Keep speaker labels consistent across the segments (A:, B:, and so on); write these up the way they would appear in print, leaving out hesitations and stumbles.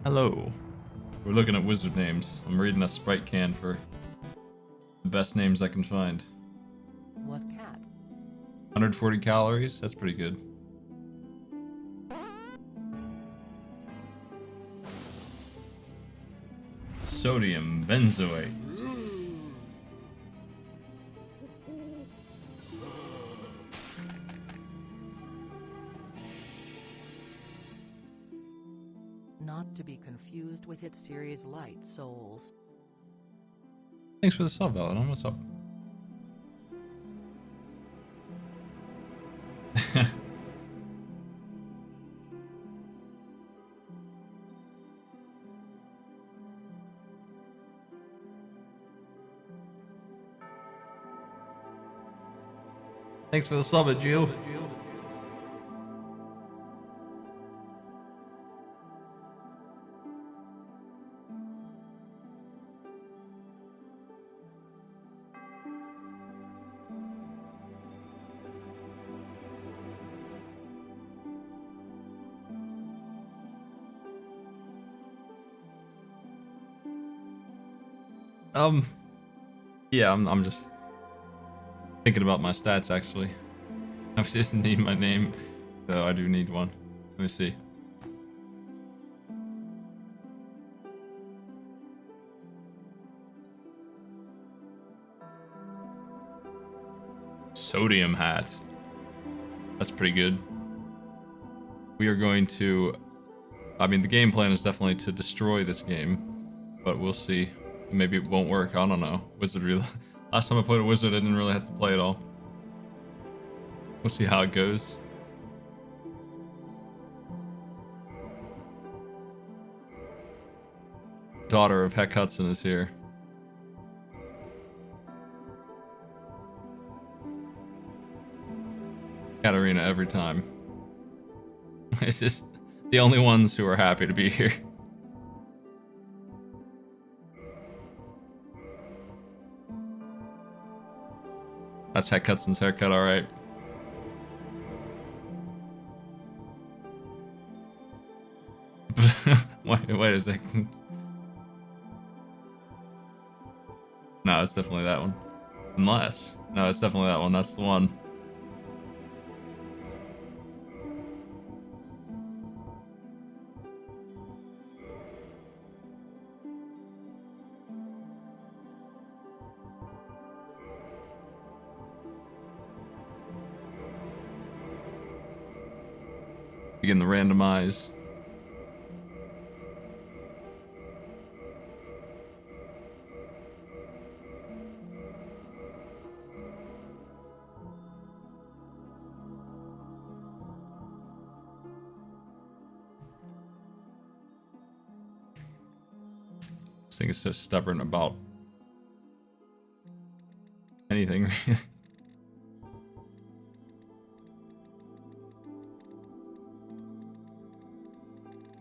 A: Hello. We're looking at wizard names. I'm reading a sprite can for the best names I can find.
B: What cat?
A: 140 calories? That's pretty good. Sodium benzoate.
B: Not to be confused with its series Light Souls.
A: Thanks for the sub, Valadon. What's up? Thanks for the sub, Jill. Yeah, I'm just thinking about my stats actually. I just need my name, though I do need one. Let me see. Sodium hat. That's pretty good. We are going to... I mean, the game plan is definitely to destroy this game, but we'll see. Maybe it won't work. I don't know. Wizardry. Last time I played a wizard, I didn't really have to play it all. We'll see how it goes. Daughter of Heck Hudson is here. Katarina every time. It's just the only ones who are happy to be here. That's Heck Hudson's haircut, alright. wait a second. No, it's definitely that one. Unless. No, it's definitely that one. That's the one. Begin the randomize. This thing is so stubborn about anything.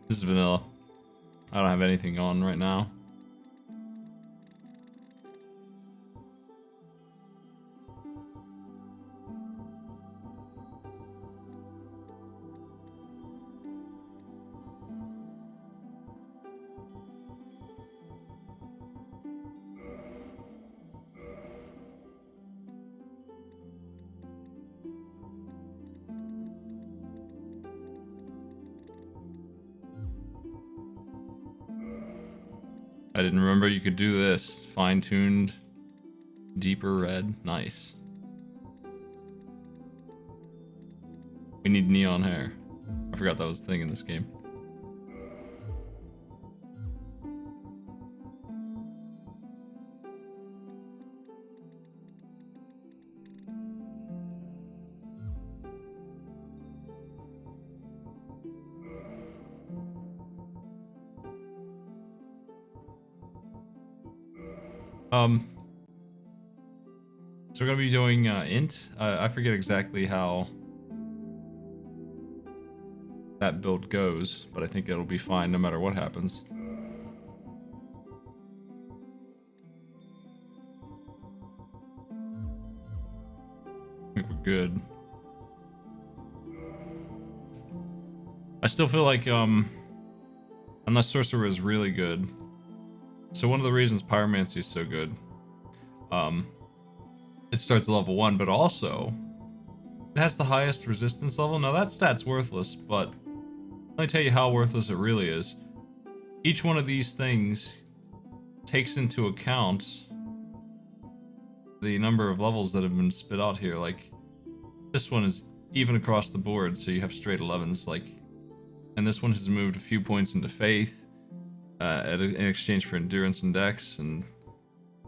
A: This is vanilla. I don't have anything on right now. I didn't remember you could do this. Fine-tuned, deeper red. Nice. We need neon hair. I forgot that was a thing in this game. So we're gonna be doing int. I forget exactly how that build goes, but I think it'll be fine no matter what happens. I think we're good. I still feel like Unless Sorcerer is really good. So one of the reasons Pyromancy is so good, it starts at level 1, but also it has the highest resistance level. Now that stat's worthless, but let me tell you how worthless it really is. Each one of these things takes into account the number of levels that have been spit out here. Like, this one is even across the board, so you have straight 11s, like, and this one has moved a few points into Faith in exchange for Endurance and Dex, and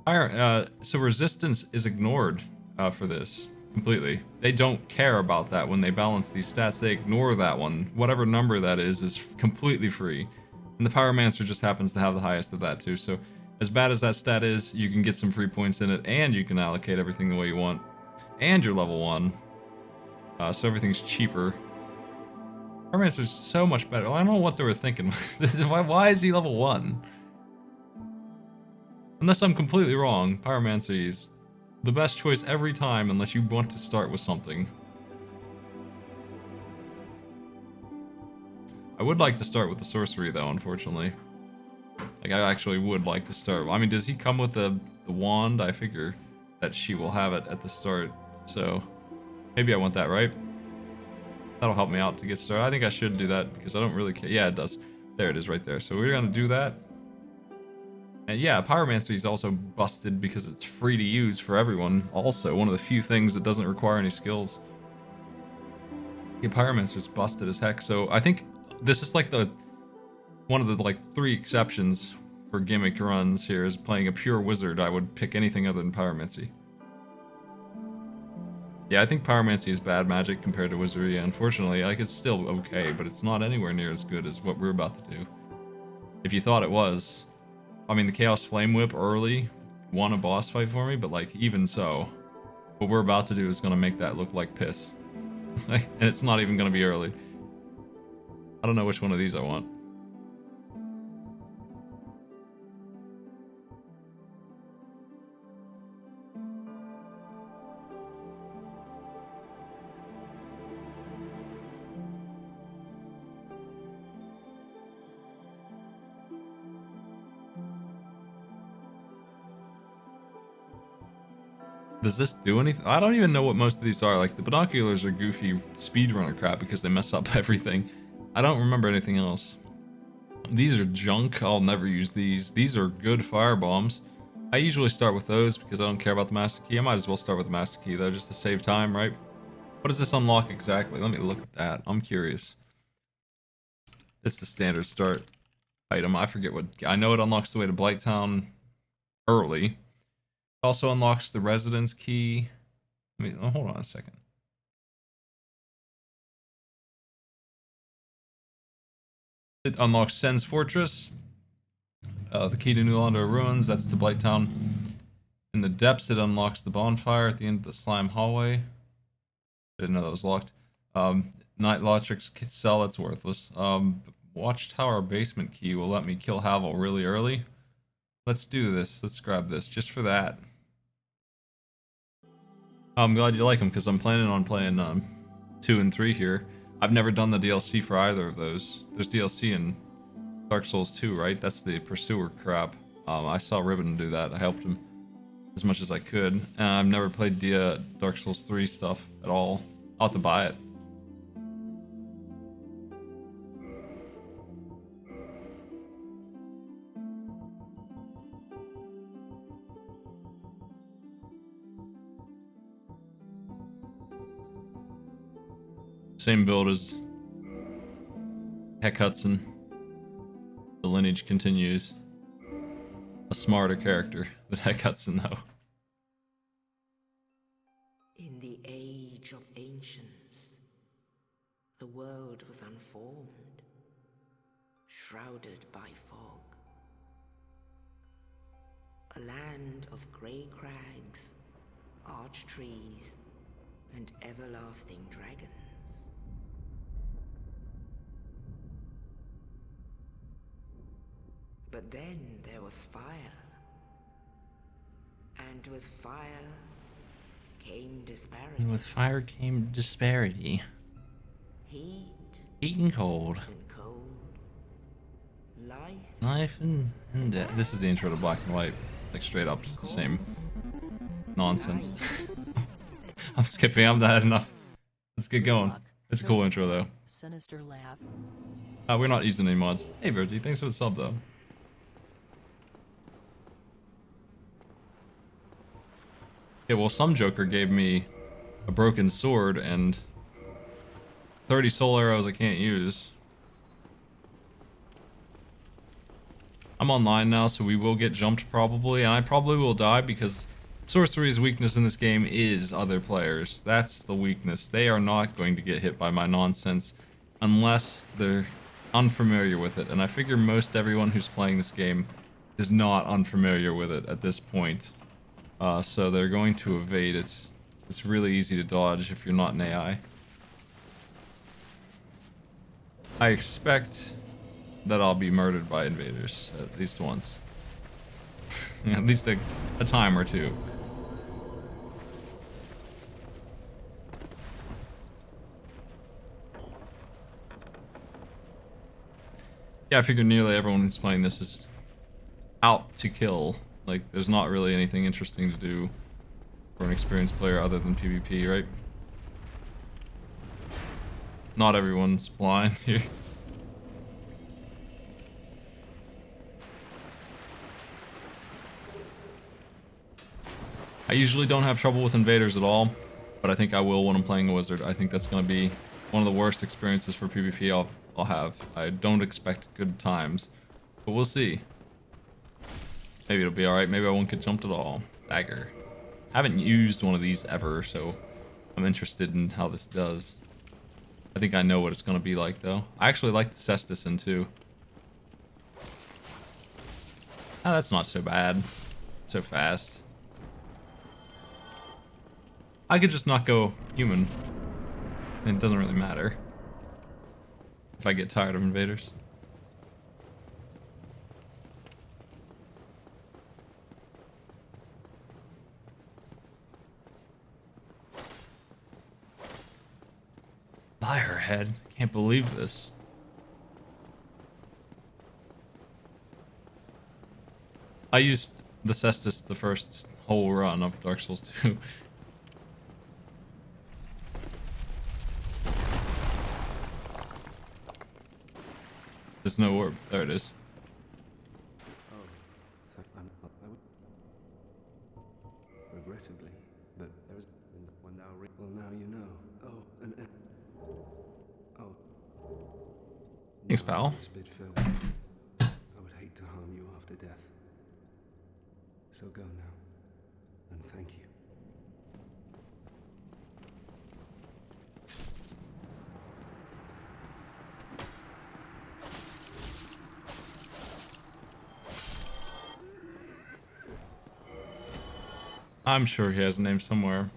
A: higher. So resistance is ignored for this completely. They don't care about that when they balance these stats. They ignore that one. Whatever number that is completely free, and the Pyromancer just happens to have the highest of that too. So as bad as that stat is, you can get some free points in it, and you can allocate everything the way you want, and you're level 1. So everything's cheaper. Pyromancer's so much better. I don't know what they were thinking. Why is he level 1? Unless I'm completely wrong, Pyromancy is the best choice every time unless you want to start with something. I would like to start with the sorcery though, unfortunately. Like, I actually would like to start. I mean, does he come with the wand? I figure that she will have it at the start. So maybe I want that, right? That'll help me out to get started. I think I should do that because I don't really care. Yeah, it does. There it is right there. So we're going to do that. And yeah, Pyromancy is also busted because it's free to use for everyone. Also, one of the few things that doesn't require any skills. Yeah, Pyromancer is busted as heck. So I think this is like one of the like 3 exceptions for Gimmick runs here is playing a pure wizard. I would pick anything other than Pyromancy. Yeah, I think Pyromancy is bad magic compared to Wizardry. Unfortunately, like, it's still okay, but it's not anywhere near as good as what we're about to do. If you thought it was. I mean, the Chaos Flame Whip early won a boss fight for me, but, like, even so, what we're about to do is going to make that look like piss. And it's not even going to be early. I don't know which one of these I want. Does this do anything? I don't even know what most of these are. Like, the binoculars are goofy speedrunner crap because they mess up everything. I don't remember anything else. These are junk. I'll never use these. These are good fire bombs. I usually start with those because I don't care about the master key. I might as well start with the master key though, just to save time, right? What does this unlock exactly? Let me look at that. I'm curious. It's the standard start item. I forget what. I know it unlocks the way to Blighttown early. It also unlocks the residence key. Hold on a second. It unlocks Sen's Fortress. The key to New Londo Ruins. That's to Blighttown. In the depths, it unlocks the bonfire at the end of the slime hallway. I didn't know that was locked. Night Lotrix cell, that's worthless. Watchtower basement key will let me kill Havel really early. Let's do this. Let's grab this just for that. I'm glad you like them because I'm planning on playing 2 and 3 here. I've never done the DLC for either of those. There's DLC in Dark Souls 2, right? That's the Pursuer crap. I saw Ribbon do that. I helped him as much as I could. And I've never played the Dark Souls 3 stuff at all. I'll have to buy it. Same build as Heck Hudson. The lineage continues. A smarter character than Heck Hudson, though.
C: In the age of ancients, the world was unformed, shrouded by fog. A land of grey crags, arch trees, and everlasting dragons. But then there was fire. And with fire came disparity.
A: And with fire came disparity.
C: Heat
A: Heat and cold.
C: and cold. life.
A: Life and death. This is the intro to Black and White. Like straight up, just the same nonsense. I'm skipping. I'm not enough. Let's get going. It's a cool intro though.
B: Sinister laugh.
A: We're not using any mods. Hey Bertie, thanks for the sub though. Yeah, well, some joker gave me a broken sword and 30 soul arrows I can't use. I'm online now, so we will get jumped probably, and I probably will die because sorcery's weakness in this game is other players. That's the weakness. They are not going to get hit by my nonsense unless they're unfamiliar with it, and I figure most everyone who's playing this game is not unfamiliar with it at this point. So they're going to evade. It's really easy to dodge if you're not an AI. I expect that I'll be murdered by invaders at least once. At least a time or two. Yeah, I figure nearly everyone who's playing this is out to kill. Like, there's not really anything interesting to do for an experienced player other than PvP, right? Not everyone's blind here. I usually don't have trouble with invaders at all, but I think I will when I'm playing a wizard. I think that's going to be one of the worst experiences for PvP I'll have. I don't expect good times, but we'll see. Maybe it'll be alright. Maybe I won't get jumped at all. Dagger. I haven't used one of these ever, so I'm interested in how this does. I think I know what it's going to be like, though. I actually like the Cestison, too. Oh, that's not so bad. So fast. I could just not go human. And it doesn't really matter. If I get tired of invaders. Firehead. Can't believe this. I used the Cestus the first whole run of Dark Souls 2. There's no orb. There it is.
D: Regrettably, but there is one now. Well, now you know.
A: Thanks, pal.
D: I would hate to harm you after death. So go now, and thank you.
A: I'm sure he has a name somewhere.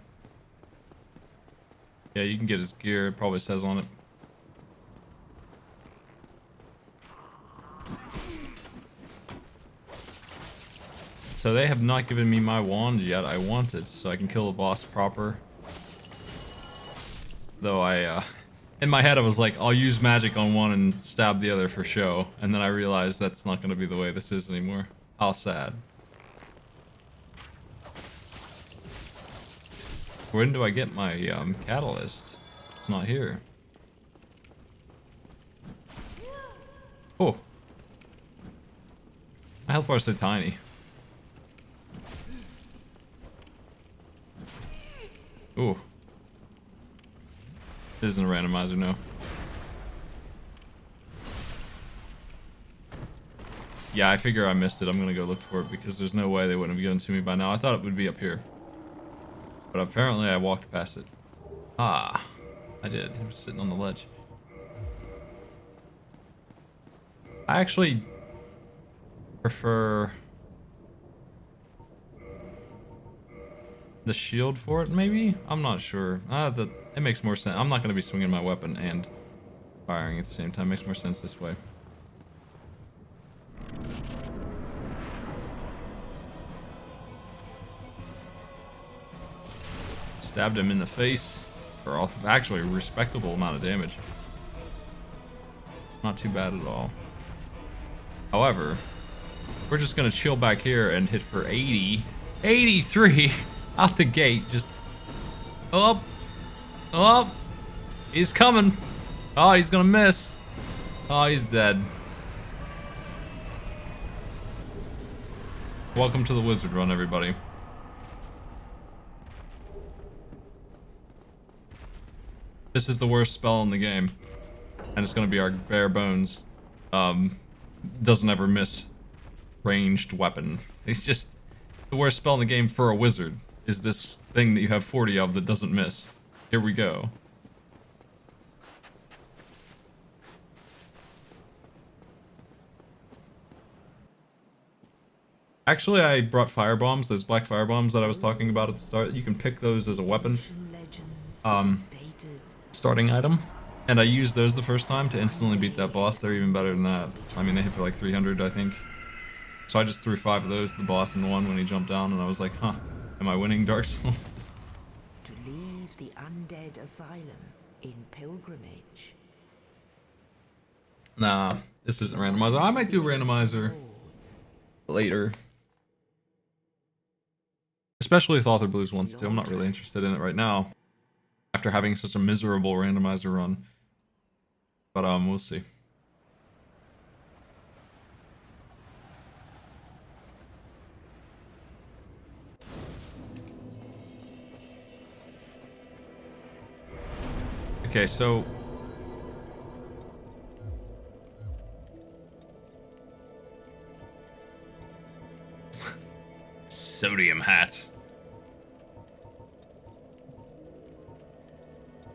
A: Yeah, you can get his gear. It probably says on it. So they have not given me my wand yet. I want it so I can kill the boss proper. Though in my head I was like, I'll use magic on one and stab the other for show. And then I realized that's not going to be the way this is anymore. How sad. When do I get my catalyst? It's not here. Oh. My health bar is so tiny. Ooh. This isn't a randomizer, no. Yeah, I figure I missed it. I'm gonna go look for it because there's no way they wouldn't have given it to me by now. I thought it would be up here. But apparently I walked past it. Ah, I did. It was sitting on the ledge. I actually prefer the shield for it, maybe? I'm not sure. It makes more sense. I'm not going to be swinging my weapon and firing at the same time. Makes more sense this way. Stabbed him in the face for actually a respectable amount of damage. Not too bad at all. However, we're just gonna chill back here and hit for 80. 83 out the gate. Just up. Oh, he's coming. Oh, he's gonna miss. Oh, he's dead. Welcome to the wizard run, everybody. This is the worst spell in the game. And it's gonna be our bare bones. Doesn't ever miss ranged weapon. It's just the worst spell in the game for a wizard is this thing that you have 40 of that doesn't miss. Here we go. Actually, I brought fire bombs, those black fire bombs that I was talking about at the start. You can pick those as a weapon. Starting item. And I used those the first time to instantly beat that boss. They're even better than that. I mean, they hit for like 300, I think. So I just threw 5 of those at the boss and won when he jumped down, and I was like, huh, am I winning Dark Souls?
C: To leave the Undead asylum in pilgrimage.
A: Nah, this isn't randomizer. I might do randomizer later. Especially if Author Blues wants to. I'm not really interested in it right now. After having such a miserable randomizer run. But we'll see. Okay, so sodium hats.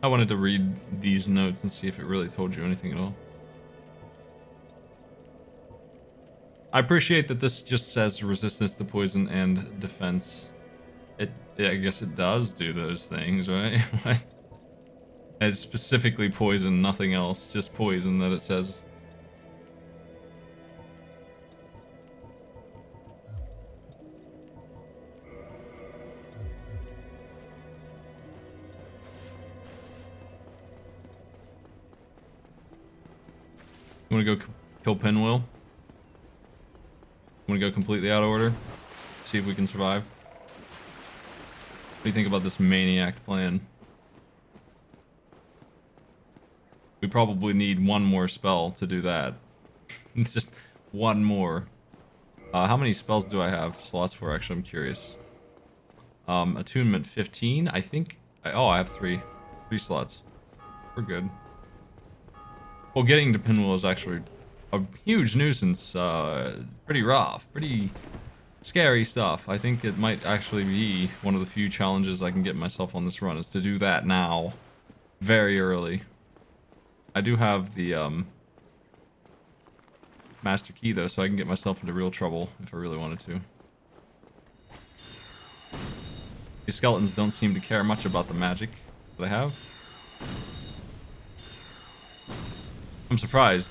A: I wanted to read these notes and see if it really told you anything at all. I appreciate that this just says resistance to poison and defense. I guess it does do those things, right? It's specifically poison, nothing else. Just poison that it says. You wanna go kill Pinwheel? Wanna go completely out of order? See if we can survive? What do you think about this maniac plan? We probably need one more spell to do that. It's just one more. How many spells do I have slots for? Actually, I'm curious. Attunement 15, I think. Oh, I have 3 slots. We're good. Well, getting to Pinwheel is actually a huge nuisance. Pretty rough, pretty scary stuff. I think it might actually be one of the few challenges I can get myself on this run, is to do that now, very early. I do have the master key though, so I can get myself into real trouble if I really wanted to. These skeletons don't seem to care much about the magic that I have. I'm surprised.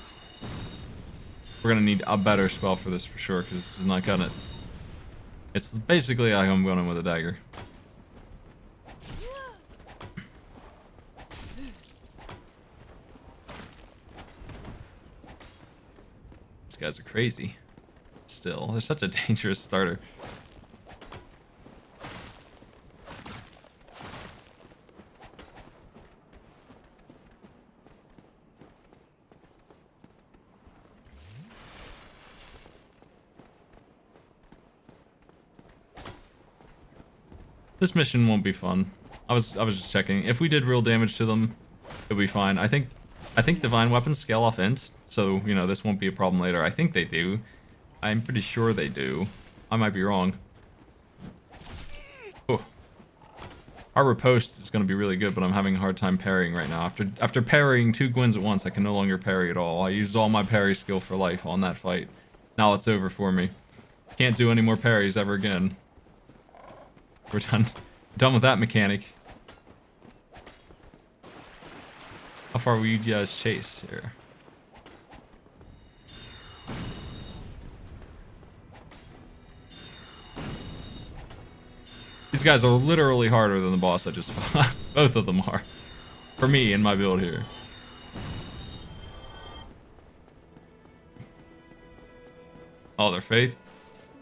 A: We're gonna need a better spell for this for sure, because this is not gonna... It's basically like I'm going in with a dagger. These guys are crazy. Still, they're such a dangerous starter. This mission won't be fun. I was just checking. If we did real damage to them, it'll be fine. I think divine weapons scale off int, so you know this won't be a problem later. I think they do. I'm pretty sure they do. I might be wrong. Oh. Our riposte is going to be really good, but I'm having a hard time parrying right now. After parrying 2 Gwens at once, I can no longer parry at all. I used all my parry skill for life on that fight. Now it's over for me. Can't do any more parries ever again. We're done with that mechanic. How far will you guys chase here? These guys are literally harder than the boss I just fought. Both of them are. For me in my build here. Oh, they're Faith?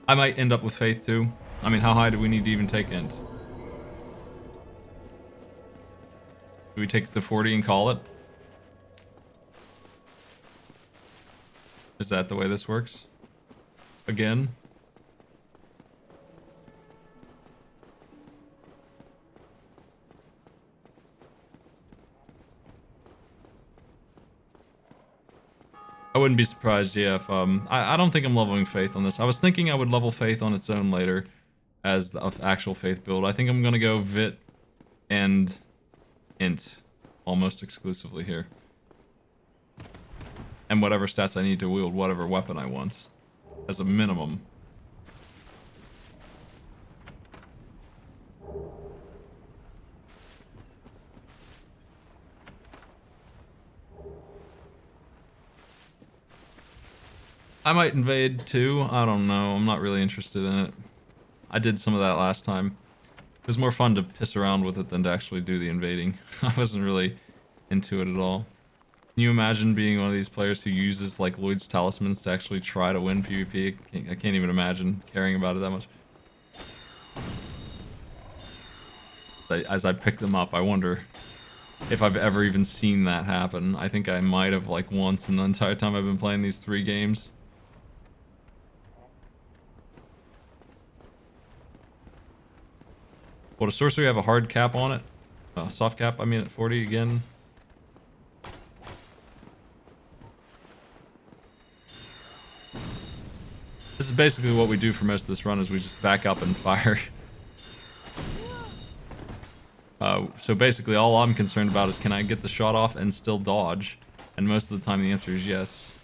A: I might end up with Faith too. I mean, how high do we need to even take Int? Do we take the 40 and call it? Is that the way this works? Again? I wouldn't be surprised, yeah, if, I don't think I'm leveling Faith on this. I was thinking I would level Faith on its own later as the actual Faith build. I think I'm gonna go Vit and Int almost exclusively here. And whatever stats I need to wield whatever weapon I want, as a minimum. I might invade too. I don't know. I'm not really interested in it. I did some of that last time. It was more fun to piss around with it than to actually do the invading. I wasn't really into it at all. Can you imagine being one of these players who uses like Lloyd's talismans to actually try to win PvP? I can't even imagine caring about it that much. As I pick them up, I wonder if I've ever even seen that happen. I think I might have like once in the entire time I've been playing these 3 games. Well, does sorcery have a hard cap on it? Soft cap, I mean, at 40 again. This is basically what we do for most of this run, is we just back up and fire. So basically all I'm concerned about is, can I get the shot off and still dodge? And most of the time the answer is yes.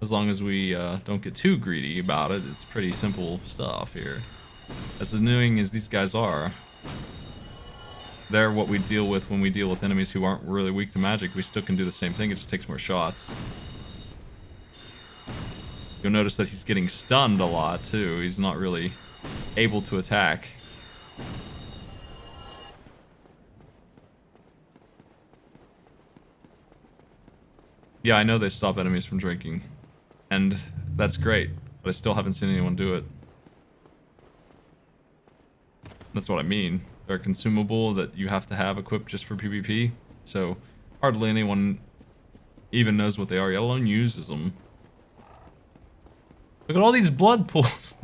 A: As long as we don't get too greedy about it, it's pretty simple stuff here. As annoying as these guys are, they're what we deal with when we deal with enemies who aren't really weak to magic. We still can do the same thing, it just takes more shots. You'll notice that he's getting stunned a lot too. He's not really able to attack. Yeah, I know they stop enemies from drinking, and that's great, but I still haven't seen anyone do it. That's what I mean. They're consumable that you have to have equipped just for PvP, so hardly anyone even knows what they are, let alone uses them. Look at all these blood pools.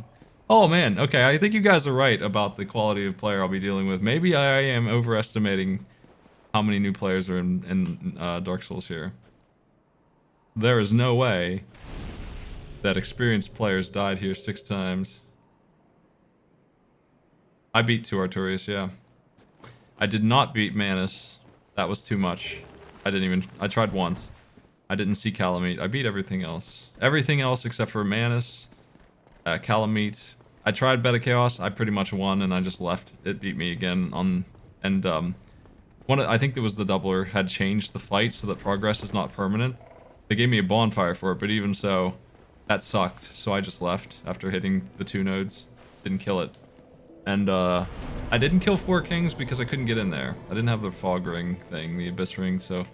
A: Oh man, okay, I think you guys are right about the quality of player I'll be dealing with. Maybe I am overestimating how many new players are in Dark Souls here. There is no way that experienced players died here 6 times. I beat 2 Artorias, yeah. I did not beat Manus. That was too much. I tried once. I didn't see Calamite. I beat everything else. Everything else except for Manus, Calamite. I tried Beta Chaos. I pretty much won and I just left. It beat me again on... And, I think it was the doubler had changed the fight so that progress is not permanent. They gave me a bonfire for it, but even so, that sucked. So I just left after hitting the 2 nodes. Didn't kill it. And I didn't kill 4 kings because I couldn't get in there. I didn't have the fog ring thing, the abyss ring, so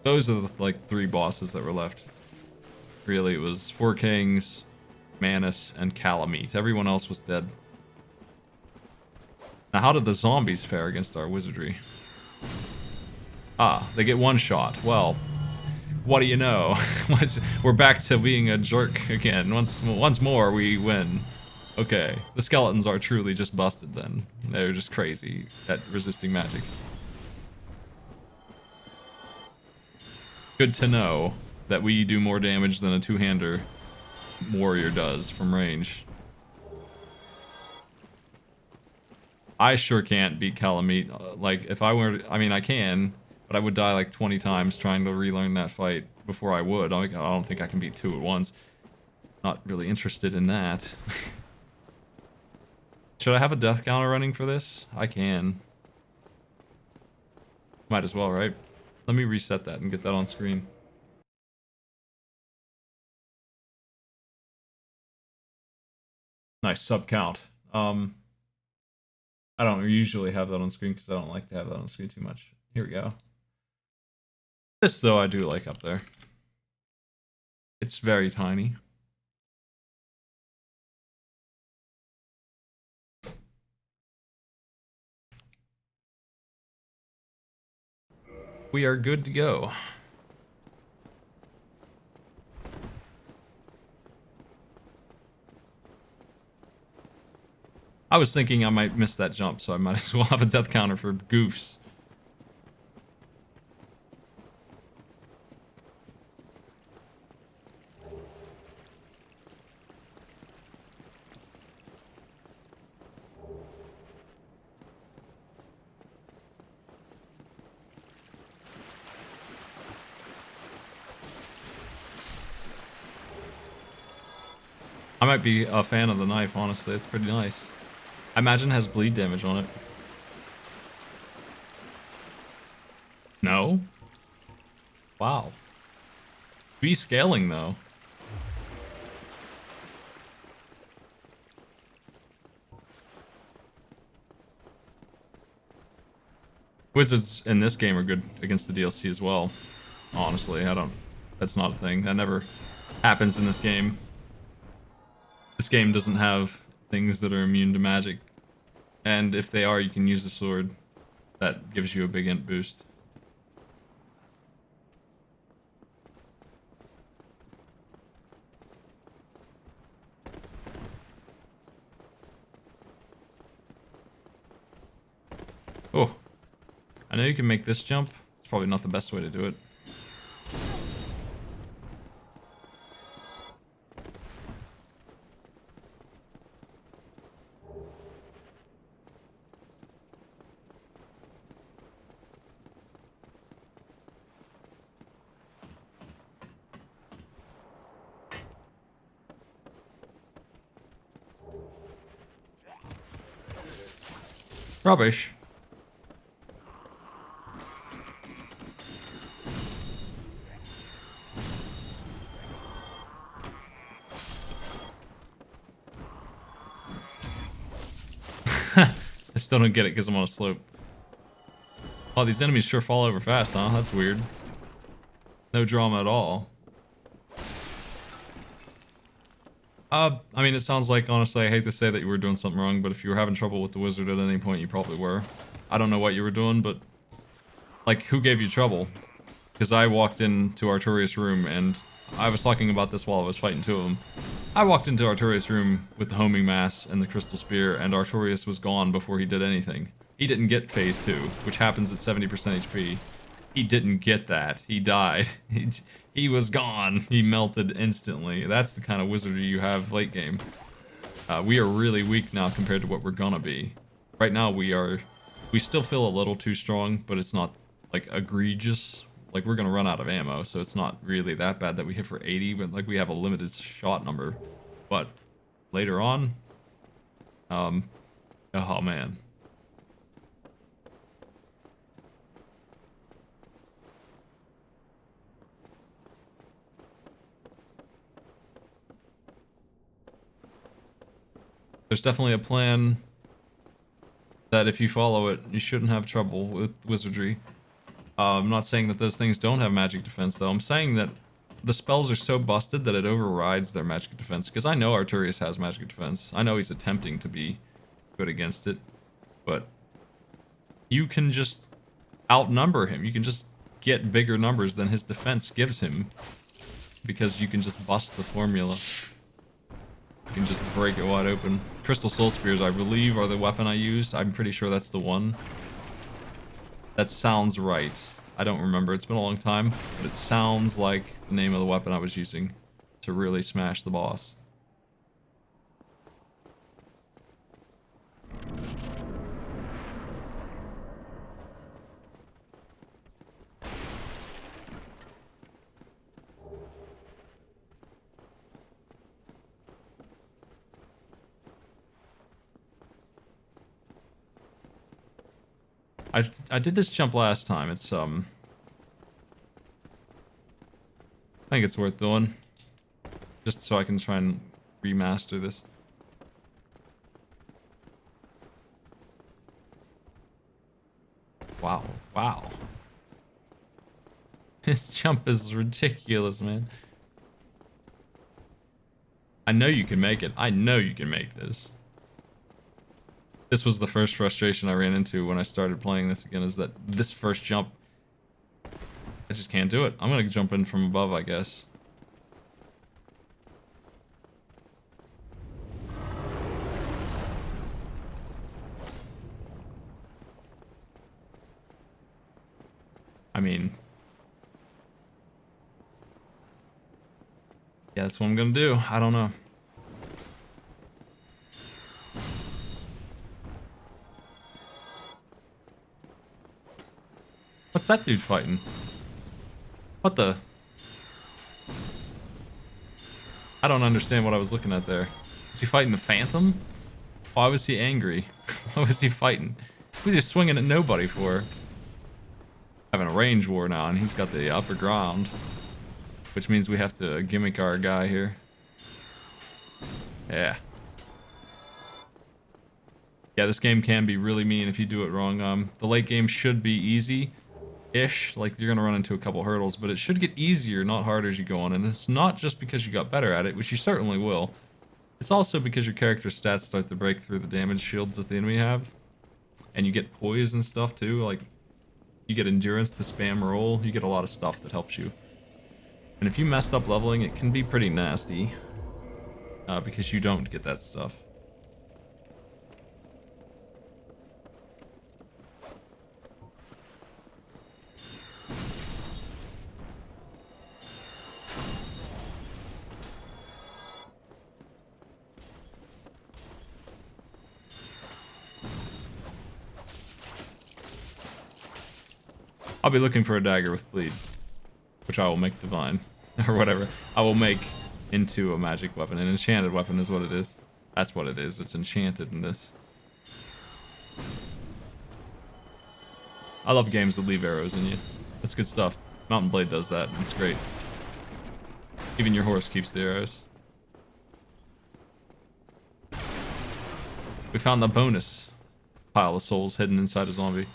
A: those are the like 3 bosses that were left. Really, it was 4 kings, Manus, and Calamite. Everyone else was dead. Now, how did the zombies fare against our wizardry? Ah, they get 1 shot. Well, what do you know? We're back to being a jerk again. Once more, we win. Okay, the skeletons are truly just busted then. They're just crazy at resisting magic. Good to know that we do more damage than a 2-hander warrior does from range. I sure can't beat Calamite. Like, if I were... I mean, I can, but I would die like 20 times trying to relearn that fight before I would. I don't think I can beat 2 at once. Not really interested in that. Should I have a death counter running for this? I can. Might as well, right? Let me reset that and get that on screen. Nice, sub count. I don't usually have that on screen because I don't like to have that on screen too much. Here we go. This, though, I do like up there. It's very tiny. We are good to go. I was thinking I might miss that jump, so I might as well have a death counter for goofs. I might be a fan of the knife, honestly. It's pretty nice. I imagine it has bleed damage on it. No? Wow. Be scaling, though. Wizards in this game are good against the DLC as well. Honestly, that's not a thing. That never happens in this game. This game doesn't have things that are immune to magic. And if they are, you can use the sword. That gives you a big int boost. Oh. I know you can make this jump. It's probably not the best way to do it. Rubbish. I still don't get it because I'm on a slope. Oh, these enemies sure fall over fast, huh? That's weird. No drama at all. I mean, it sounds like, honestly, I hate to say that you were doing something wrong, but if you were having trouble with the wizard at any point, you probably were. I don't know what you were doing, but, like, who gave you trouble? Because I walked into Arturius' room, and I was talking about this while I was fighting two of them. I walked into Arturius' room with the homing mass and the crystal spear, and Arturius was gone before he did anything. He didn't get phase 2, which happens at 70% HP. He didn't get that. He died. He was gone. He melted instantly. That's the kind of wizardry you have late game. We are really weak now compared to what we're gonna be. Right now we still feel a little too strong, but it's not like egregious. Like we're gonna run out of ammo, so it's not really that bad that we hit for 80, but like we have a limited shot number. But later on, oh man. There's definitely a plan that if you follow it, you shouldn't have trouble with wizardry. I'm not saying that those things don't have magic defense, though. I'm saying that the spells are so busted that it overrides their magic defense. Because I know Arturius has magic defense. I know he's attempting to be good against it. But you can just outnumber him. You can just get bigger numbers than his defense gives him. Because you can just bust the formula. You can just break it wide open. Crystal Soul Spears, I believe, are the weapon I used. I'm pretty sure that's the one. That sounds right. I don't remember. It's been a long time, but it sounds like the name of the weapon I was using to really smash the boss. I did this jump last time. It's I think it's worth doing. Just so I can try and remaster this. Wow. Wow. This jump is ridiculous, man. I know you can make it. I know you can make this. This was the first frustration I ran into when I started playing this again, is that this first jump I just can't do it. I'm gonna jump in from above, I guess. I mean, yeah, that's what I'm gonna do. I don't know. What's that dude fighting? What the? I don't understand what I was looking at there. Is he fighting the Phantom? Why was he angry? What was he fighting? He was just swinging at nobody for. Having a range war now, and he's got the upper ground. Which means we have to gimmick our guy here. Yeah. Yeah, this game can be really mean if you do it wrong. The late game should be easy-ish. Like, you're going to run into a couple hurdles, but it should get easier, not harder as you go on. And it's not just because you got better at it, which you certainly will. It's also because your character's stats start to break through the damage shields that the enemy have. And you get poise and stuff, too. Like, you get endurance to spam roll. You get a lot of stuff that helps you. And if you messed up leveling, it can be pretty nasty. Because you don't get that stuff. I'll be looking for a dagger with bleed, which I will make divine, or whatever. I will make into a magic weapon. An enchanted weapon is what it is. That's what it is. It's enchanted in this. I love games that leave arrows in you. That's good stuff. Mountain Blade does that. It's great. Even your horse keeps the arrows. We found the bonus pile of souls hidden inside a zombie.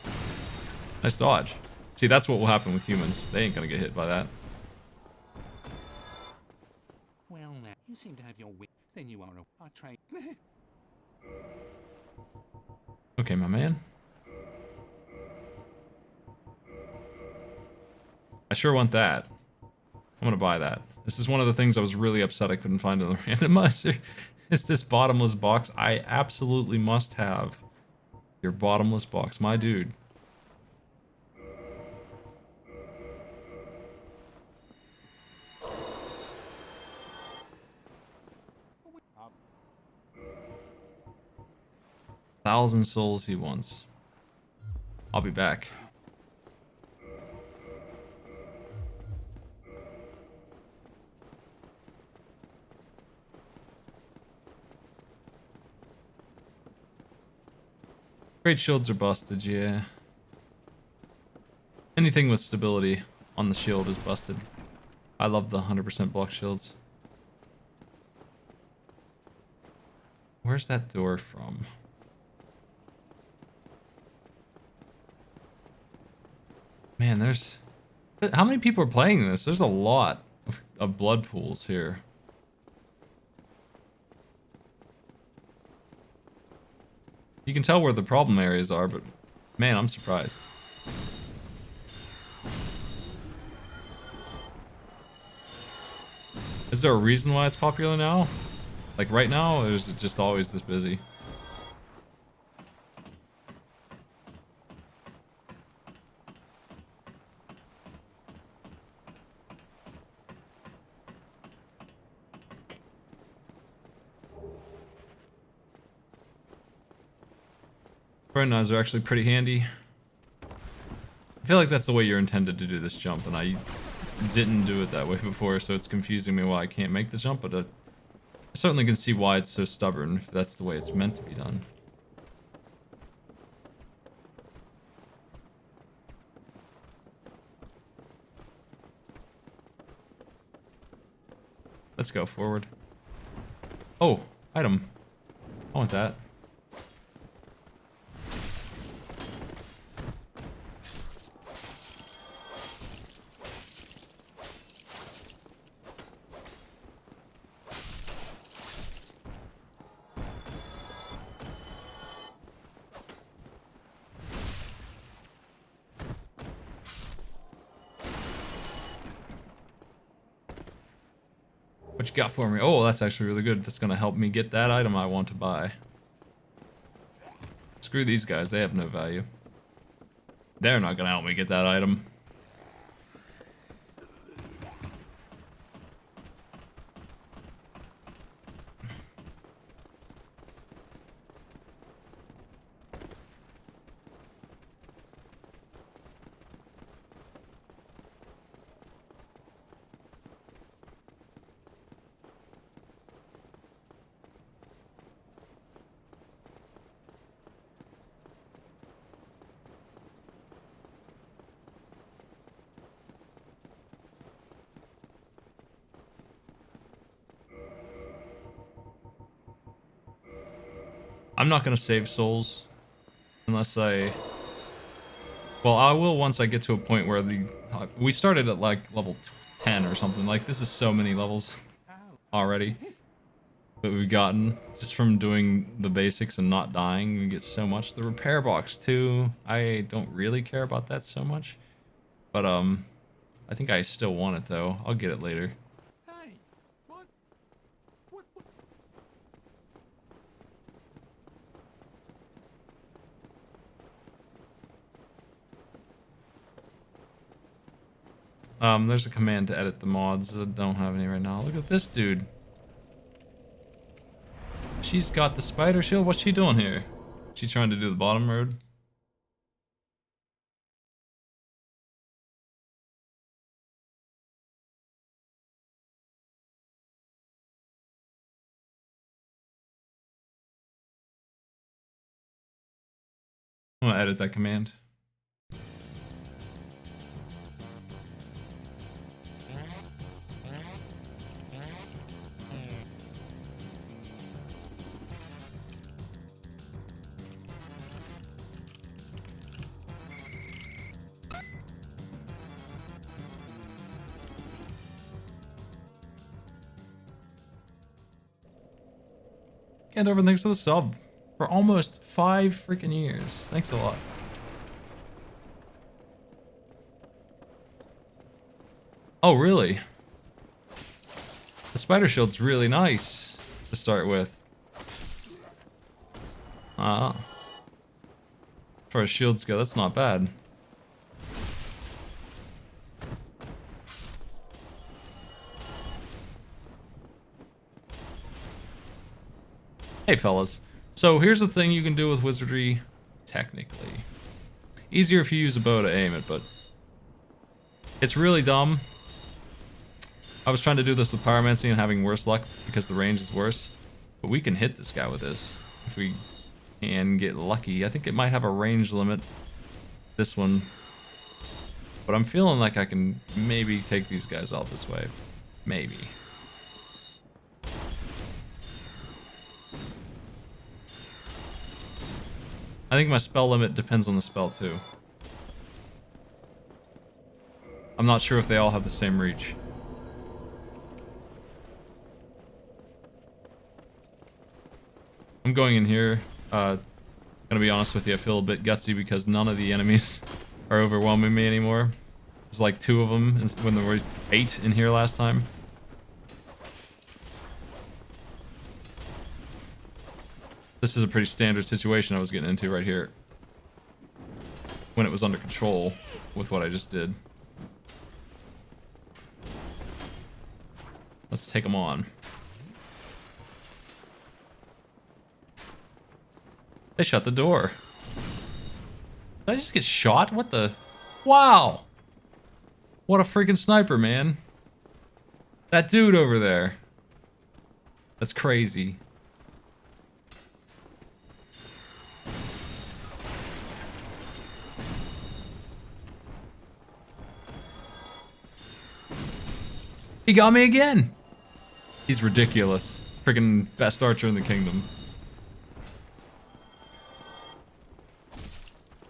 A: Nice dodge. See, that's what will happen with humans. They ain't gonna get hit by that.
E: Well, now, you seem to have your wit. Then you are a trade.
A: Okay, my man. I sure want that. I'm gonna buy that. This is one of the things I was really upset I couldn't find in the randomizer. It's this bottomless box. I absolutely must have your bottomless box, my dude. Thousand souls he wants. I'll be back. Great shields are busted, yeah. Anything with stability on the shield is busted. I love the 100% block shields. Where's that door from? Man, there's... How many people are playing this? There's a lot of blood pools here. You can tell where the problem areas are, but man, I'm surprised. Is there a reason why it's popular now? Like right now, or is it just always this busy? Burn knives are actually pretty handy. I feel like that's the way you're intended to do this jump, and I didn't do it that way before, so it's confusing me why I can't make the jump, but I certainly can see why it's so stubborn, if that's the way it's meant to be done. Let's go forward. Oh, item. I want that. What you got for me? Oh, that's actually really good. That's gonna help me get that item I want to buy. Screw these guys, they have no value. They're not gonna help me get that item. I'm not gonna save souls unless I... Well, I will once I get to a point where the... We started at like level 10 or something. Like, this is so many levels already that we've gotten just from doing the basics and not dying. We get so much. The repair box too. I don't really care about that so much, but I think I still want it though. I'll get it later.
E: Hey, what? What?
A: There's a command to edit the mods. I don't have any right now. Look at this dude. She's got the spider shield. What's she doing here? She's trying to do the bottom road. I'm gonna edit that command. And over, thanks for the sub. For almost 5 freaking years. Thanks a lot. Oh, really? The spider shield's really nice to start with. Ah. As far as shields go, that's not bad. Hey fellas, so here's the thing you can do with wizardry, technically. Easier if you use a bow to aim it, but it's really dumb. I was trying to do this with pyromancy and having worse luck because the range is worse. But we can hit this guy with this if we can get lucky. I think it might have a range limit, this one. But I'm feeling like I can maybe take these guys out this way. Maybe. I think my spell limit depends on the spell too. I'm not sure if they all have the same reach. I'm going in here. Gonna be honest with you, I feel a bit gutsy because none of the enemies are overwhelming me anymore. There's like 2 of them when there was 8 in here last time. This is a pretty standard situation I was getting into right here. When it was under control with what I just did. Let's take them on. They shut the door. Did I just get shot? What the? Wow! What a freaking sniper, man. That dude over there. That's crazy. He got me again! He's ridiculous. Freaking best archer in the kingdom.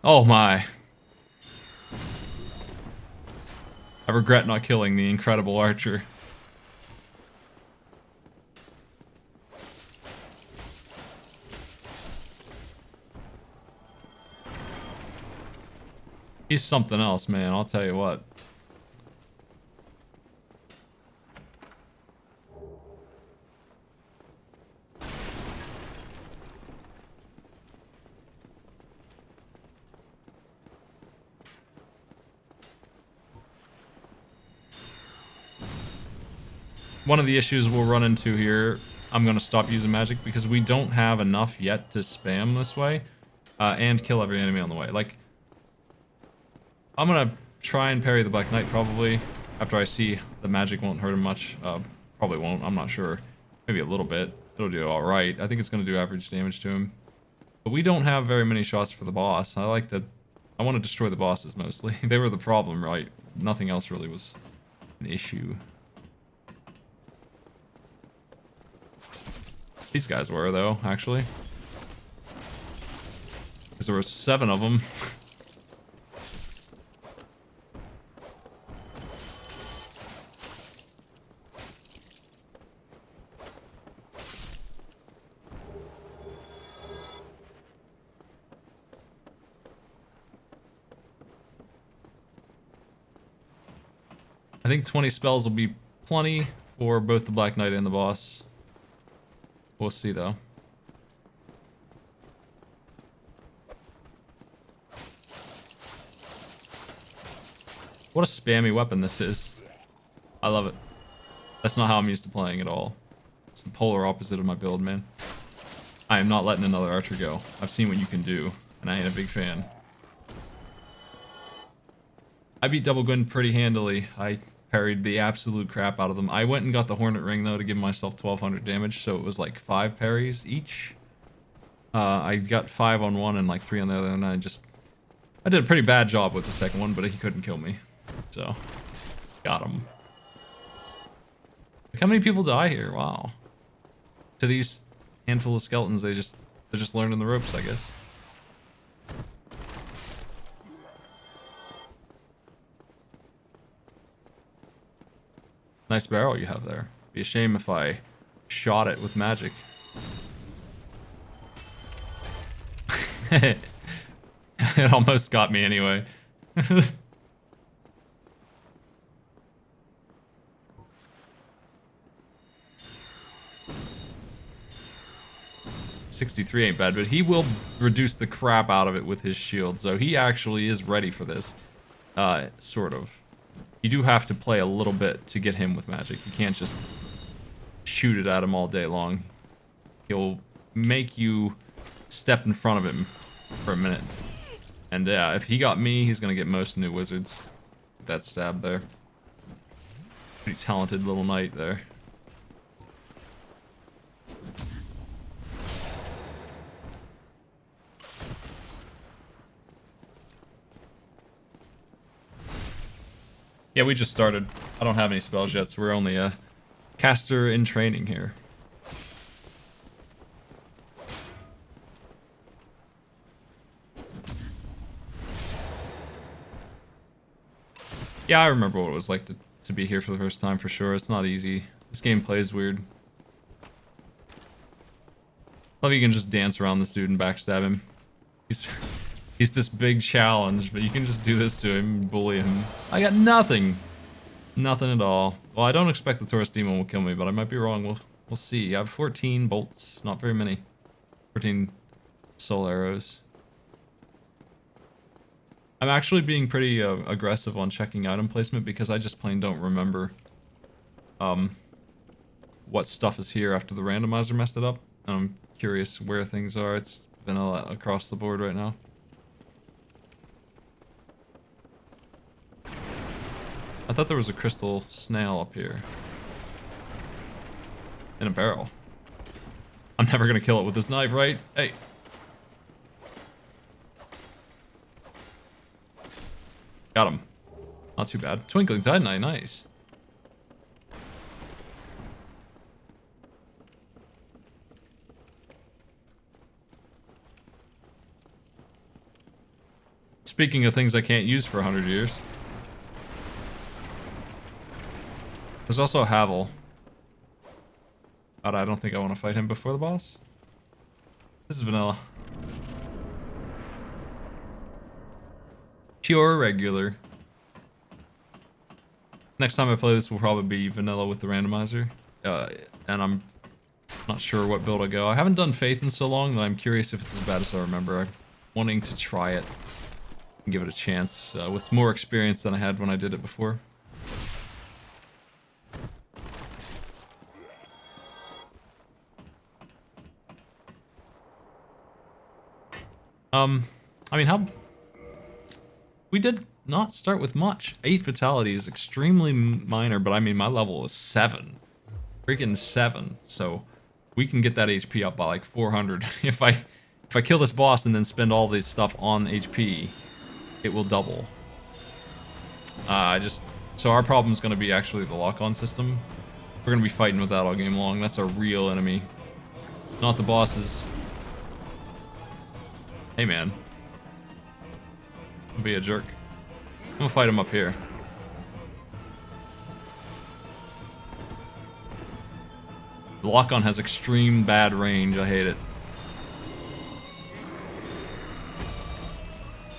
A: Oh my. I regret not killing the incredible archer. He's something else, man, I'll tell you what. one of the issues we'll run into here, I'm going to stop using magic because we don't have enough yet to spam this way and kill every enemy on the way. Like, I'm going to try and parry the Black Knight probably after I see the magic won't hurt him much. Probably won't, I'm not sure. Maybe a little bit. It'll do alright. I think it's going to do average damage to him. But we don't have very many shots for the boss. I want to destroy the bosses mostly. They were the problem, right? Nothing else really was an issue. These guys were, though, actually. Because there were 7 of them. I think 20 spells will be plenty for both the Black Knight and the boss. We'll see, though. What a spammy weapon this is. I love it. That's not how I'm used to playing at all. It's the polar opposite of my build, man. I am not letting another archer go. I've seen what you can do, and I ain't a big fan. I beat Double Gun pretty handily. I parried the absolute crap out of them. I went and got the Hornet Ring, though, to give myself 1200 damage, so it was like 5 parries each. I got 5 on one and like 3 on the other, and I did a pretty bad job with the second one, but he couldn't kill me. So, got him. Look how many people die here, wow. To these handful of skeletons, they're just learning the ropes, I guess. Nice barrel you have there. Be a shame if I shot it with magic. It almost got me anyway. 63 ain't bad, but he will reduce the crap out of it with his shield, so he actually is ready for this. Sort of. You do have to play a little bit to get him with magic. You can't just shoot it at him all day long. He'll make you step in front of him for a minute. And yeah, if he got me, he's gonna get most new wizards. That stab there. Pretty talented little knight there. Yeah, we just started. I don't have any spells yet, so we're only a caster in training here. Yeah, I remember what it was like to be here for the first time for sure. It's not easy. This game plays weird. Love you can just dance around this dude and backstab him. He's this big challenge, but you can just do this to him and bully him. I got nothing. Nothing at all. Well, I don't expect the Taurus Demon will kill me, but I might be wrong. We'll see. I have 14 bolts. Not very many. 14 soul arrows. I'm actually being pretty aggressive on checking item placement because I just plain don't remember what stuff is here after the randomizer messed it up. And I'm curious where things are. It's vanilla across the board right now. I thought there was a crystal snail up here. In a barrel. I'm never gonna kill it with this knife, right? Hey. Got him. Not too bad. Twinkling Titanite, nice. Speaking of things I can't use for 100 years. There's also a Havel. But I don't think I want to fight him before the boss. This is vanilla. Pure regular. Next time I play this will probably be vanilla with the randomizer. And I'm not sure what build I go. I haven't done Faith in so long that I'm curious if it's as bad as I remember. I'm wanting to try it and give it a chance with more experience than I had when I did it before. I mean, how... We did not start with much. 8 fatality is extremely minor, but I mean, my level is 7. Freaking 7. So we can get that HP up by like 400. If I kill this boss and then spend all this stuff on HP, it will double. So our problem is going to be actually the lock-on system. We're going to be fighting with that all game long. That's a real enemy, not the bosses. Hey man, don't be a jerk. I'm gonna fight him up here. The lock-on has extreme bad range. I hate it.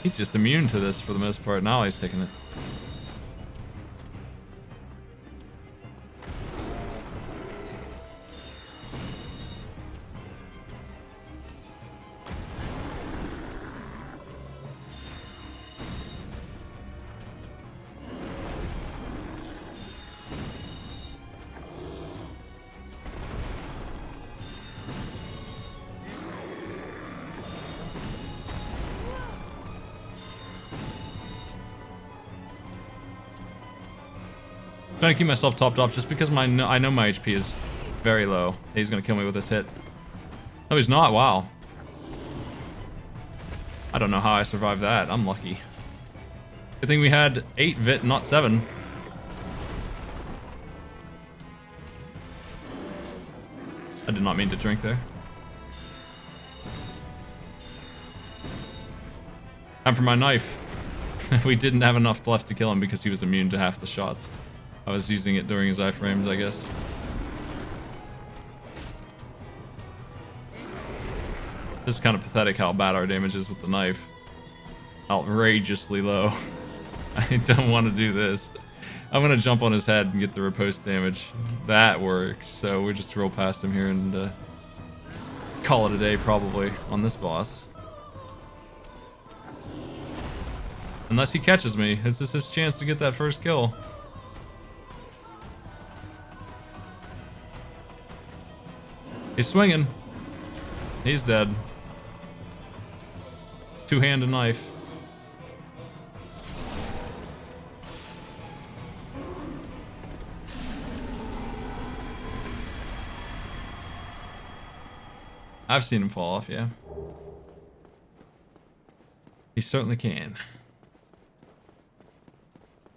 A: He's just immune to this for the most part. Now he's taking it. Trying to keep myself topped off just because I know my HP is very low. He's gonna kill me with this hit. No, he's not. Wow. I don't know how I survived that. I'm lucky. Good thing we had 8 vit, not 7. I did not mean to drink there. Time for my knife. We didn't have enough left to kill him because he was immune to half the shots. I was using it during his iframes, I guess. This is kind of pathetic how bad our damage is with the knife. Outrageously low. I don't want to do this. I'm going to jump on his head and get the riposte damage. That works. So we just roll past him here and call it a day probably on this boss. Unless he catches me. This is his chance to get that first kill. He's swinging. He's dead. Two-handed knife. I've seen him fall off, yeah. He certainly can.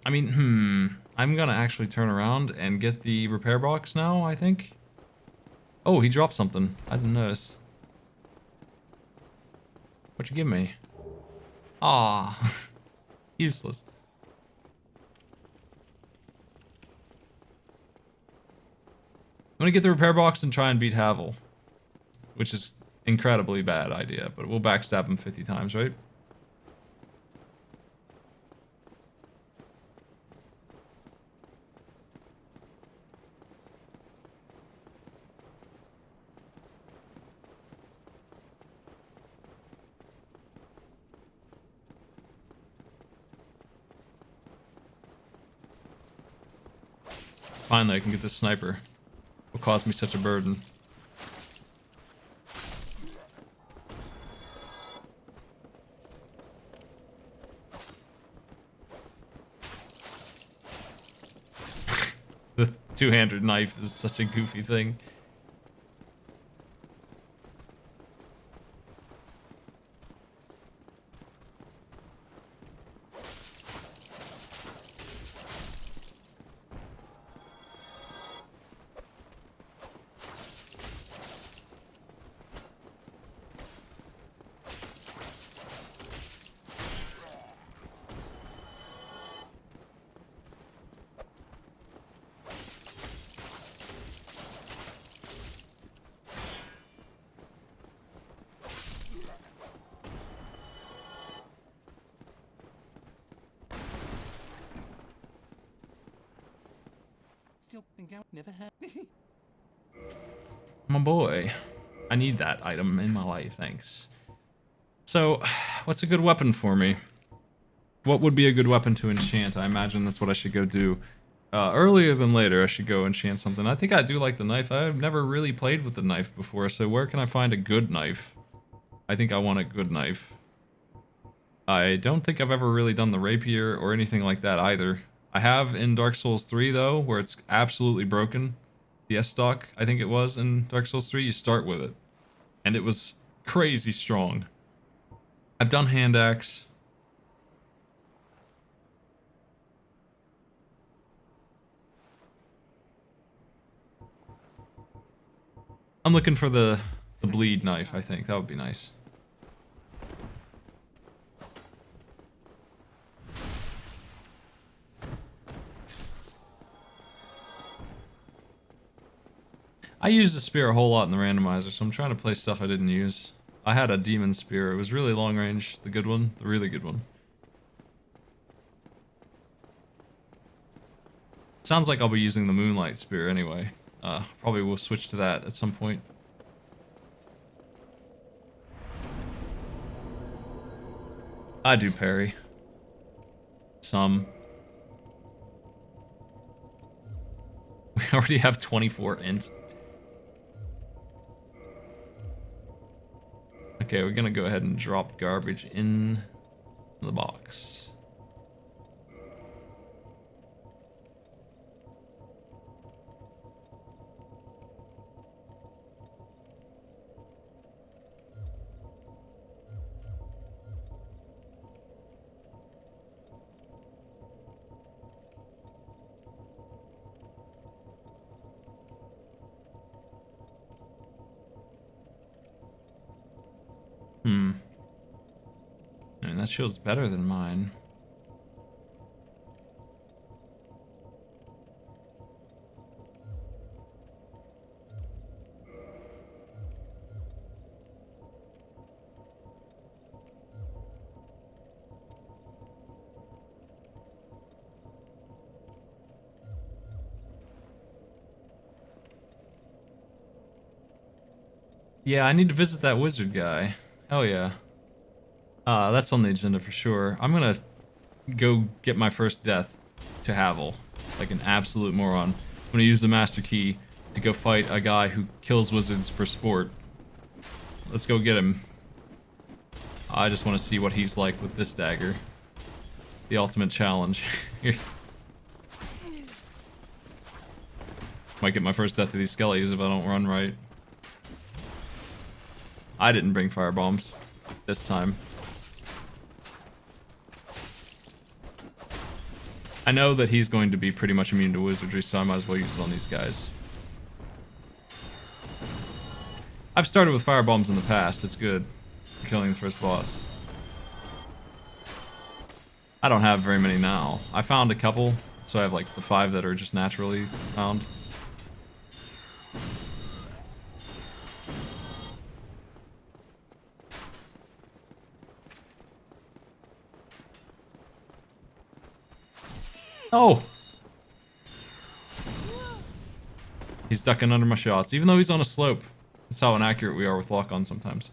A: I mean, I'm gonna actually turn around and get the repair box now, I think. Oh, he dropped something. I didn't notice. What'd you give me? Ah, useless. I'm gonna get the repair box and try and beat Havel, which is incredibly bad idea, but we'll backstab him 50 times, right? Finally, I can get this sniper. What caused me such a burden? The two-handed knife is such a goofy thing.
E: Still think I never had.
A: My boy. I need that item in my life, thanks. So, what's a good weapon for me? What would be a good weapon to enchant? I imagine that's what I should go do. Earlier than later, I should go enchant something. I think I do like the knife. I've never really played with the knife before, so where can I find a good knife? I think I want a good knife. I don't think I've ever really done the rapier or anything like that either. I have in Dark Souls 3 though, where it's absolutely broken. The S-Stock, I think it was in Dark Souls 3, you start with it. And it was crazy strong. I've done hand axe. I'm looking for the bleed knife, I think. That would be nice. I used the spear a whole lot in the randomizer, so I'm trying to play stuff I didn't use. I had a demon spear. It was really long range, the good one, the really good one. Sounds like I'll be using the moonlight spear anyway. Probably will switch to that at some point. I do parry. Some. We already have 24 int. Okay, we're gonna go ahead and drop garbage in the box. I mean, that shield's better than mine. Yeah, I need to visit that wizard guy. Hell yeah. That's on the agenda for sure. I'm gonna go get my first death to Havel, like an absolute moron. I'm gonna use the master key to go fight a guy who kills wizards for sport. Let's go get him. I just want to see what he's like with this dagger. The ultimate challenge. Might get my first death to these skellies if I don't run right. I didn't bring fire bombs this time. I know that he's going to be pretty much immune to wizardry, so I might as well use it on these guys. I've started with fire bombs in the past. It's good for killing the first boss. I don't have very many now. I found a couple, so I have like the 5 that are just naturally found. Oh! He's ducking under my shots, even though he's on a slope. That's how inaccurate we are with lock-on sometimes.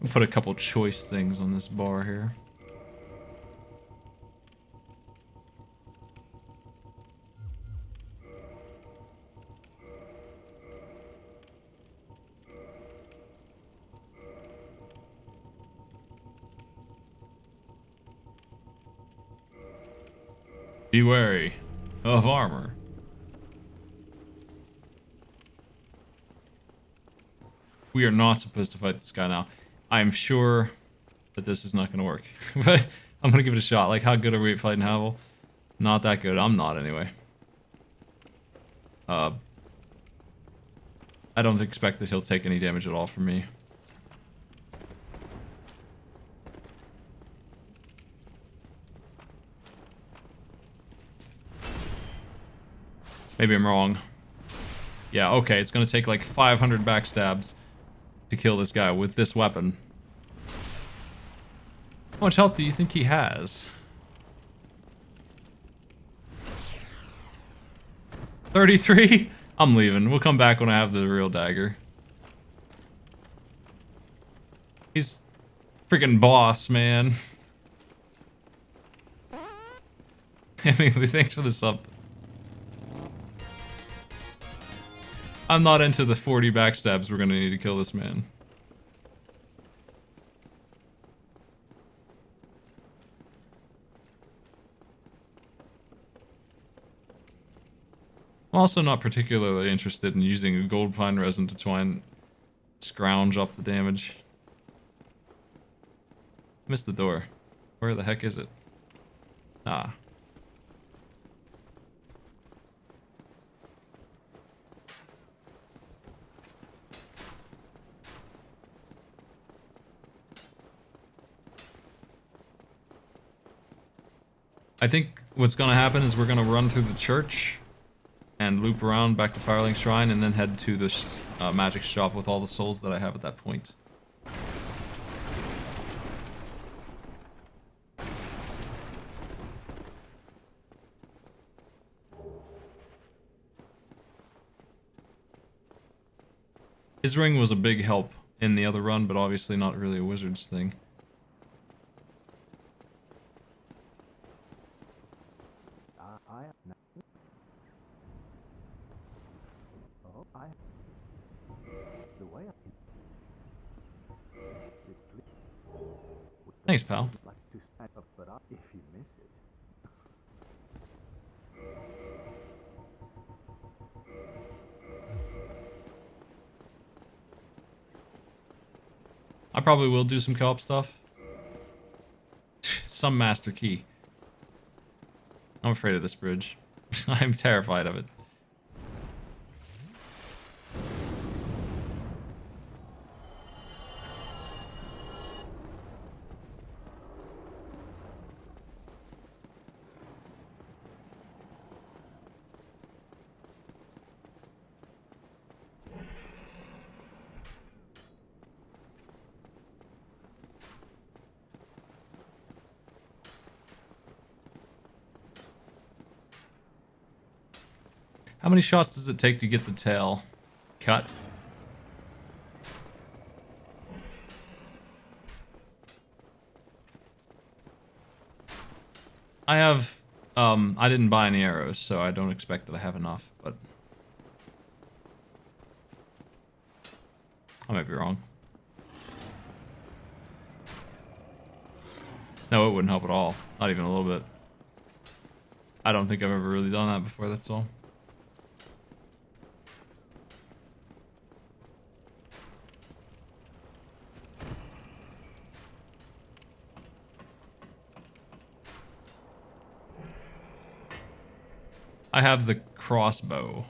A: We'll put a couple choice things on this bar here. Be wary of armor. We are not supposed to fight this guy now. I'm sure that this is not going to work. But I'm going to give it a shot. Like, how good are we at fighting Havel? Not that good. I'm not, anyway. I don't expect that he'll take any damage at all from me. Maybe I'm wrong. Yeah, okay, it's gonna take like 500 backstabs to kill this guy with this weapon. How much health do you think he has? 33? I'm leaving. We'll come back when I have the real dagger. He's freaking boss, man. Emily, thanks for the sub. I'm not into the 40 backstabs we're gonna need to kill this man. I'm also not particularly interested in using a gold pine resin to try and scrounge up the damage. Missed the door. Where the heck is it? Ah. I think what's gonna happen is we're gonna run through the church and loop around back to Firelink Shrine and then head to the magic shop with all the souls that I have at that point. His ring was a big help in the other run, but obviously not really a wizard's thing. Thanks, pal. I probably will do some co-op stuff. Some master key. I'm afraid of this bridge. I'm terrified of it. How many shots does it take to get the tail cut? I have, I didn't buy any arrows, so I don't expect that I have enough, but I might be wrong. No, it wouldn't help at all. Not even a little bit. I don't think I've ever really done that before, that's all. I have the crossbow.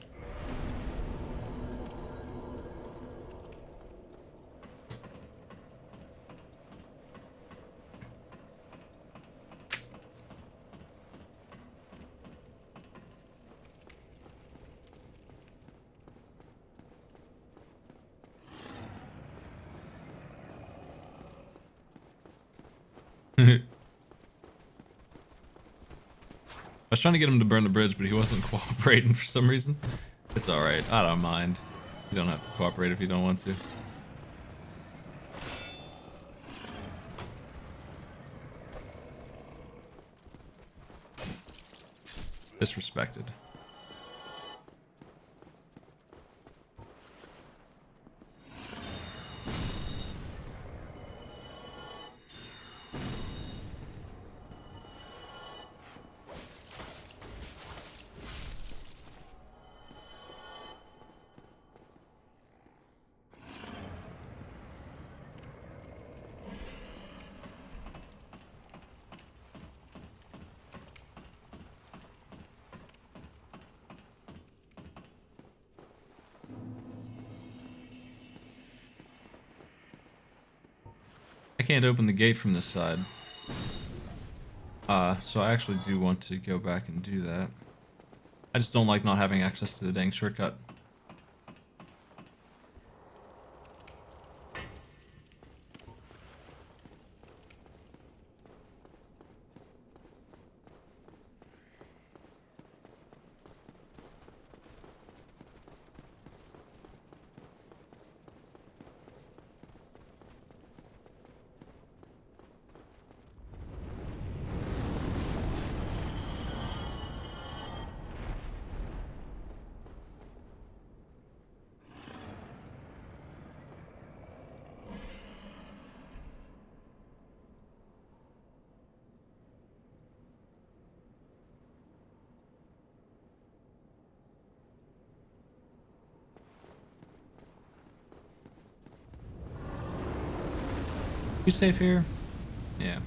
A: I was trying to get him to burn the bridge, but he wasn't cooperating for some reason. It's alright, I don't mind. You don't have to cooperate if you don't want to. Disrespected. I can't open the gate from this side. So I actually do want to go back and do that. I just don't like not having access to the dang shortcut. We safe here? Yeah.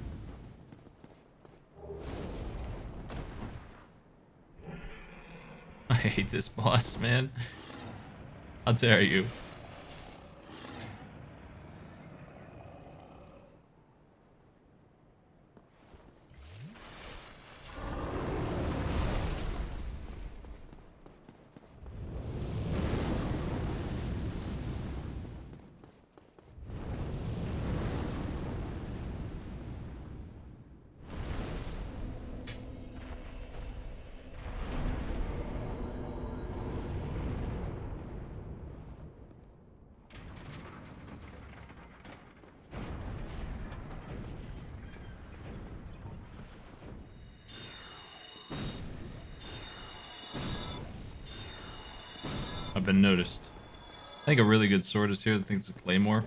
A: I hate this boss, man. How dare you? I've been noticed. I think a really good sword is here. I think it's a claymore.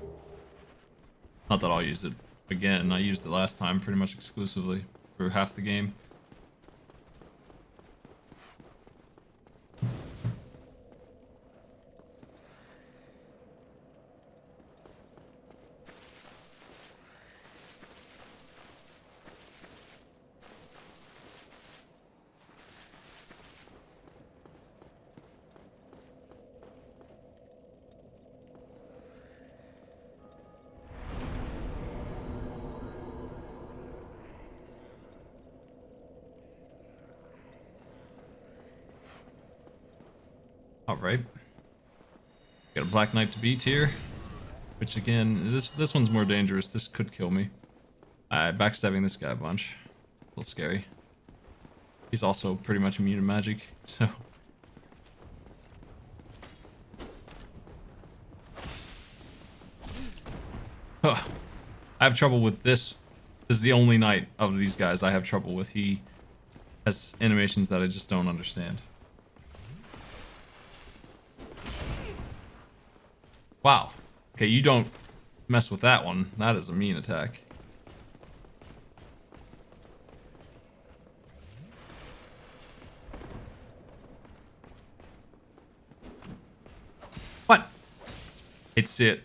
A: Not that I'll use it again. I used it last time pretty much exclusively for half the game. Alright. Got a Black Knight to beat here. Which again, this one's more dangerous. This could kill me. Backstabbing this guy a bunch. A little scary. He's also pretty much immune to magic, so... Huh. I have trouble with this. This is the only knight of these guys I have trouble with. He has animations that I just don't understand. Wow. Okay, you don't mess with that one. That is a mean attack. What? Hate to see it.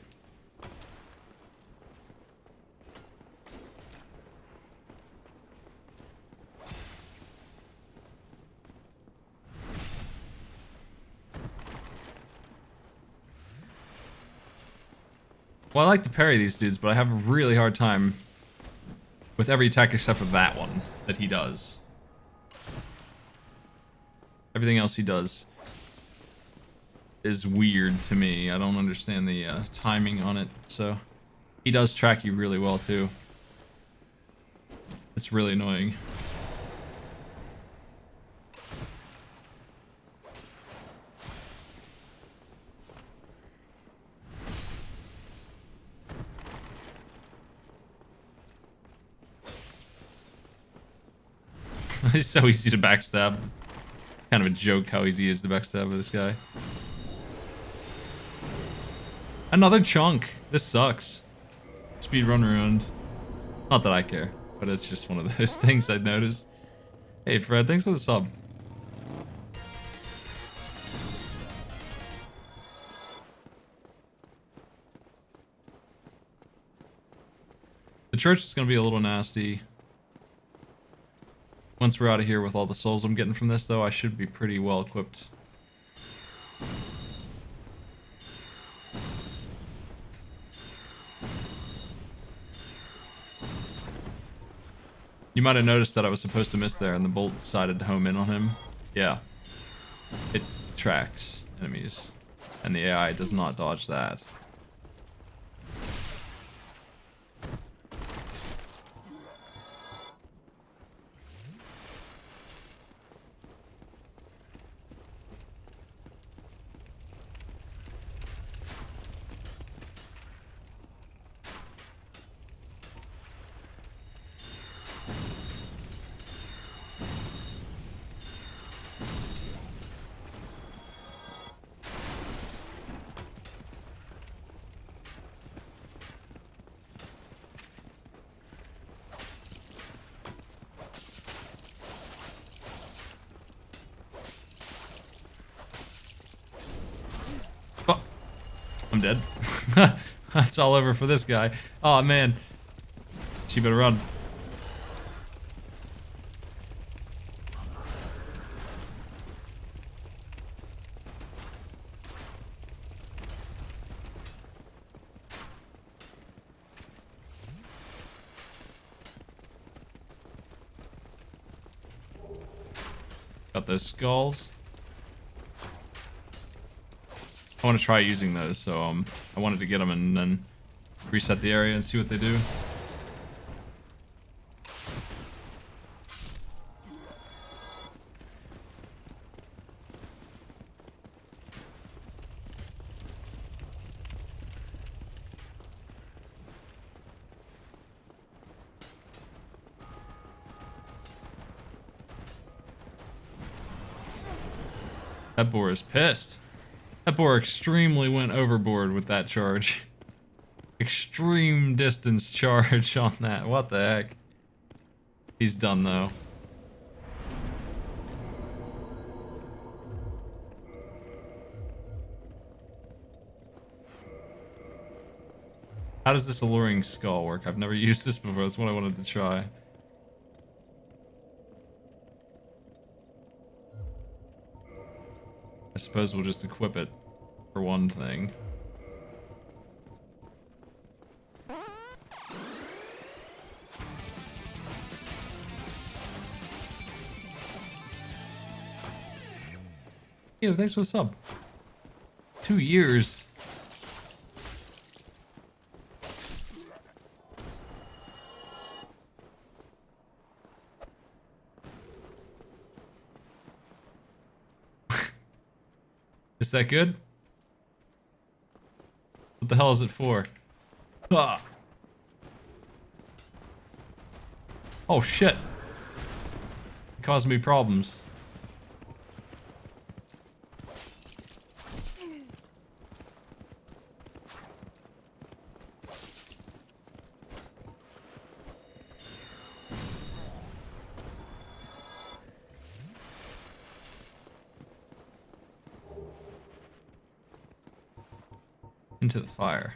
A: Well, I like to parry these dudes, but I have a really hard time with every attack except for that one that he does. Everything else he does is weird to me. I don't understand the timing on it, so... He does track you really well, too. It's really annoying. It's so easy to backstab. Kind of a joke how easy it is to backstab with this guy. Another chunk. This sucks. Speedrun ruined. Not that I care, but it's just one of those things I'd noticed. Hey Fred, thanks for the sub. The church is going to be a little nasty. Once we're out of here with all the souls I'm getting from this, though, I should be pretty well equipped. You might have noticed that I was supposed to miss there, and the bolt decided to home in on him. Yeah. It tracks enemies, and the AI does not dodge that. I'm dead. That's all over for this guy. Oh man, She better run. Got those skulls. I want to try using those, so I wanted to get them and then reset the area and see what they do. That boar is pissed. That boar extremely went overboard with that charge. Extreme distance charge on that. What the heck? He's done though. How does this alluring skull work? I've never used this before. That's what I wanted to try. I suppose we'll just equip it for one thing. Yeah, thanks for the sub. 2 years. Is that good? What the hell is it for? Ah. Oh shit. It caused me problems. Into the fire.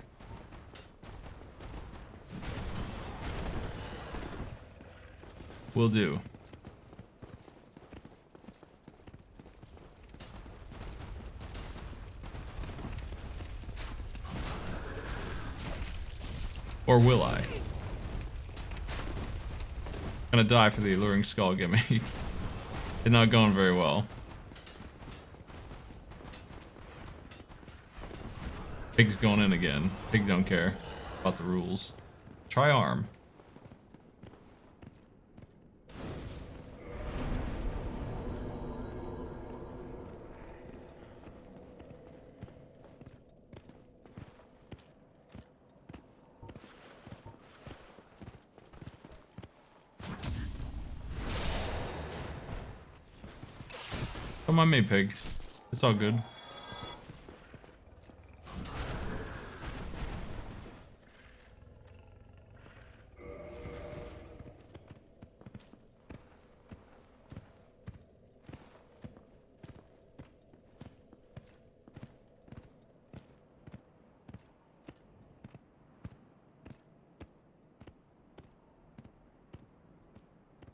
A: Will do. Or will I? I'm gonna die for the alluring skull gimmick. It's not going very well. Pig's going in again. Pig don't care about the rules. Try arm. Come on me, pig. It's all good.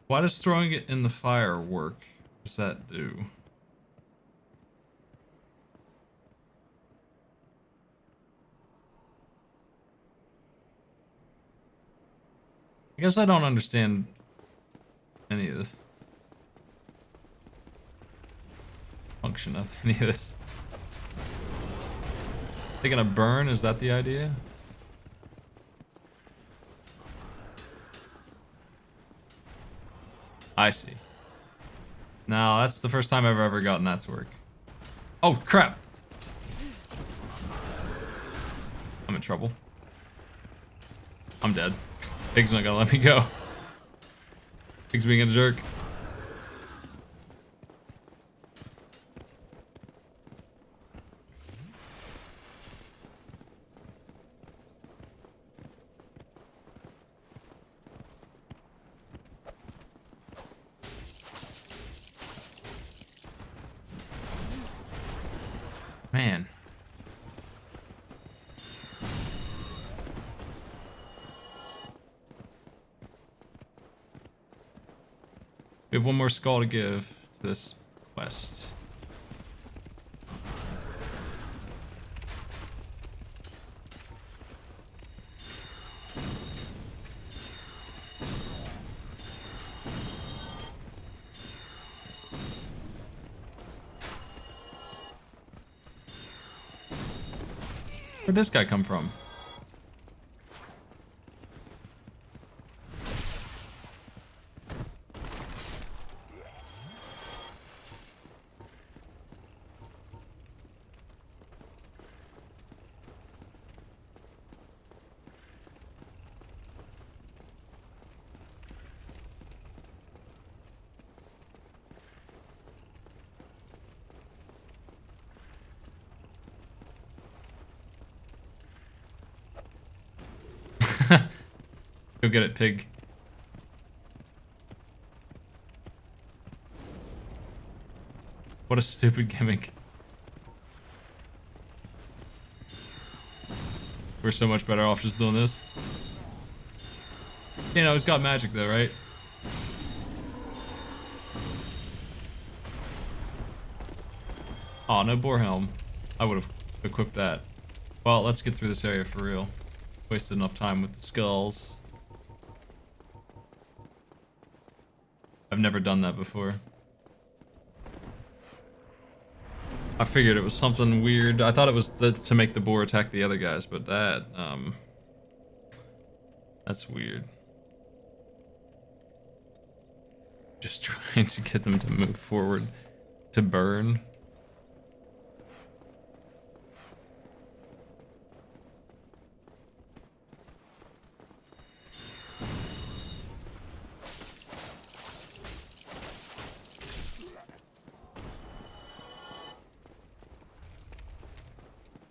A: Why does throwing it in the fire work? What does that do? I guess I don't understand any of this function of any of this. They gonna burn? Is that the idea? I see. No, that's the first time I've ever gotten that to work. Oh, crap! I'm in trouble. I'm dead. Pig's not gonna let me go. Pig's being a jerk. Man. We have one more skull to give to this quest. Where'd this guy come from? Go get it, pig. What a stupid gimmick. We're so much better off just doing this. You know, he's got magic though, right? Oh, no boar helm. I would have equipped that. Well, let's get through this area for real. Wasted enough time with the skulls. I've never done that before. I figured it was something weird. I thought it was to make the boar attack the other guys, but that's weird. Just trying to get them to move forward to burn.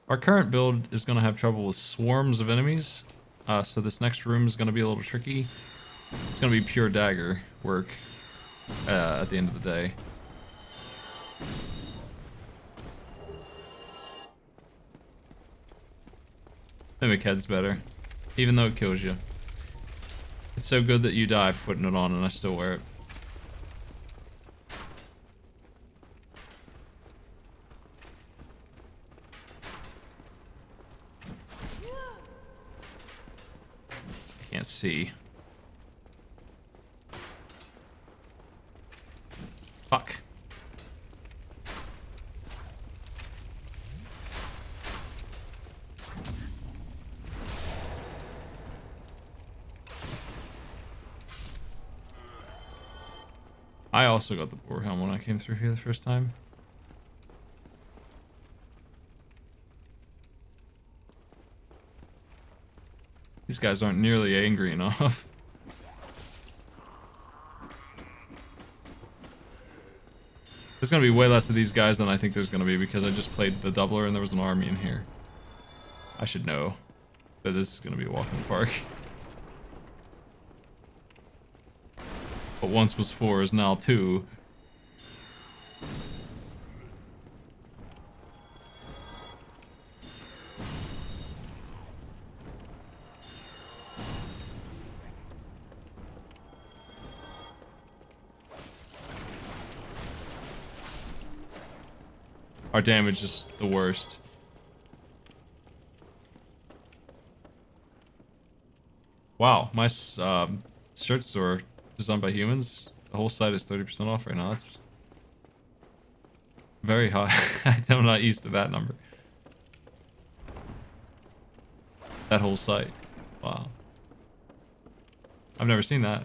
A: Our current build is going to have trouble with swarms of enemies, so this next room is going to be a little tricky. It's going to be pure dagger work at the end of the day. Mimic head's better, even though it kills you. It's so good that you die putting it on and I still wear it. Can't see. Fuck. I also got the boar helm when I came through here the first time. These guys aren't nearly angry enough. There's gonna be way less of these guys than I think there's gonna be because I just played the doubler and there was an army in here. I should know that this is gonna be a walk in the park. What once was 4 is now 2. Our damage is the worst. Wow, my shirt store designed by humans. The whole site is 30% off right now. That's very high. I'm not used to that number. That whole site. Wow. I've never seen that.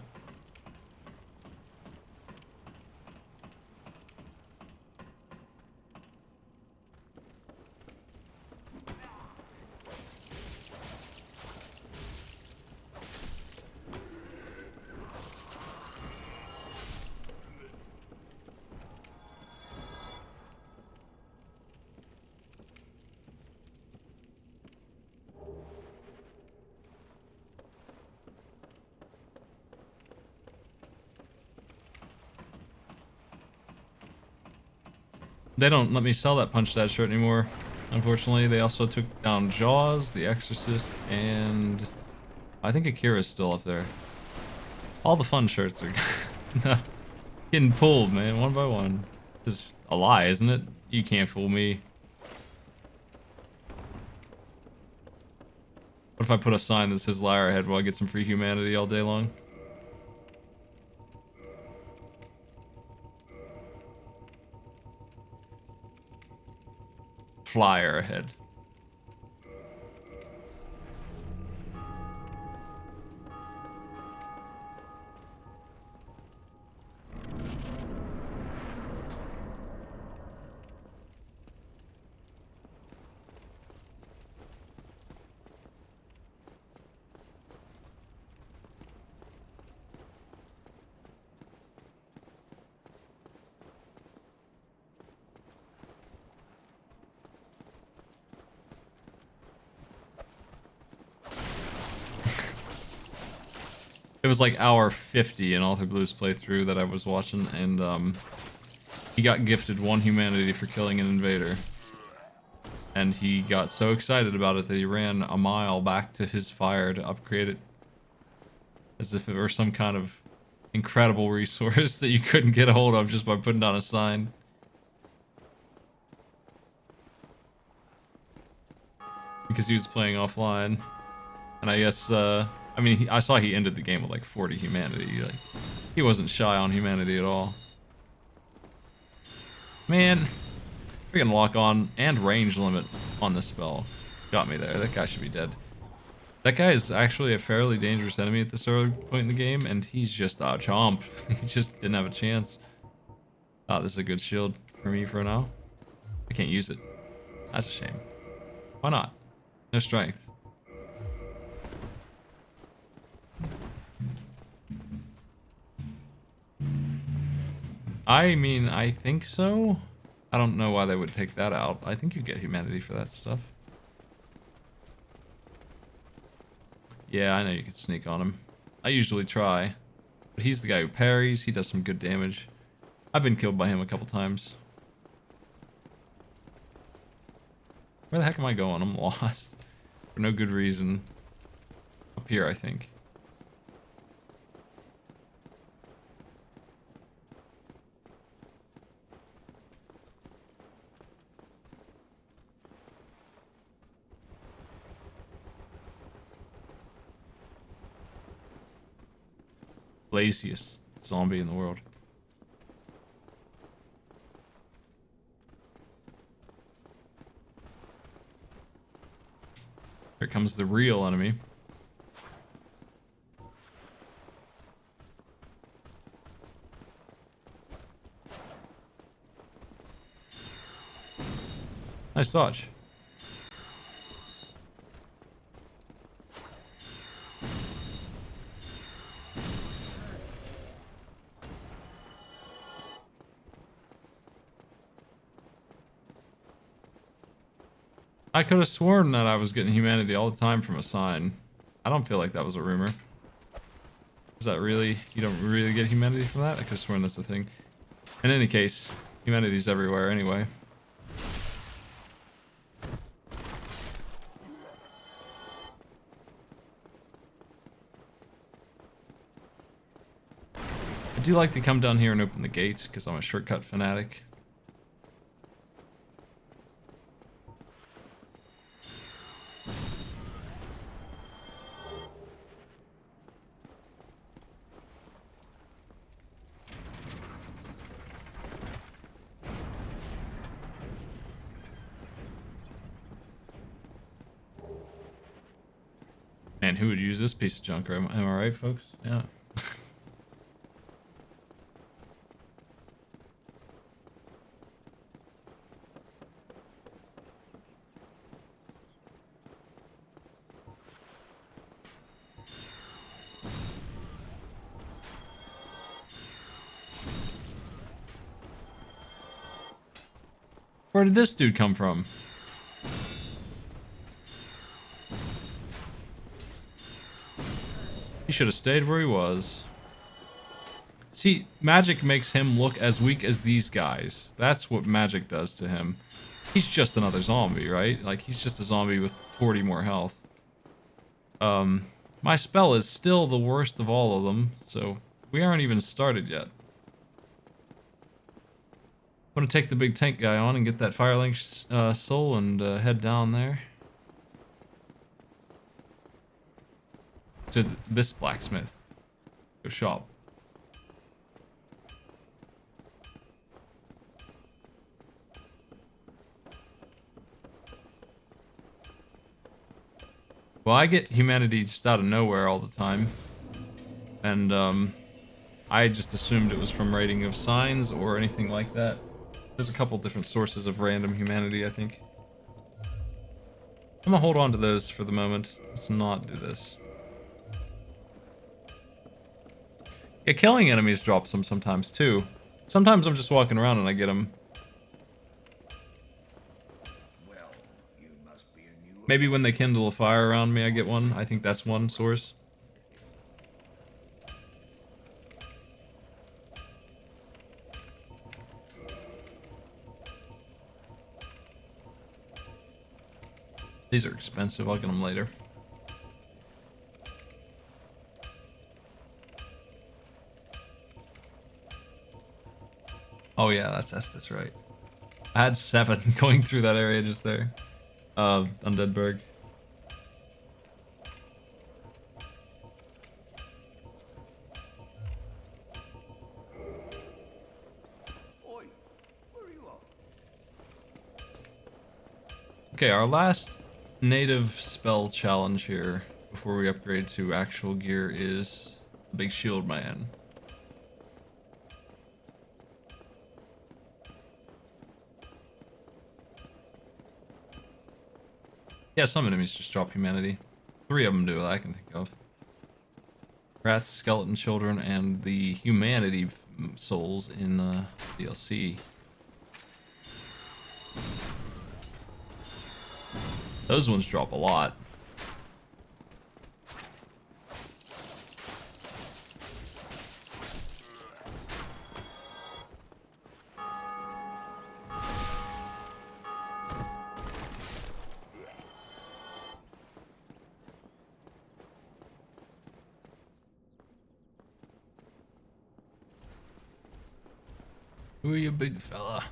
A: They don't let me sell that Punch Dad shirt anymore, unfortunately. They also took down Jaws, The Exorcist, and I think Akira's still up there. All the fun shirts are no. Getting pulled, man, one by one. This is a lie, isn't it? You can't fool me. What if I put a sign that says liar ahead while I get some free humanity all day long? Flyer ahead. It was like hour 50 in Author Blue's playthrough that I was watching, and he got gifted 1 humanity for killing an invader. And he got so excited about it that he ran a mile back to his fire to upgrade it. As if it were some kind of incredible resource that you couldn't get a hold of just by putting down a sign. Because he was playing offline. And I guess, I mean, I saw he ended the game with like 40 humanity. Like, he wasn't shy on humanity at all. Man, freaking lock on and range limit on this spell got me there. That guy should be dead. That guy is actually a fairly dangerous enemy at this early point in the game, and he's just a chomp. He just didn't have a chance. Oh, this is a good shield for me for now. I can't use it. That's a shame. Why not? No strength. I mean, I think so. I don't know why they would take that out. I think you get humanity for that stuff. Yeah, I know you could sneak on him. I usually try. But he's the guy who parries. He does some good damage. I've been killed by him a couple times. Where the heck am I going? I'm lost. For no good reason. Up here, I think. Laziest zombie in the world. Here comes the real enemy. Nice dodge. I could have sworn that I was getting humanity all the time from a sign. I don't feel like that was a rumor. Is that really... You don't really get humanity from that? I could have sworn that's a thing. In any case, humanity's everywhere anyway. I do like to come down here and open the gates because I'm a shortcut fanatic. Man, who would use this piece of junk? Am I right, folks? Yeah. Where did this dude come from? He should have stayed where he was. See, magic makes him look as weak as these guys. That's what magic does to him. He's just another zombie, right? Like, he's just a zombie with 40 more health. My spell is still the worst of all of them, so we aren't even started yet. gonna take the big tank guy on and get that Firelink soul and head down there to this blacksmith. Go shop. Well, I get humanity just out of nowhere all the time, and I just assumed it was from rating of signs or anything like that. There's a couple different sources of random humanity, I think. I'm gonna hold on to those for the moment. Let's not do this. Yeah, killing enemies drops them sometimes too. Sometimes I'm just walking around and I get them. Maybe when they kindle a fire around me, I get one. I think that's one source. These are expensive. I'll get them later. Oh yeah, that's Estes, right. I had 7 going through that area just there. Undeadberg. Okay, our last native spell challenge here before we upgrade to actual gear is the Big Shield Man. Yeah, some enemies just drop humanity. 3 of them do that I can think of. Rats, skeleton children, and the humanity souls in DLC. Those ones drop a lot. Who are you, big fella?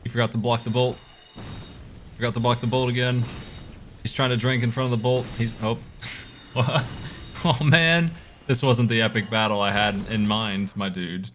A: You forgot to block the bolt. Forgot to block the bolt again. He's trying to drink in front of the bolt. He's... Oh. Oh man. This wasn't the epic battle I had in mind, my dude.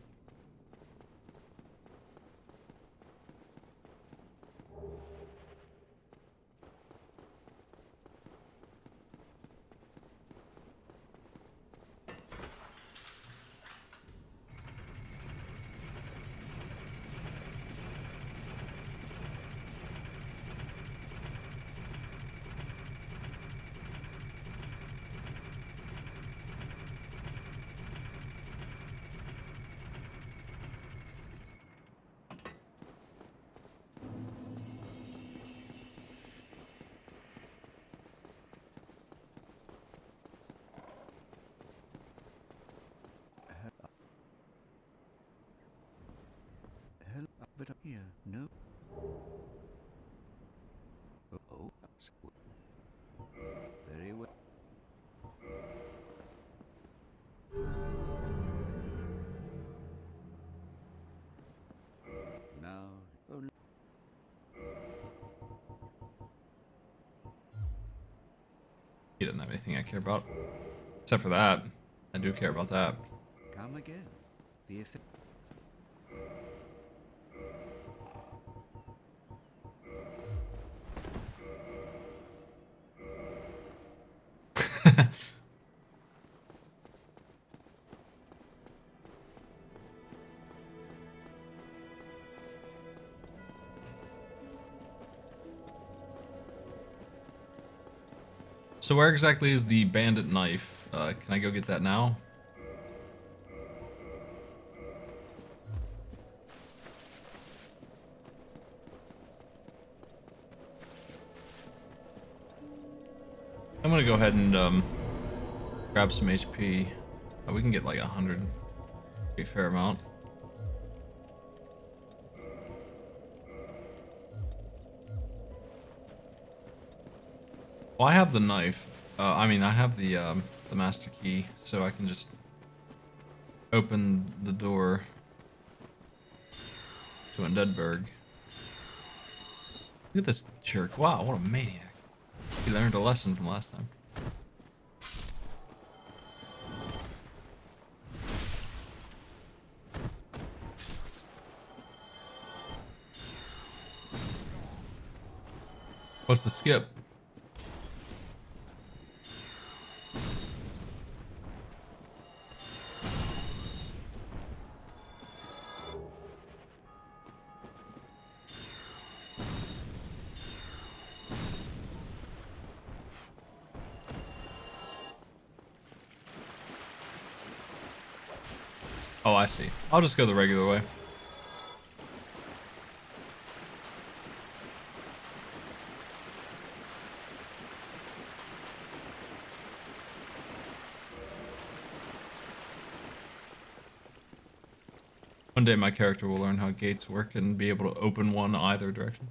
E: But up here, no. Oh, very well. Now, oh,
A: He doesn't have anything I care about. Except for that. I do care about that.
E: come again. The effect.
A: So where exactly is the bandit knife? Can I go get that now? I'm gonna go ahead and grab some HP. We can get like 100. Pretty fair amount. Well, I have the knife. I mean, I have the master key, so I can just open the door to Undeadburg. Look at this jerk. Wow, what a maniac. He learned a lesson from last time. What's the skip? Oh, I see. I'll just go the regular way. One day my character will learn how gates work and be able to open one either direction.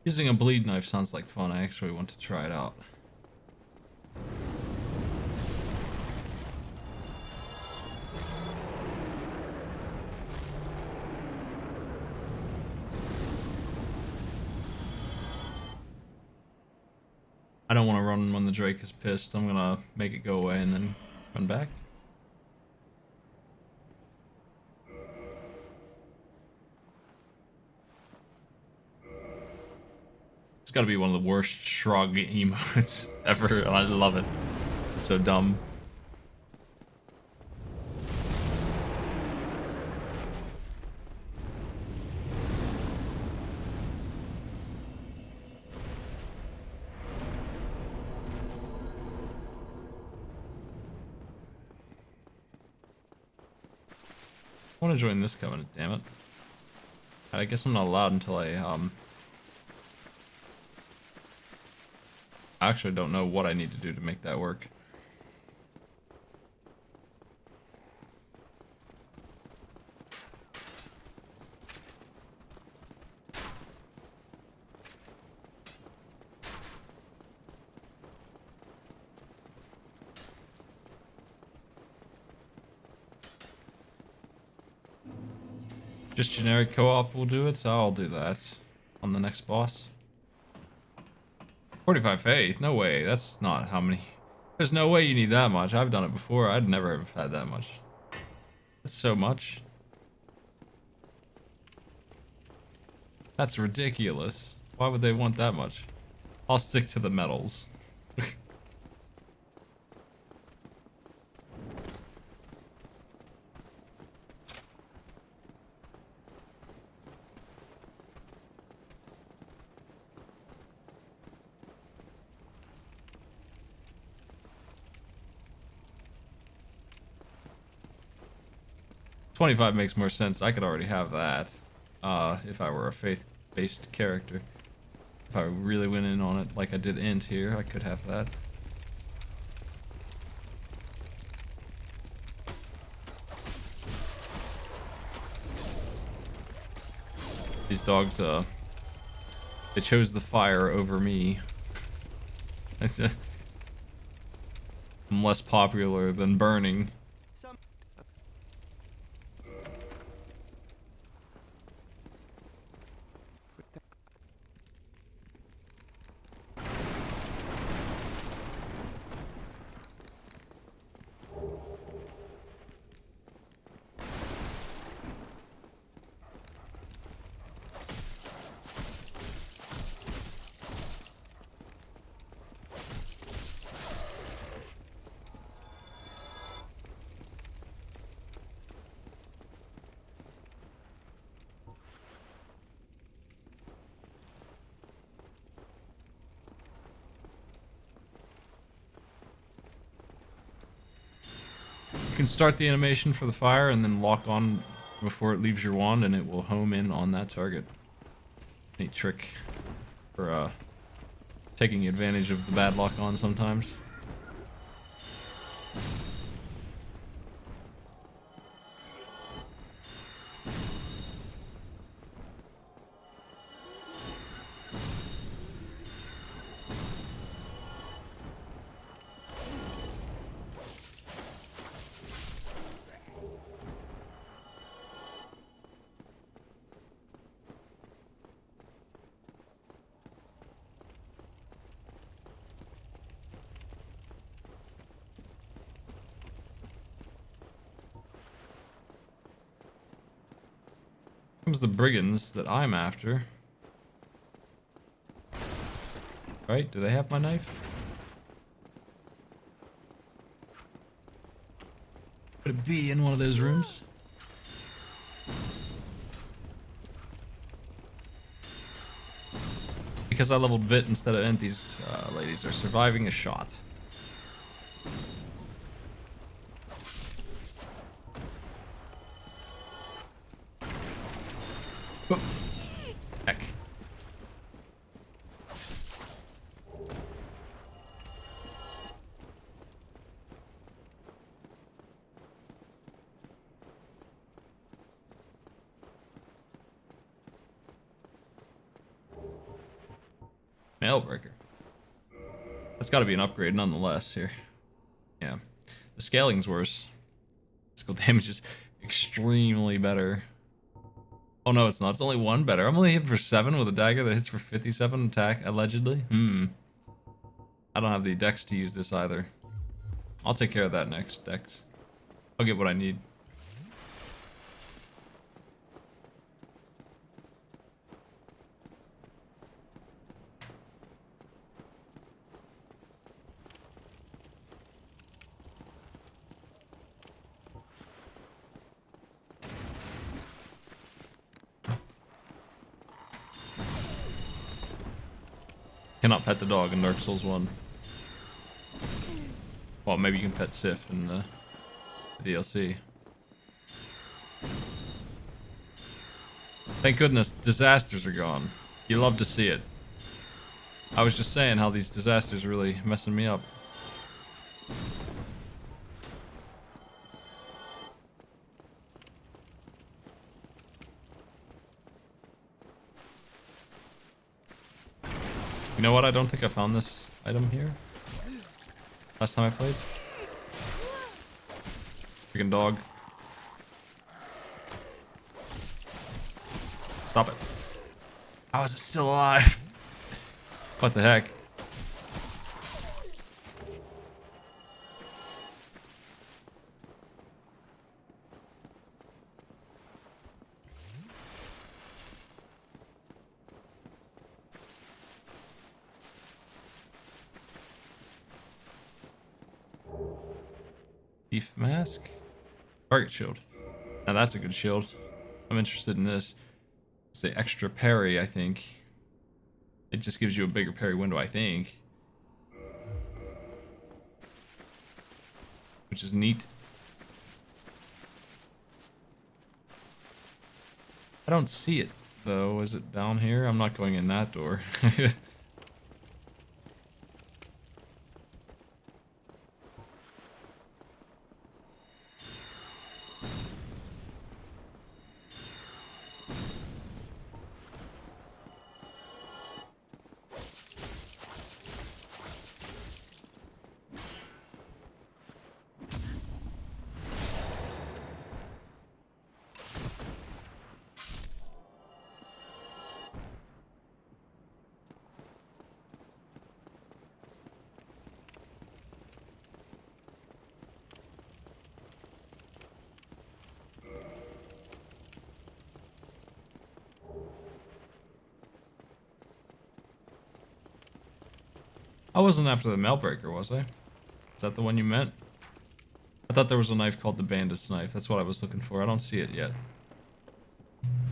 A: Using a bleed knife sounds like fun. I actually want to try it out. I don't want to run when the Drake is pissed. I'm gonna make it go away and then run back. It's gotta be one of the worst shrug emotes ever, and I love it. It's so dumb. I want to join this covenant, damn it. I guess I'm not allowed until I actually don't know what I need to do to make that work. Just generic co-op will do it, so I'll do that on the next boss. 45 faith? No way. That's not how many. There's no way you need that much. I've done it before. I'd never have had that much. That's so much. That's ridiculous. Why would they want that much? I'll stick to the metals. 25 makes more sense. I could already have that if I were a faith-based character. If I really went in on it like I did Int here, I could have that. These dogs, they chose the fire over me. I'm less popular than burning. You can start the animation for the fire and then lock on before it leaves your wand, and it will home in on that target. Neat trick for taking advantage of the bad lock on sometimes. Comes the brigands that I'm after. Right? Do they have my knife? Could it be in one of those rooms? Because I leveled Vit instead of Ent, these ladies are surviving a shot. Oh. Heck. Mailbreaker. That's got to be an upgrade nonetheless here. Yeah. The scaling's worse. Physical damage is extremely better. Oh no, it's not. It's only one better. I'm only hitting for 7 with a dagger that hits for 57 attack, allegedly. I don't have the dex to use this either. I'll take care of that next, dex. I'll get what I need. Cannot pet the dog in Dark Souls 1. Well, maybe you can pet Sif in the DLC. Thank goodness, disasters are gone. You love to see it. I was just saying how these disasters are really messing me up. You know what? I don't think I found this item here. Last time I played. Freaking dog. Stop it. How is it still alive? What the heck? Thief mask? Target shield. Now that's a good shield. I'm interested in this. It's the extra parry, I think. It just gives you a bigger parry window, I think. Which is neat. I don't see it, though. Is it down here? I'm not going in that door. I wasn't after the Mailbreaker, was I? Is that the one you meant? I thought there was a knife called the Bandit's Knife. That's what I was looking for. I don't see it yet.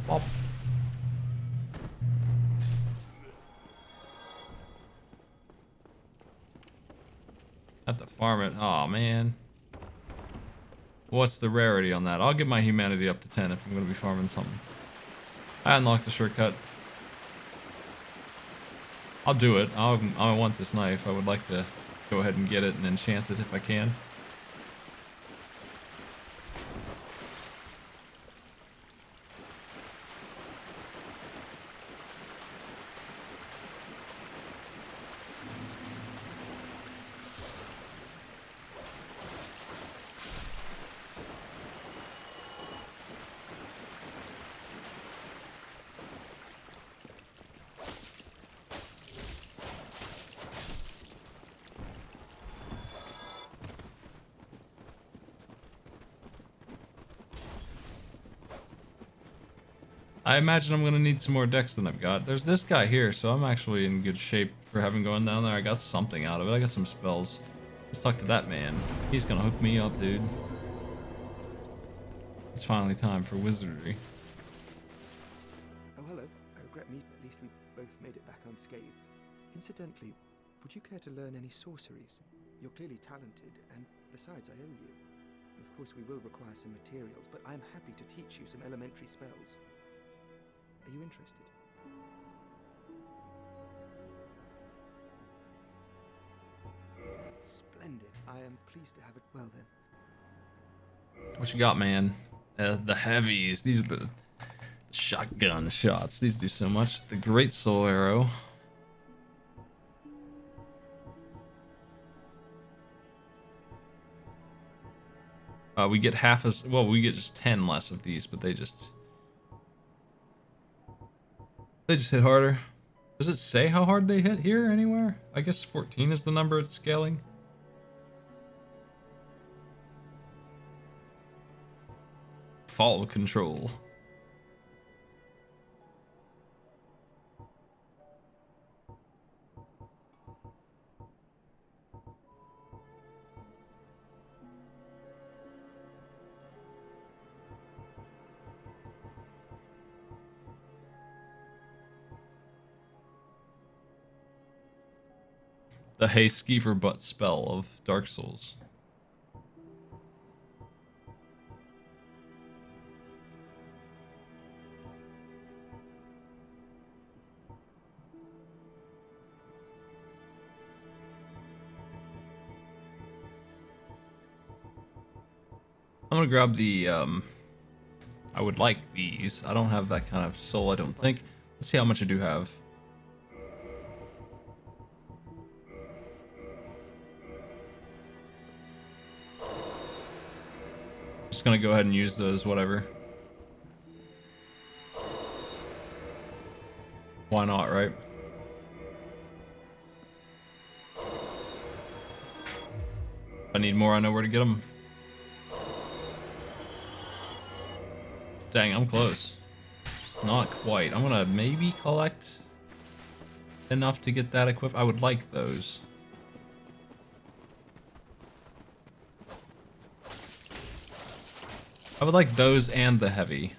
A: Bop. Have to farm it. Aw, man. What's the rarity on that? I'll get my humanity up to 10 if I'm going to be farming something. I unlocked the shortcut. I'll do it. I want this knife. I would like to go ahead and get it and enchant it if I can. I imagine I'm going to need some more decks than I've got. There's this guy here, so I'm actually in good shape for having gone down there. I got something out of it. I got some spells. Let's talk to that man. He's going to hook me up, dude. It's finally time for wizardry.
F: Oh, hello. I regret me. At least we both made it back unscathed. Incidentally, would you care to learn any sorceries? You're clearly talented, and besides, I owe you. Of course, we will require some materials, but I'm happy to teach you some elementary spells. Are you interested? Splendid. I am pleased to have it. Well then.
A: What you got, man? The heavies. These are the shotgun shots. These do so much. The Great Soul Arrow. We get half as... Well, we get just 10 less of these, but they just hit harder. Does it say how hard they hit here anywhere? I guess 14 is the number it's scaling. Fall control. The Hey Skeever Butt spell of Dark Souls. I'm gonna grab the, I would like these. I don't have that kind of soul, I don't think. Let's see how much I do have. Just gonna go ahead and use those, whatever. Why not, right? If I need more, I know where to get them. Dang, I'm close. Just not quite. I'm gonna maybe collect enough to get that equipped. I would like those. I would like those and the heavy.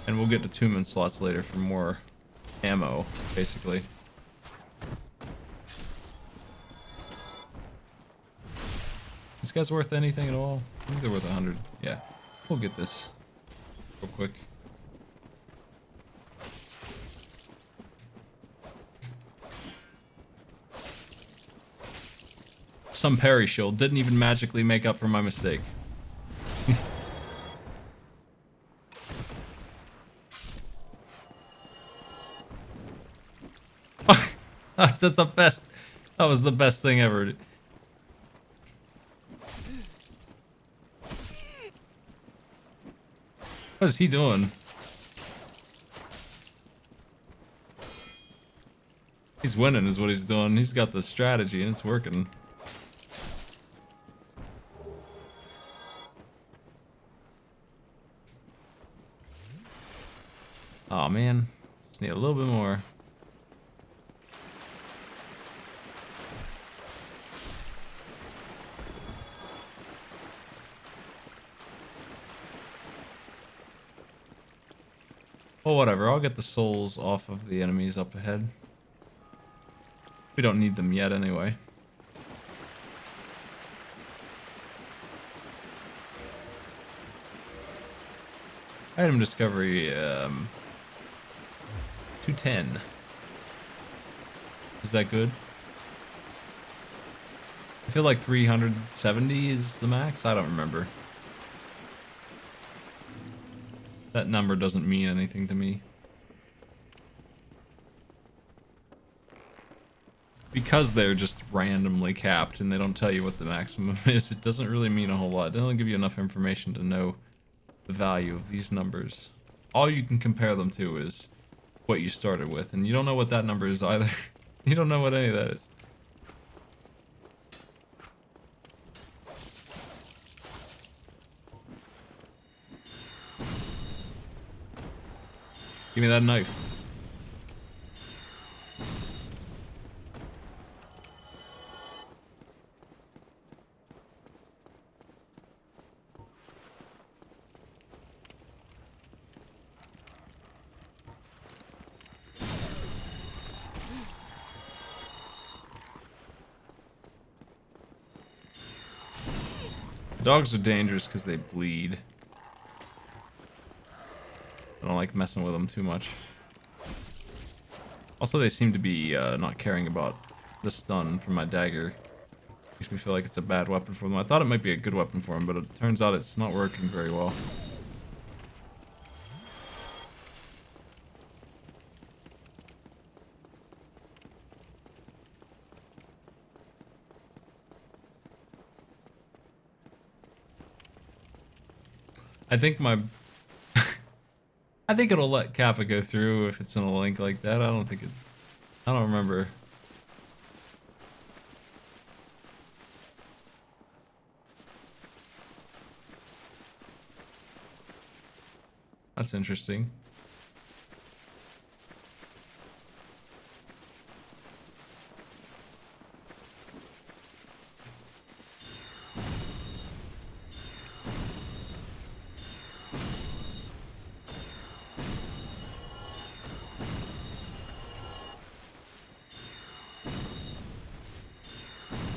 A: And we'll get to attunement slots later for more ammo, basically. These guys worth anything at all? I think they're worth 100. Yeah. We'll get this real quick. Some parry shield didn't even magically make up for my mistake. That's the best. That was the best thing ever. What is he doing? He's winning is what he's doing. He's got the strategy and it's working. Oh man, just need a little bit more. Well, whatever. I'll get the souls off of the enemies up ahead. We don't need them yet anyway. Item discovery, 210. Is that good? I feel like 370 is the max. I don't remember. That number doesn't mean anything to me. Because they're just randomly capped and they don't tell you what the maximum is, it doesn't really mean a whole lot. They don't give you enough information to know the value of these numbers. All you can compare them to is what you started with, and you don't know what that number is either. You don't know what any of that is. Give me that knife. Dogs are dangerous because they bleed. I don't like messing with them too much. Also, they seem to be not caring about the stun from my dagger. Makes me feel like it's a bad weapon for them. I thought it might be a good weapon for them, but it turns out it's not working very well. I think my... I think it'll let Kappa go through if it's in a link like that. I don't think it... I don't remember. That's interesting.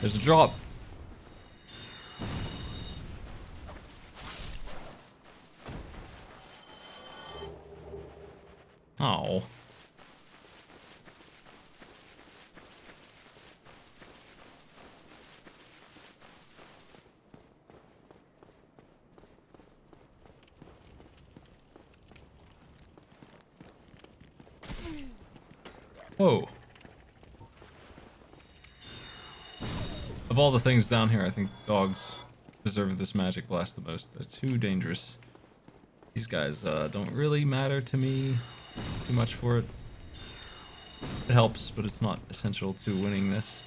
A: There's a drop. Oh. Whoa. Of all the things down here, I think dogs deserve this magic blast the most. They're too dangerous. These guys don't really matter to me too much for it. It helps, but it's not essential to winning this.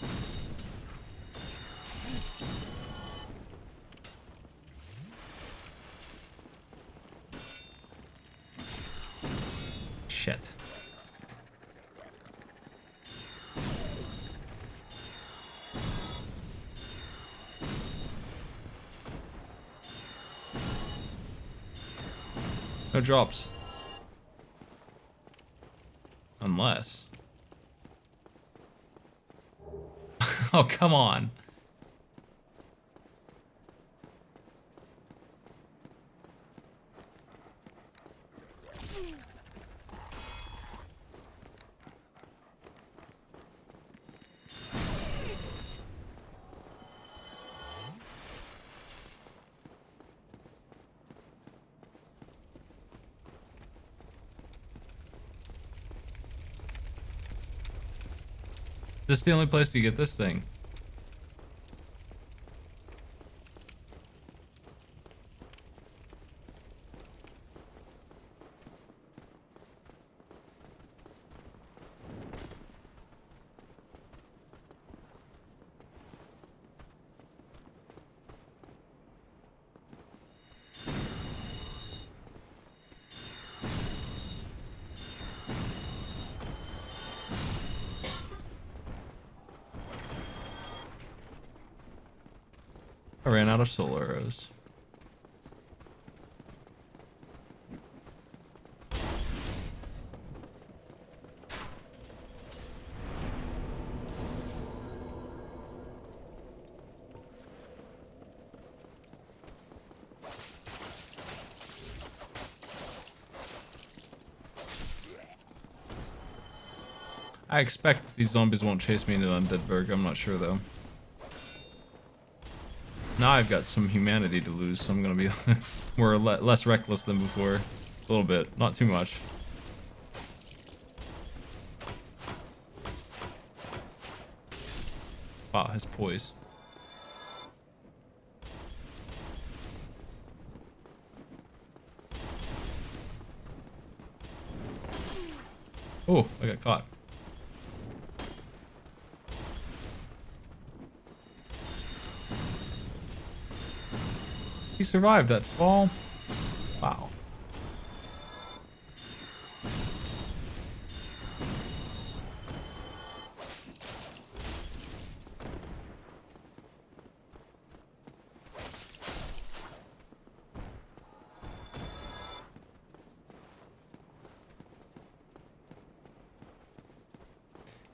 A: Shit. No drops. Unless... Oh, come on. This is the only place to get this thing. I ran out of soul arrows. I expect these zombies won't chase me into Undeadburg. I'm not sure though. Now I've got some humanity to lose, so I'm gonna be more less reckless than before. A little bit, not too much. Wow, his poise. Oh, I got caught. He survived that fall. Wow.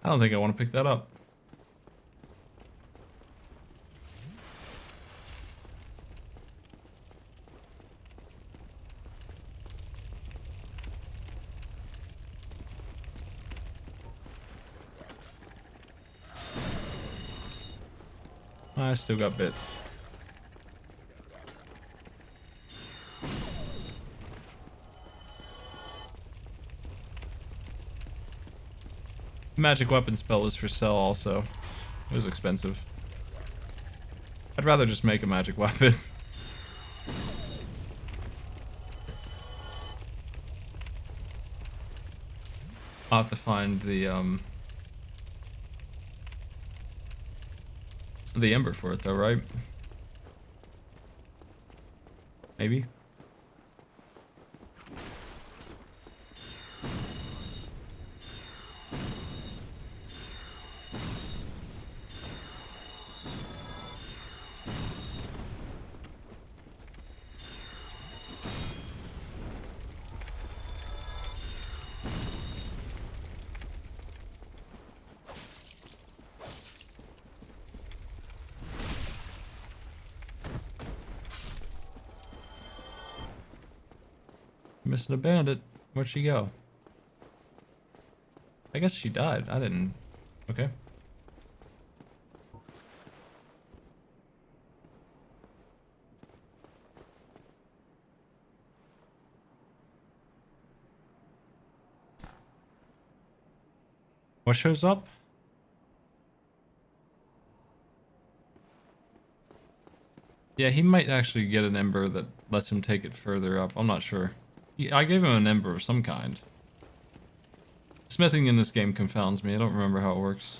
A: I don't think I want to pick that up. I still got bit. Magic weapon spell is for sale also. It was expensive. I'd rather just make a magic weapon. I'll have to find the ember for it though, right? Maybe. Missing a bandit. Where'd she go? I guess she died. I didn't. Okay. What shows up? Yeah, he might actually get an ember that lets him take it further up. I'm not sure. I gave him an ember of some kind. Smithing in this game confounds me. I don't remember how it works.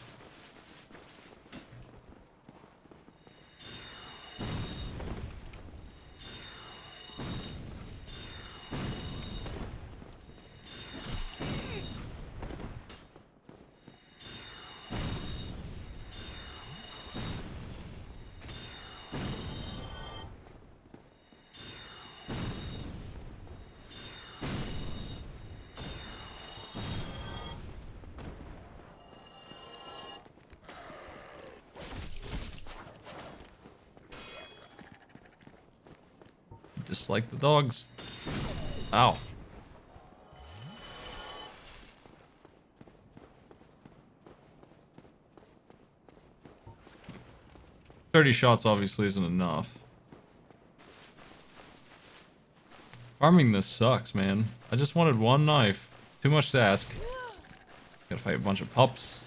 A: Just like the dogs. Ow. "30 shots obviously isn't enough. Farming this sucks, man. I just wanted one knife. Too much to ask. Gotta fight a bunch of pups.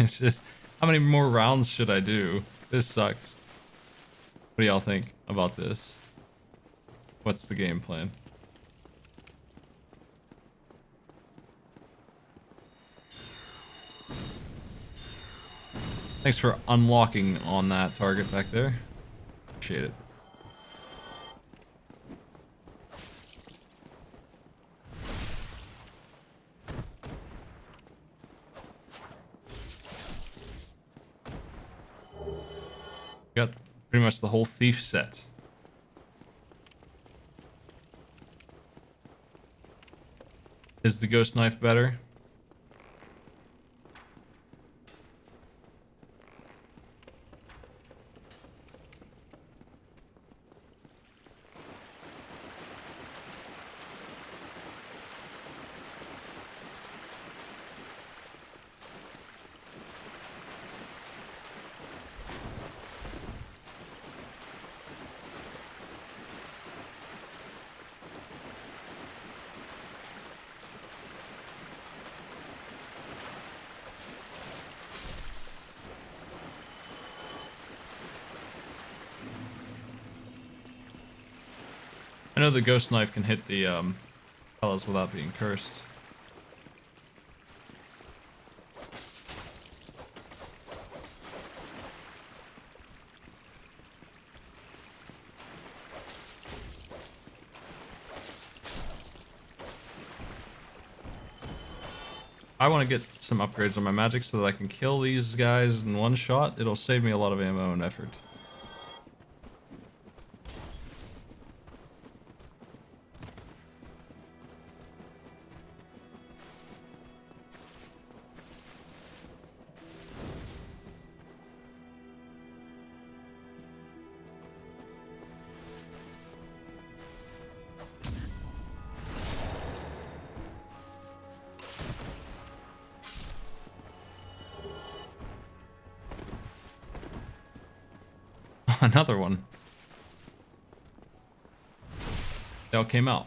A: It's just, how many more rounds should I do? This sucks. What do y'all think about this? What's the game plan? Thanks for unlocking on that target back there. Appreciate it. Got pretty much the whole thief set. Is the ghost knife better? I know the ghost knife can hit the fellas without being cursed. I want to get some upgrades on my magic so that I can kill these guys in one shot. It'll save me a lot of ammo and effort. Another one. They all came out.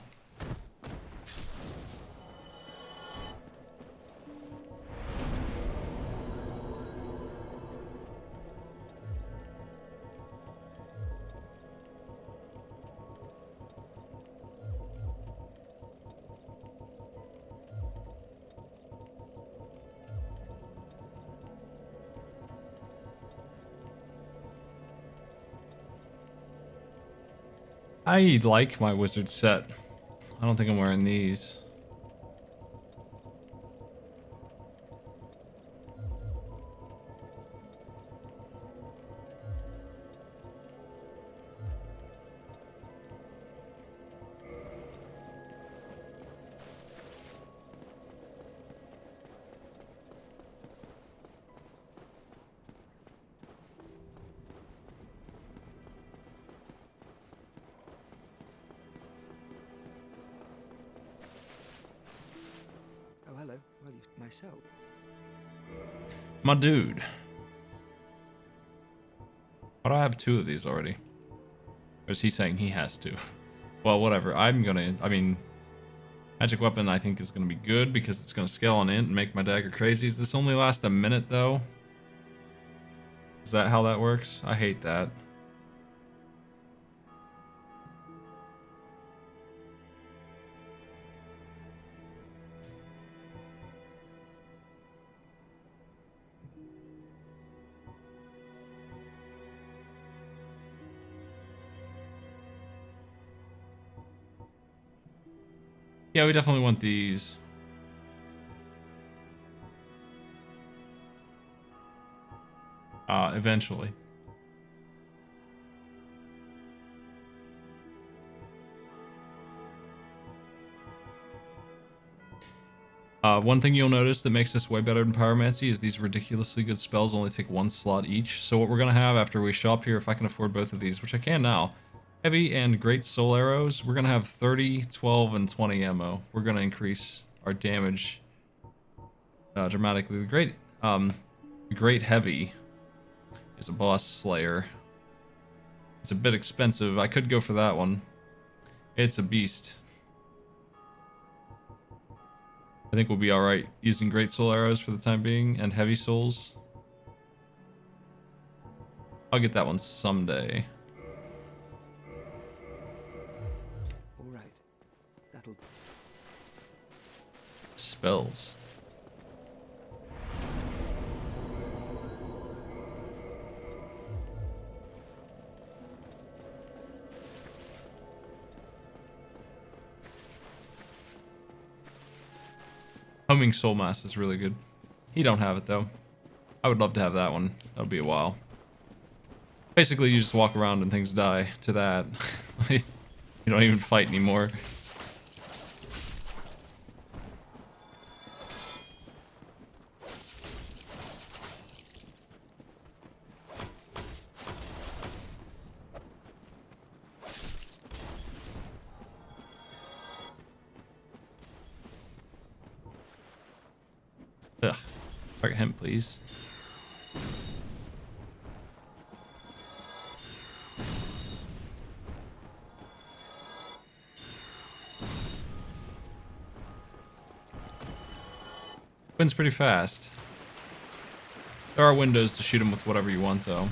A: I like my wizard set. I don't think I'm wearing these.
F: Oh, hello. Well, myself.
A: My dude. Why do I have 2 of these already? Or is he saying he has to? Well, whatever. I mean, magic weapon I think is gonna be good because it's gonna scale on int and make my dagger crazy. Does this only last a minute though? Is that how that works? I hate that. Yeah, we definitely want these. Eventually. One thing you'll notice that makes this way better than pyromancy is these ridiculously good spells only take 1 slot each. So what we're gonna have after we shop here, if I can afford both of these, which I can now, heavy and great soul arrows, we're gonna have 30, 12, and 20 ammo. We're gonna increase our damage dramatically. The great heavy is a boss slayer. It's a bit expensive. I could go for that one. It's a beast. I think we'll be alright using great soul arrows for the time being and heavy souls. I'll get that one someday.
F: All right. That'll...
A: Spells. Homing soul mass is really good. He don't have it though. I would love to have that one. That'll be a while. Basically, you just walk around and things die to that. You don't even fight anymore. Ugh. Target him, please. Wins pretty fast. There are windows to shoot him with whatever you want, though.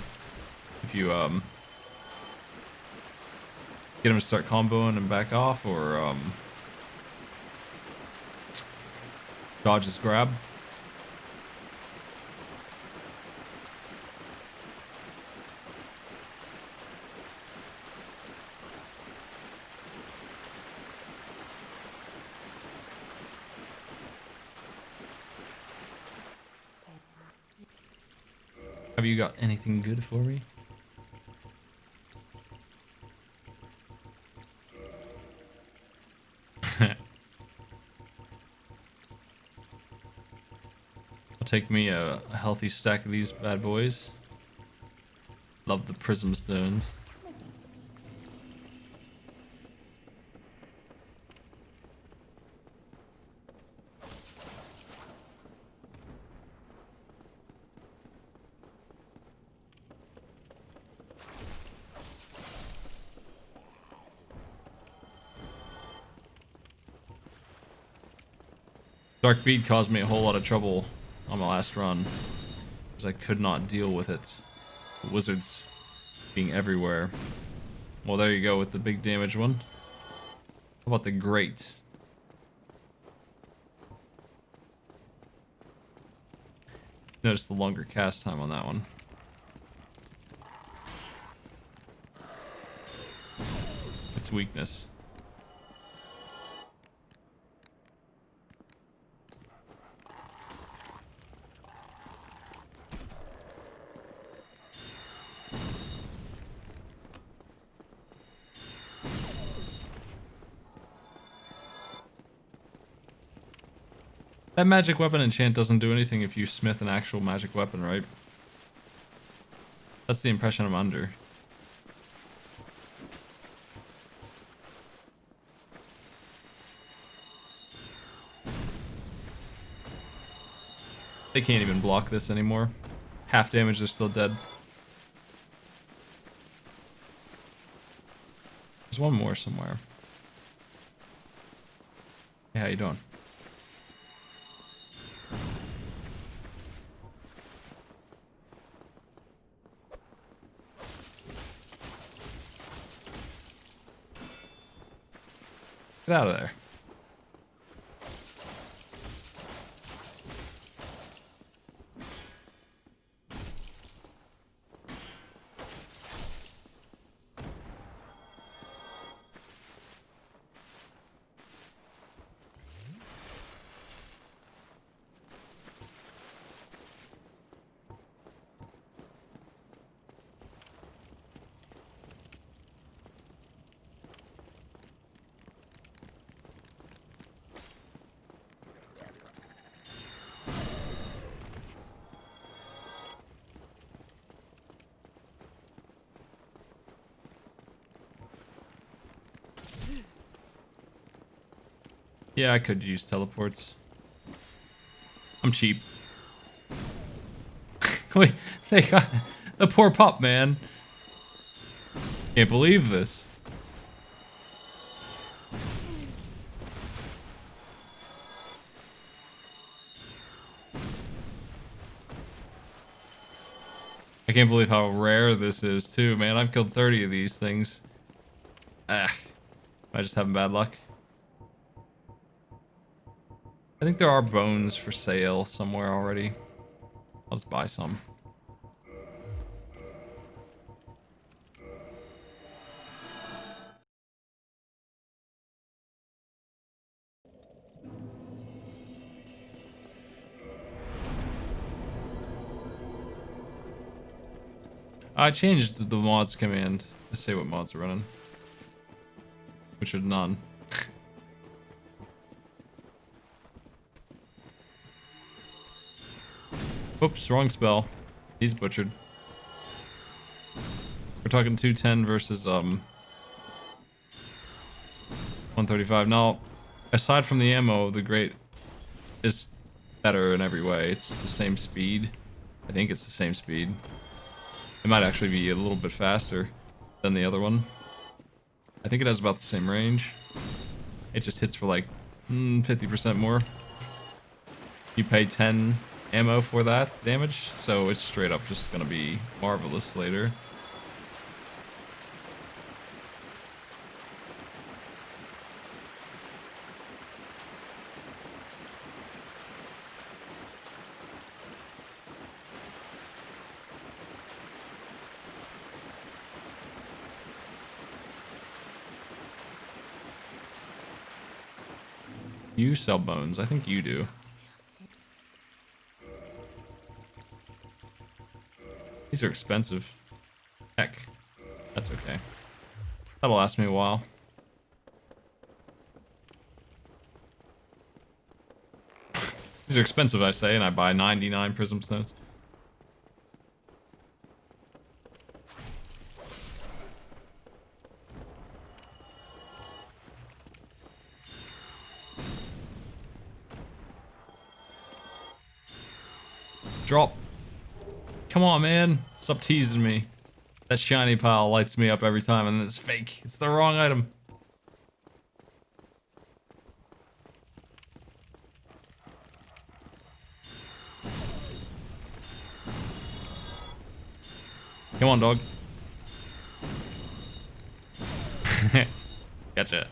A: If you Get him to start comboing and back off, or dodge his grab. Have you got anything good for me? I'll take me a healthy stack of these bad boys. Love the prism stones. Dark Bead caused me a whole lot of trouble on my last run, because I could not deal with it. The wizards being everywhere. Well, there you go with the big damage one. How about the great? Notice the longer cast time on that one. Its weakness. That magic weapon enchant doesn't do anything if you smith an actual magic weapon, right? That's the impression I'm under. They can't even block this anymore. Half damage, they're still dead. There's one more somewhere. Hey, how you doing? Get out of there. Yeah, I could use teleports. I'm cheap. Wait, they got the poor pup, man. Can't believe this. I can't believe how rare this is too, man. I've killed 30 of these things. Ah, am I just having bad luck? I think there are bones for sale somewhere already. I'll just buy some. I changed the mods command to say what mods are running, which are none. Oops, wrong spell. He's butchered. We're talking 210 versus 135. Now, aside from the ammo, the Great is better in every way. It's the same speed. I think it's the same speed. It might actually be a little bit faster than the other one. I think it has about the same range. It just hits for like 50% more. You pay 10 ammo for that damage, so it's straight up just gonna be marvelous later. You sell bones. I think you do. These are expensive. Heck. That's okay. That'll last me a while. These are expensive, I say, and I buy 99 prism stones. Drop. Come on, man. Stop teasing me. That shiny pile lights me up every time, and it's fake. It's the wrong item. Come on, dog. Gotcha.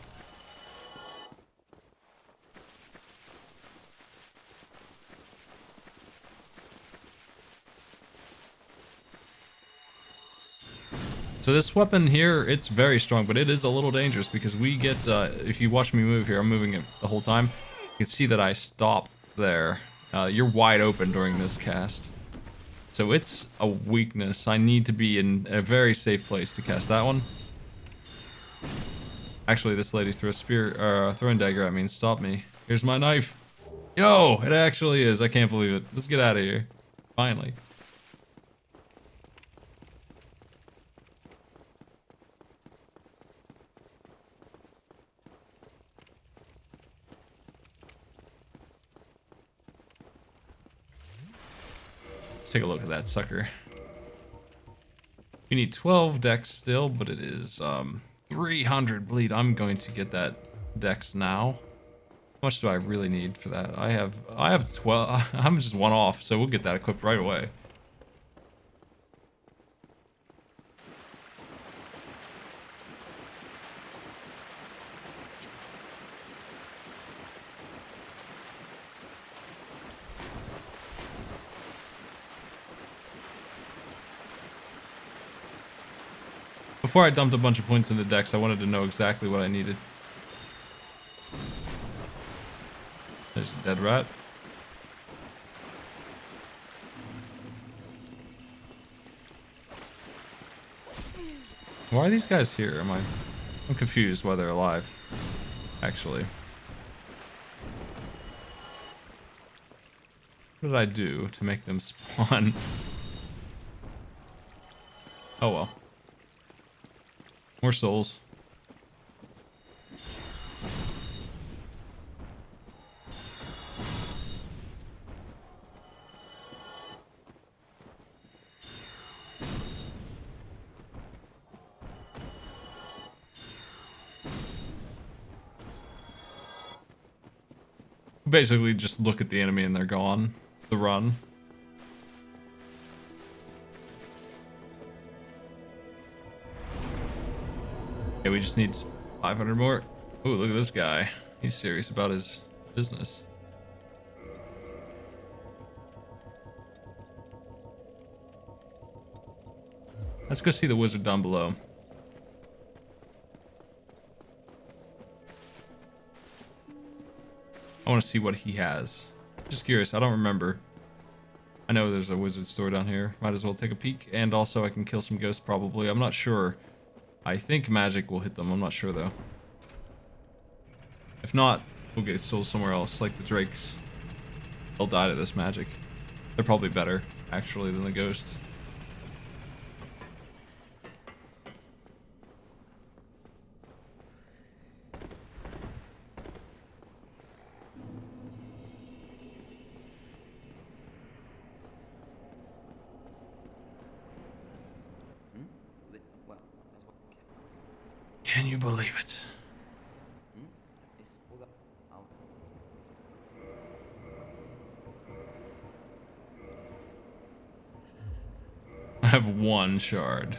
A: So this weapon here, it's very strong, but it is a little dangerous because we get, if you watch me move here, I'm moving it the whole time. You can see that I stop there. You're wide open during this cast. So it's a weakness. I need to be in a very safe place to cast that one. Actually, this lady threw a spear, or a throwing dagger at me and stopped me. Here's my knife. Yo, it actually is. I can't believe it. Let's get out of here. Finally. Let's take a look at that sucker. We need 12 dex still, but it is 300 bleed. I'm going to get that dex now. How much do I really need for that? I have 12. I'm just one off, so we'll get that equipped right away. Before I dumped a bunch of points into Dex, I wanted to know exactly what I needed. There's a dead rat. Why are these guys here? I'm confused why they're alive, actually. What did I do to make them spawn? Oh well. More souls. Basically just look at the enemy and they're gone. The run. Okay, we just need 500 more. Ooh, look at this guy. He's serious about his business. Let's go see the wizard down below. I want to see what he has. Just curious, I don't remember. I know there's a wizard store down here. Might as well take a peek. And also I can kill some ghosts probably. I'm not sure. I think magic will hit them. I'm not sure though. If not, we'll get souls somewhere else, like the drakes. They'll die to this magic. They're probably better, actually, than the ghosts. Can you believe it? I have one shard.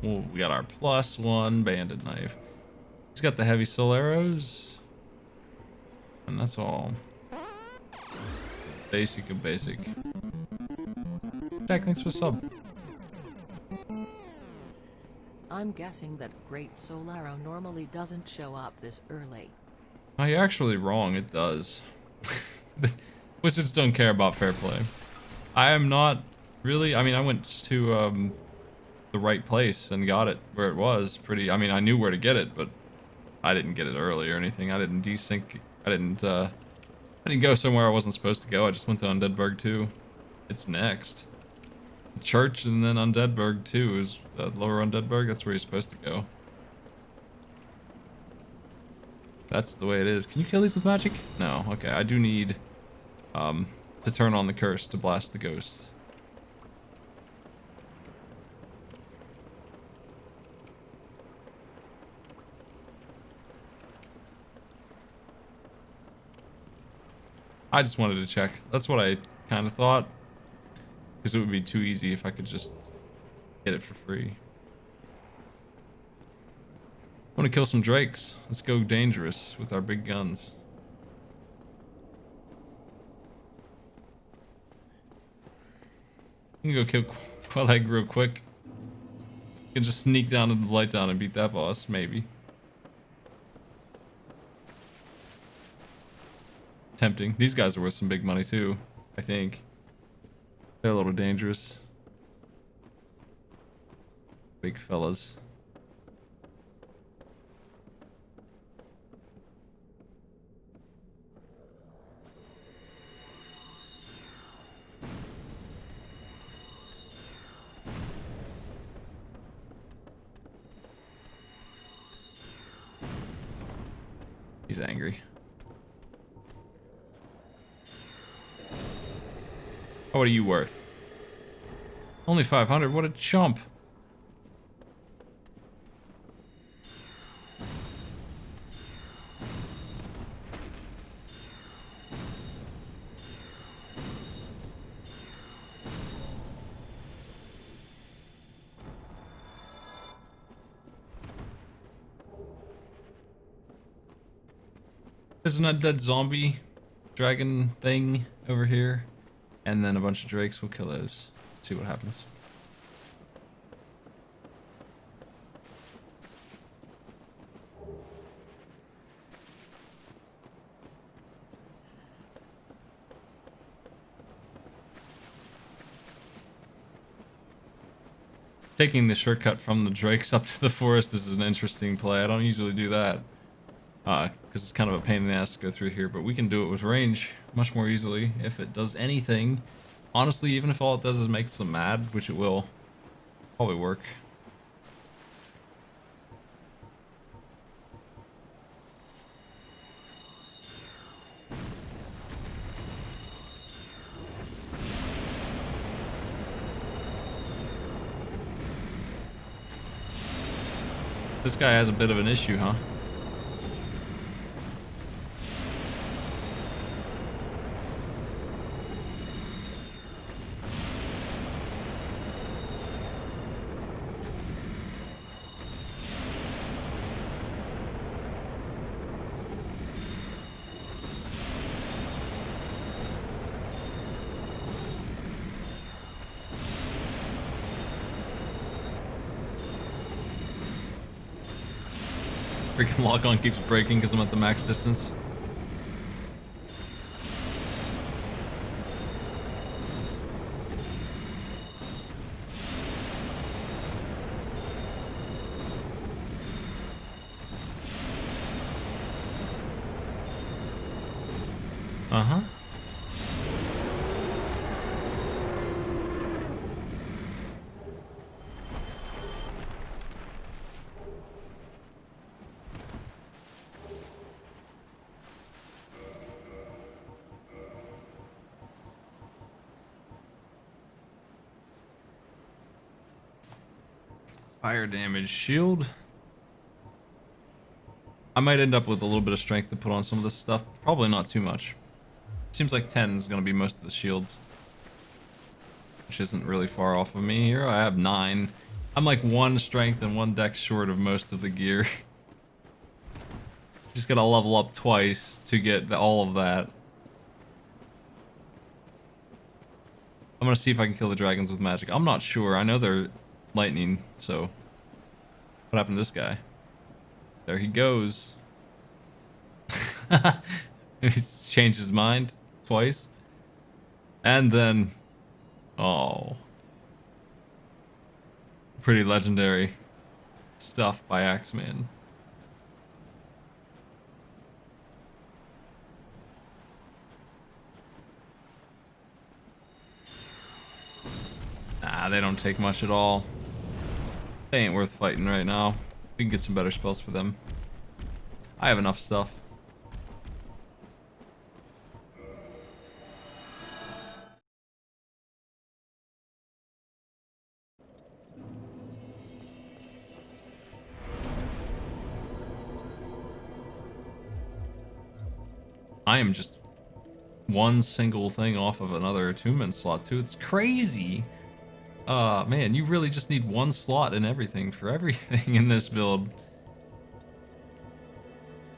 A: Ooh, we got our +1 bandit knife. He's got the heavy soul arrows. And that's all. Basic of basic. Jack, thanks for sub.
B: I'm guessing that Great Soul Arrow normally doesn't show up this early.
A: Oh, you're actually wrong. It does. The Wizards don't care about fair play. I am not really. I mean, I went to the right place and got it where it was. Pretty. I mean, I knew where to get it, but I didn't get it early or anything. I didn't desync. I didn't go somewhere I wasn't supposed to go. I just went to Undeadburg 2. It's next. Church and then Undeadburg 2 is lower Undeadburg. That's where you're supposed to go. That's the way it is. Can you kill these with magic? No. Okay, I do need to turn on the curse to blast the ghosts. I just wanted to check. That's what I kind of thought. Because it would be too easy if I could just get it for free. I want to kill some drakes. Let's go dangerous with our big guns. You can go kill Quelag real quick. You can just sneak down to the light down and beat that boss, maybe. Tempting. These guys are worth some big money too, I think. They're a little dangerous. Big fellas. He's angry. Oh, what are you worth? Only 500. What a chump. There's an undead zombie dragon thing over here. And then a bunch of drakes. We'll kill those. See what happens. Taking the shortcut from the drakes up to the forest is an interesting play. I don't usually do that. Because it's kind of a pain in the ass to go through here, but we can do it with range much more easily if it does anything. Honestly, even if all it does is makes them mad, which it will, probably work. This guy has a bit of an issue, huh? Freaking lock-on keeps breaking because I'm at the max distance. Uh-huh. Fire damage shield. I might end up with a little bit of strength to put on some of this stuff. Probably not too much. Seems like 10 is going to be most of the shields. Which isn't really far off of me here. I have 9. I'm like 1 strength and 1 dex short of most of the gear. Just gotta level up twice to get all of that. I'm gonna see if I can kill the dragons with magic. I'm not sure. I know they're lightning, so... What happened to this guy? There he goes. He's changed his mind twice. And then, oh, pretty legendary stuff by Axeman. Nah, they don't take much at all. They ain't worth fighting right now. We can get some better spells for them. I have enough stuff. I am just one single thing off of another attunement slot too. It's crazy. Man, you really just need one slot in everything for everything in this build.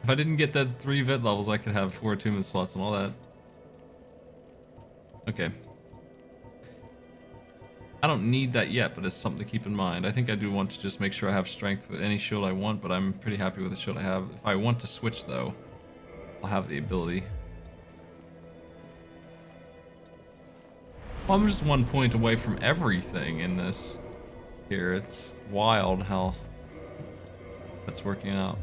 A: If I didn't get that 3 vet levels, I could have 4 attunement slots and all that. Okay. I don't need that yet, but it's something to keep in mind. I think I do want to just make sure I have strength with any shield I want, but I'm pretty happy with the shield I have. If I want to switch, though, I'll have the ability. Well, I'm just 1 point away from everything in this here. It's wild how that's working out.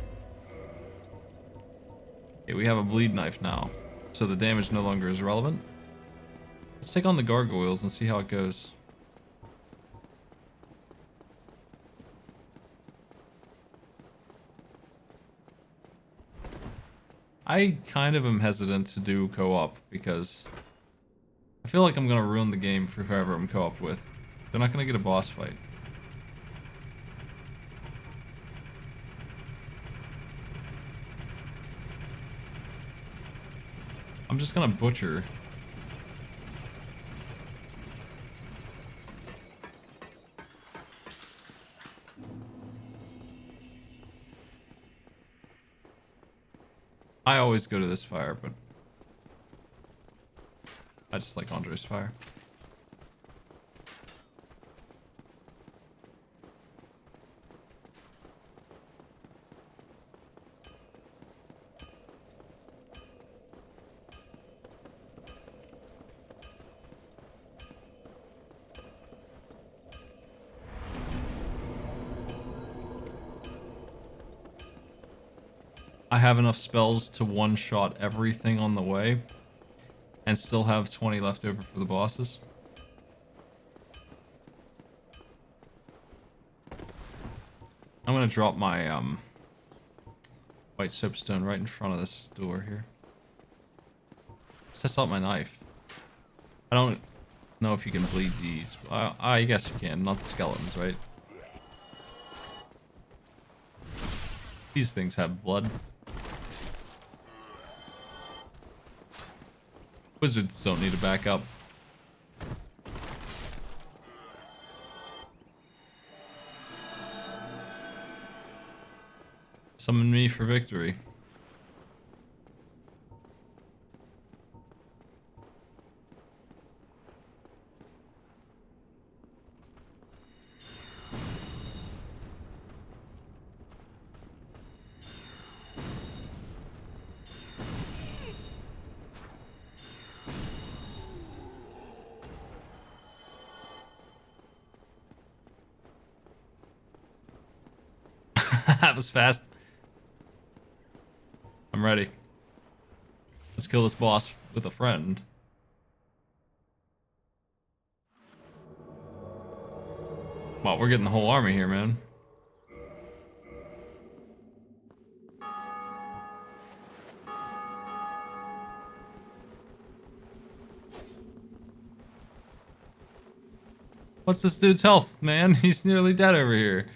A: Okay, we have a bleed knife now, so the damage no longer is relevant. Let's take on the gargoyles and see how it goes. I kind of am hesitant to do co-op because I feel like I'm going to ruin the game for whoever I'm co-op with. They're not going to get a boss fight. I'm just going to butcher. I always go to this fire, but I just like Andre's fire. I have enough spells to one-shot everything on the way and still have 20 left over for the bosses. I'm gonna drop my white soapstone right in front of this door here. Let's test out my knife. I don't know if you can bleed these. I guess you can, not the skeletons, right? These things have blood. Wizards don't need to back up. Summon me for victory. That was fast. I'm ready. Let's kill this boss with a friend. Wow, we're getting the whole army here, man. What's this dude's health, man? He's nearly dead over here.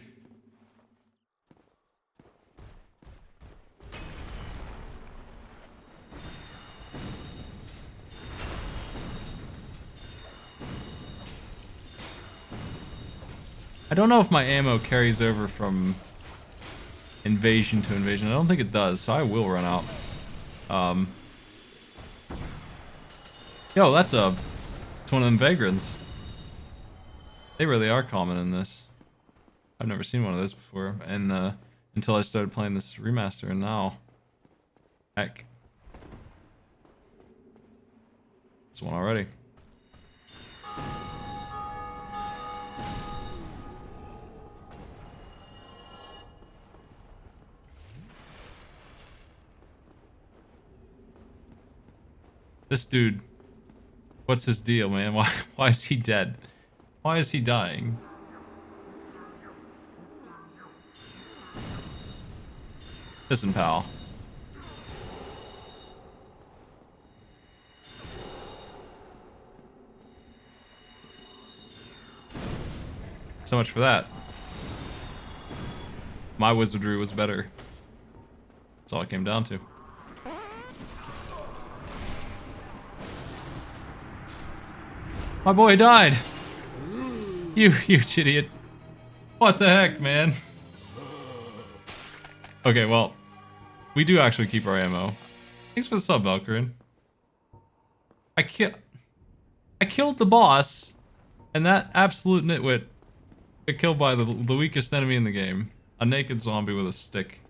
A: I don't know if my ammo carries over from invasion to invasion. I don't think it does, so I will run out. Yo, it's one of them vagrants. They really are common in this. I've never seen one of those before, and until I started playing this remaster, and now, heck, This one already. This dude, what's his deal, man? Why is he dead? Why is he dying? Listen, pal. So much for that. My wizardry was better. That's all it came down to. My boy died. You idiot. What the heck, man? Okay, well, we do actually keep our ammo. Thanks for the sub, Valkyrin. I killed the boss, and that absolute nitwit got killed by the weakest enemy in the game. A naked zombie with a stick.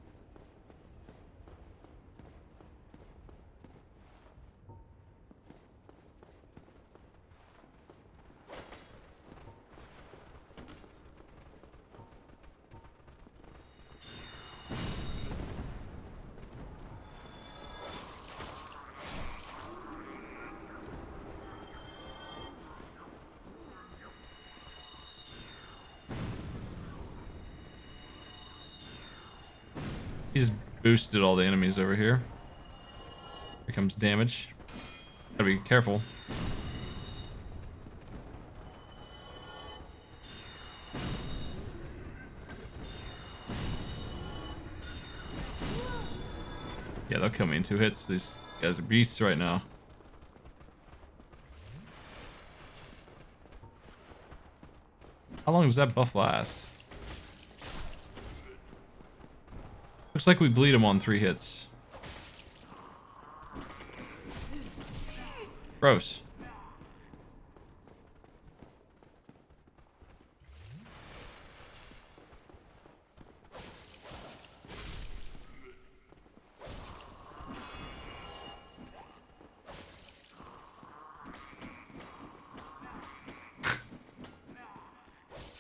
A: He's boosted all the enemies over here. Here comes damage. Gotta be careful. Yeah, they'll kill me in 2 hits. These guys are beasts right now. How long does that buff last? Looks like we bleed him on 3 hits. Gross.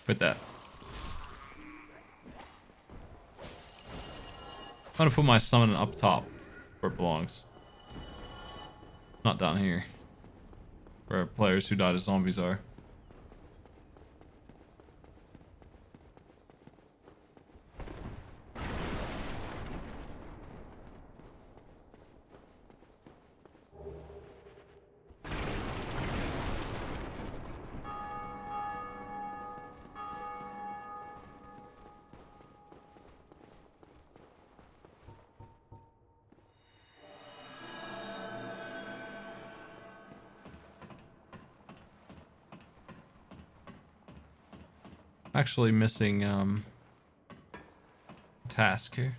A: Quit that. I'm gonna put my summon up top where it belongs. Not down here. Where players who died as zombies are. Actually missing task here.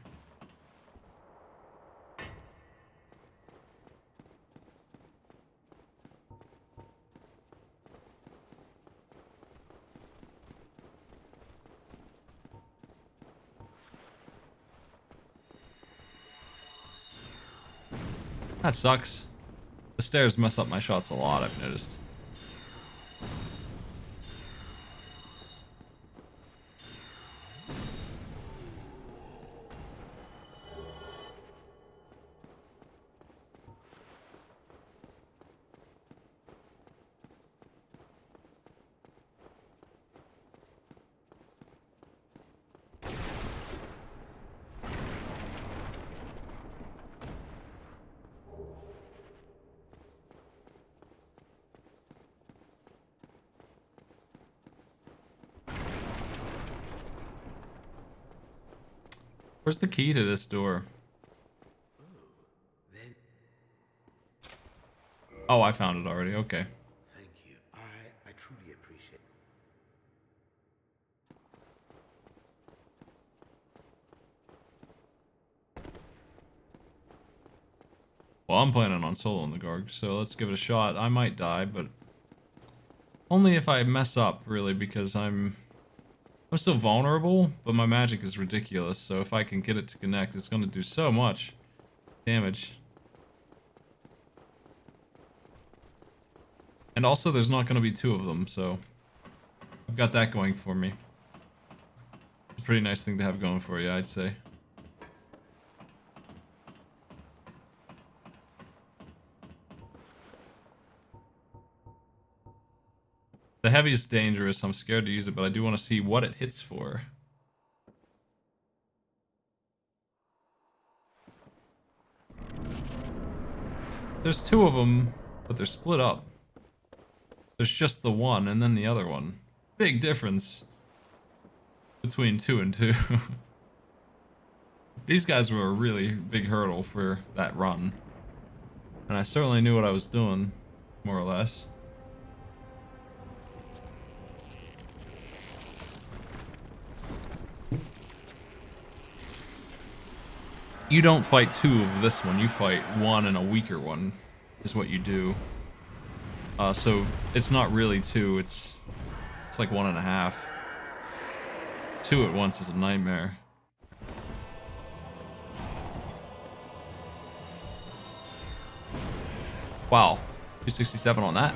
A: That sucks. The stairs mess up my shots a lot, I've noticed. Where's the key to this door?
G: Then,
A: Oh, I found it already. Okay.
G: thank you. I truly appreciate.
A: Well, I'm planning on soloing the Garg, so let's give it a shot. I might die, but only if I mess up, really, because I'm still vulnerable, but my magic is ridiculous, so if I can get it to connect, it's going to do so much damage. And also, there's not going to be two of them, so I've got that going for me. It's a pretty nice thing to have going for you, I'd say. The heavy is dangerous. I'm scared to use it, but I do want to see what it hits for. There's two of them, but they're split up. There's just the one and then the other one. Big difference between 2 and 2. These guys were a really big hurdle for that run. And I certainly knew what I was doing, more or less. You don't fight 2 of this one, you fight 1 and a weaker one, is what you do. So it's not really 2, it's like 1.5. 2 at once is a nightmare. Wow, 267 on that.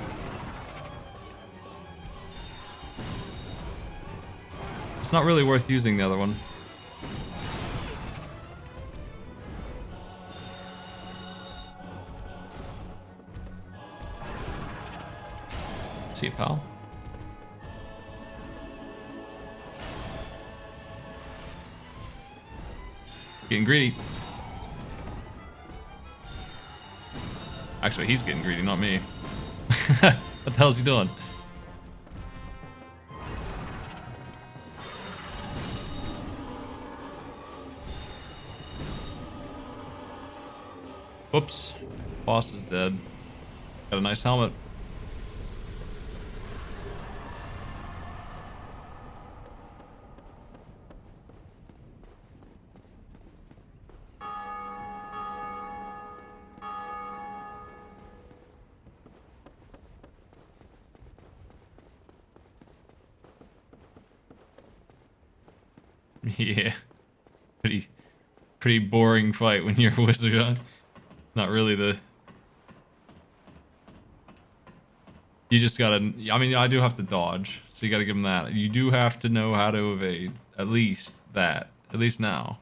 A: It's not really worth using the other one. See you, pal. Getting greedy. Actually, he's getting greedy, not me. What the hell is he doing? Whoops. Boss is dead. Got a nice helmet. Yeah. Pretty boring fight when you're a wizard, huh? Not really the... You just gotta... I mean, I do have to dodge, so you gotta give him that. You do have to know how to evade. At least that. At least now.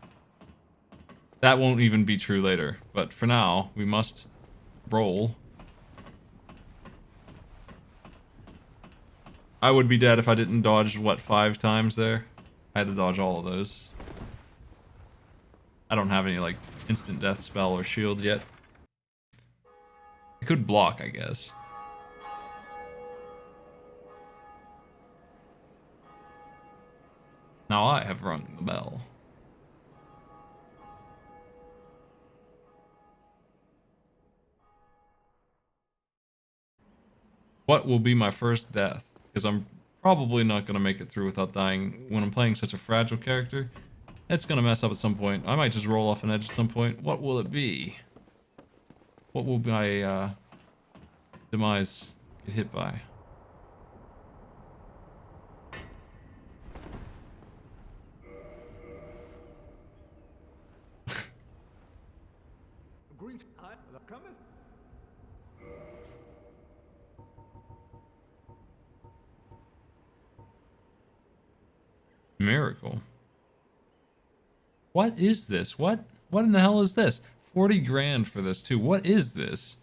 A: That won't even be true later. But for now, we must roll. I would be dead if I didn't dodge, what, 5 times there? I had to dodge all of those. I don't have any, like, instant death spell or shield yet. I could block, I guess. Now I have rung the bell. What will be my first death? Because I'm probably not going to make it through without dying when I'm playing such a fragile character. It's going to mess up at some point. I might just roll off an edge at some point. What will it be? What will my demise get hit by? Miracle. What is this? What in the hell is this? 40 grand for this too. What is this?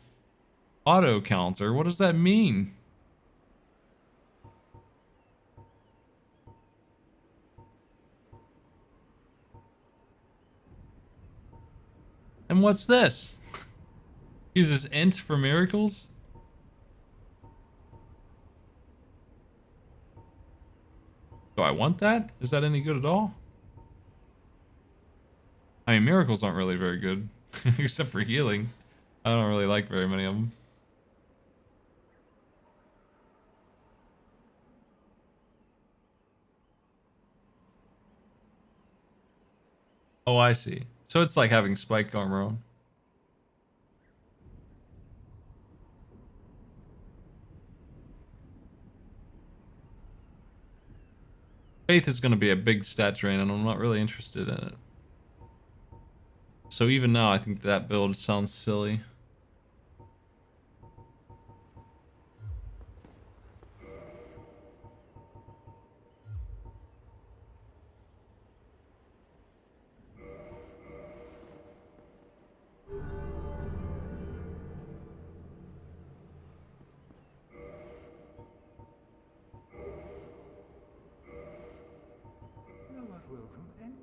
A: Auto counter. What does that mean? And what's this? Uses int for miracles? Do I want that? Is that any good at all? I mean, miracles aren't really very good. Except for healing. I don't really like very many of them. Oh, I see. So it's like having spike armor on. Faith is going to be a big stat drain, and I'm not really interested in it. So even now, I think that build sounds silly.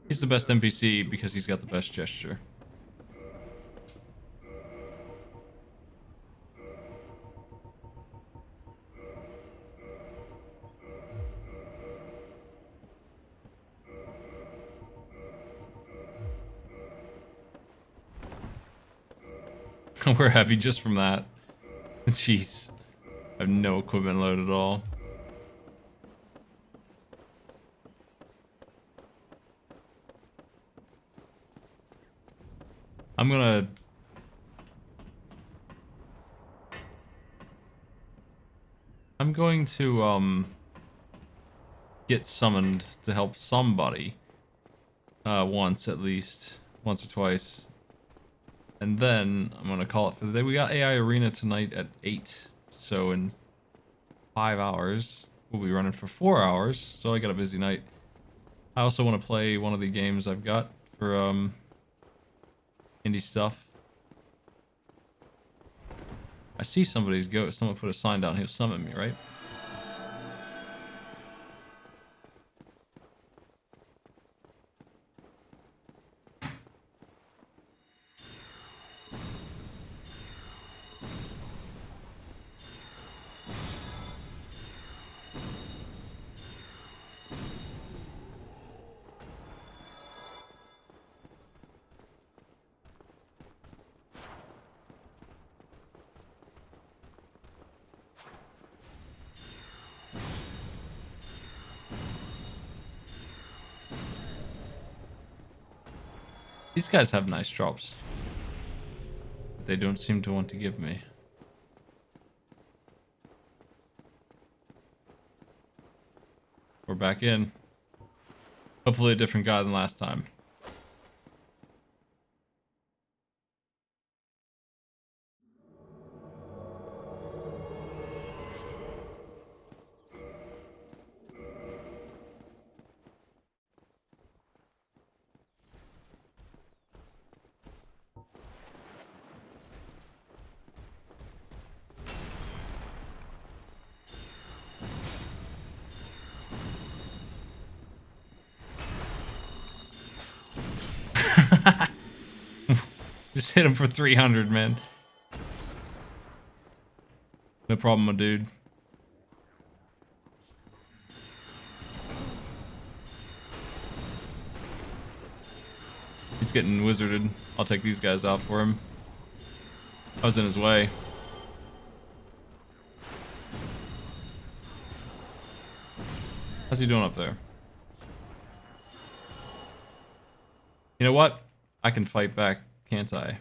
A: He's the best NPC because he's got the best gesture. We're heavy just from that. Jeez. I have no equipment load at all. I'm going to get summoned to help somebody. Once at least. Once or twice. And then I'm gonna call it for the day. We got AI Arena tonight at 8. So in 5 hours. We'll be running for 4 hours. So I got a busy night. I also want to play one of the games I've got for indie stuff. I see somebody's ghost. Someone put a sign down. He'll summon me, right? These guys have nice drops. But they don't seem to want to give me. We're back in. Hopefully a different guy than last time. Just hit him for 300, man. No problem, my dude. He's getting wizarded. I'll take these guys out for him. I was in his way. How's he doing up there? You know what? I can fight back, can't I?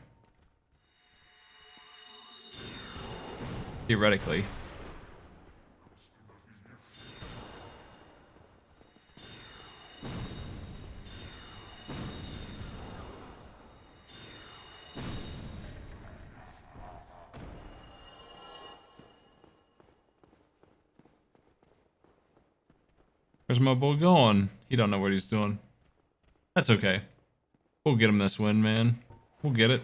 A: Theoretically. Where's my boy going? He don't know what he's doing. That's okay. We'll get him this win, man. We'll get it.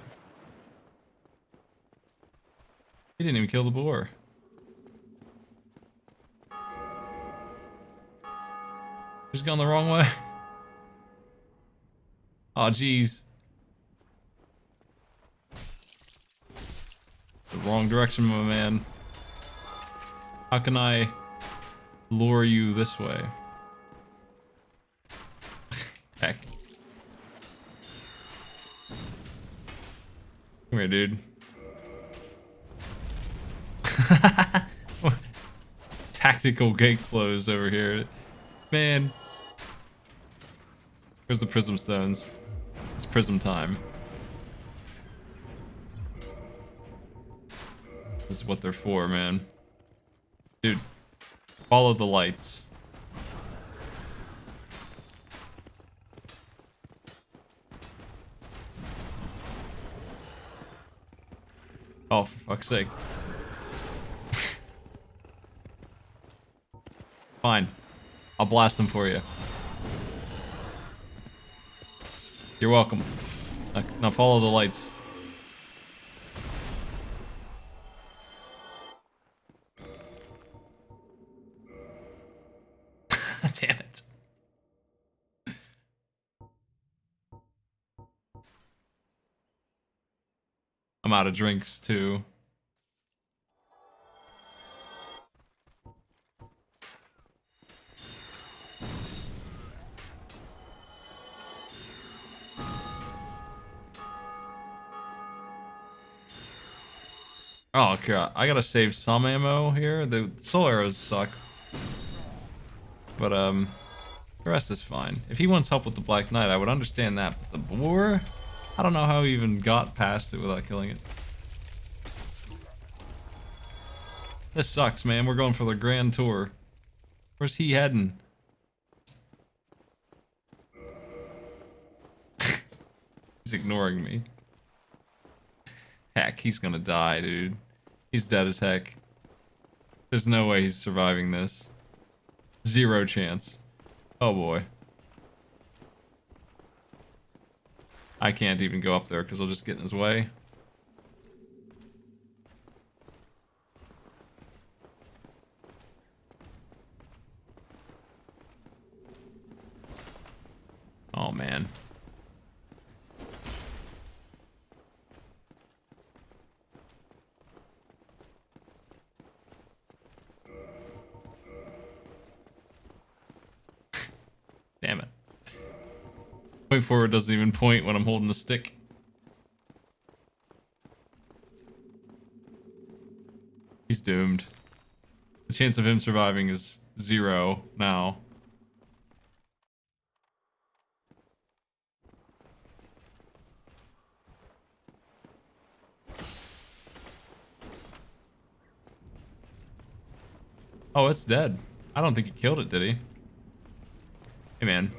A: He didn't even kill the boar. Just gone the wrong way. Oh, jeez. It's the wrong direction, my man. How can I lure you this way? Heck. Come here, dude. Tactical gate close over here. Man. Where's the prism stones? It's prism time. This is what they're for, man. Dude, follow the lights. Oh, for fuck's sake. Fine. I'll blast them for you. You're welcome. Now follow the lights. Damn it. I'm out of drinks too. Oh god, I gotta save some ammo here. The soul arrows suck. But the rest is fine. If he wants help with the Black Knight, I would understand that. But the boar, I don't know how he even got past it without killing it. This sucks, man. We're going for the grand tour. Where's he heading? He's ignoring me. Heck, he's gonna die, dude. He's dead as heck. There's no way he's surviving this. Zero chance. Oh boy. I can't even go up there because I'll just get in his way. Oh man. Damn it. Point forward doesn't even point when I'm holding the stick. He's doomed. The chance of him surviving is 0 now. Oh, it's dead. I don't think he killed it, did he? Hey, man.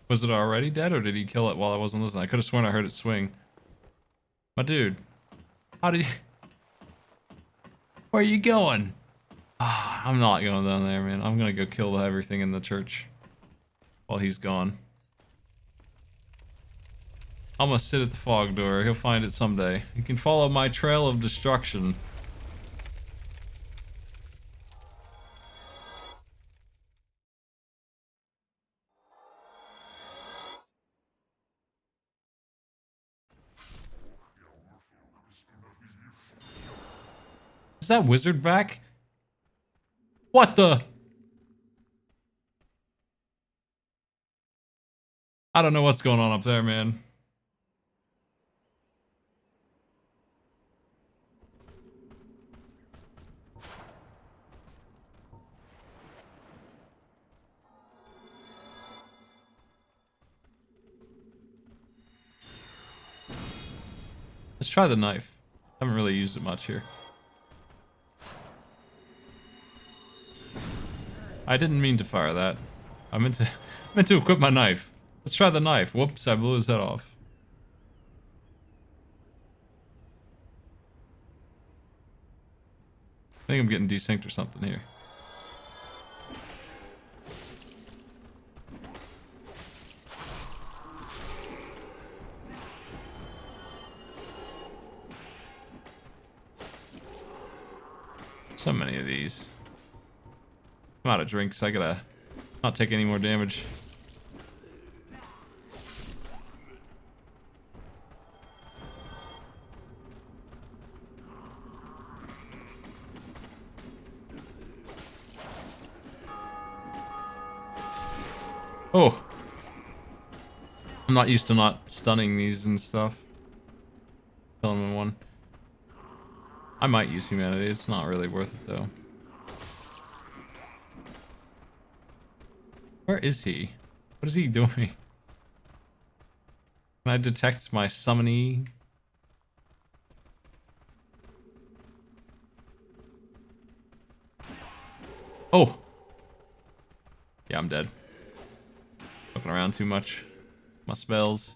A: Was it already dead, or did he kill it while I wasn't listening? I could have sworn I heard it swing. My dude. How did you... Where are you going? Ah, I'm not going down there, man. I'm gonna go kill everything in the church while he's gone. I'm gonna sit at the fog door. He'll find it someday. He can follow my trail of destruction. Is that wizard back? What the? I don't know what's going on up there, man. Let's try the knife. Haven't really used it much here. I didn't mean to fire that. I meant to equip my knife. Let's try the knife. Whoops, I blew his head off. I think I'm getting desynced or something here. So many of these. I'm out of drinks. I gotta not take any more damage. Oh. I'm not used to not stunning these and stuff. Kill him in one. I might use humanity. It's not really worth it though. Where is he? What is he doing? Can I detect my summoning? Oh! Yeah, I'm dead. Looking around too much. My spells.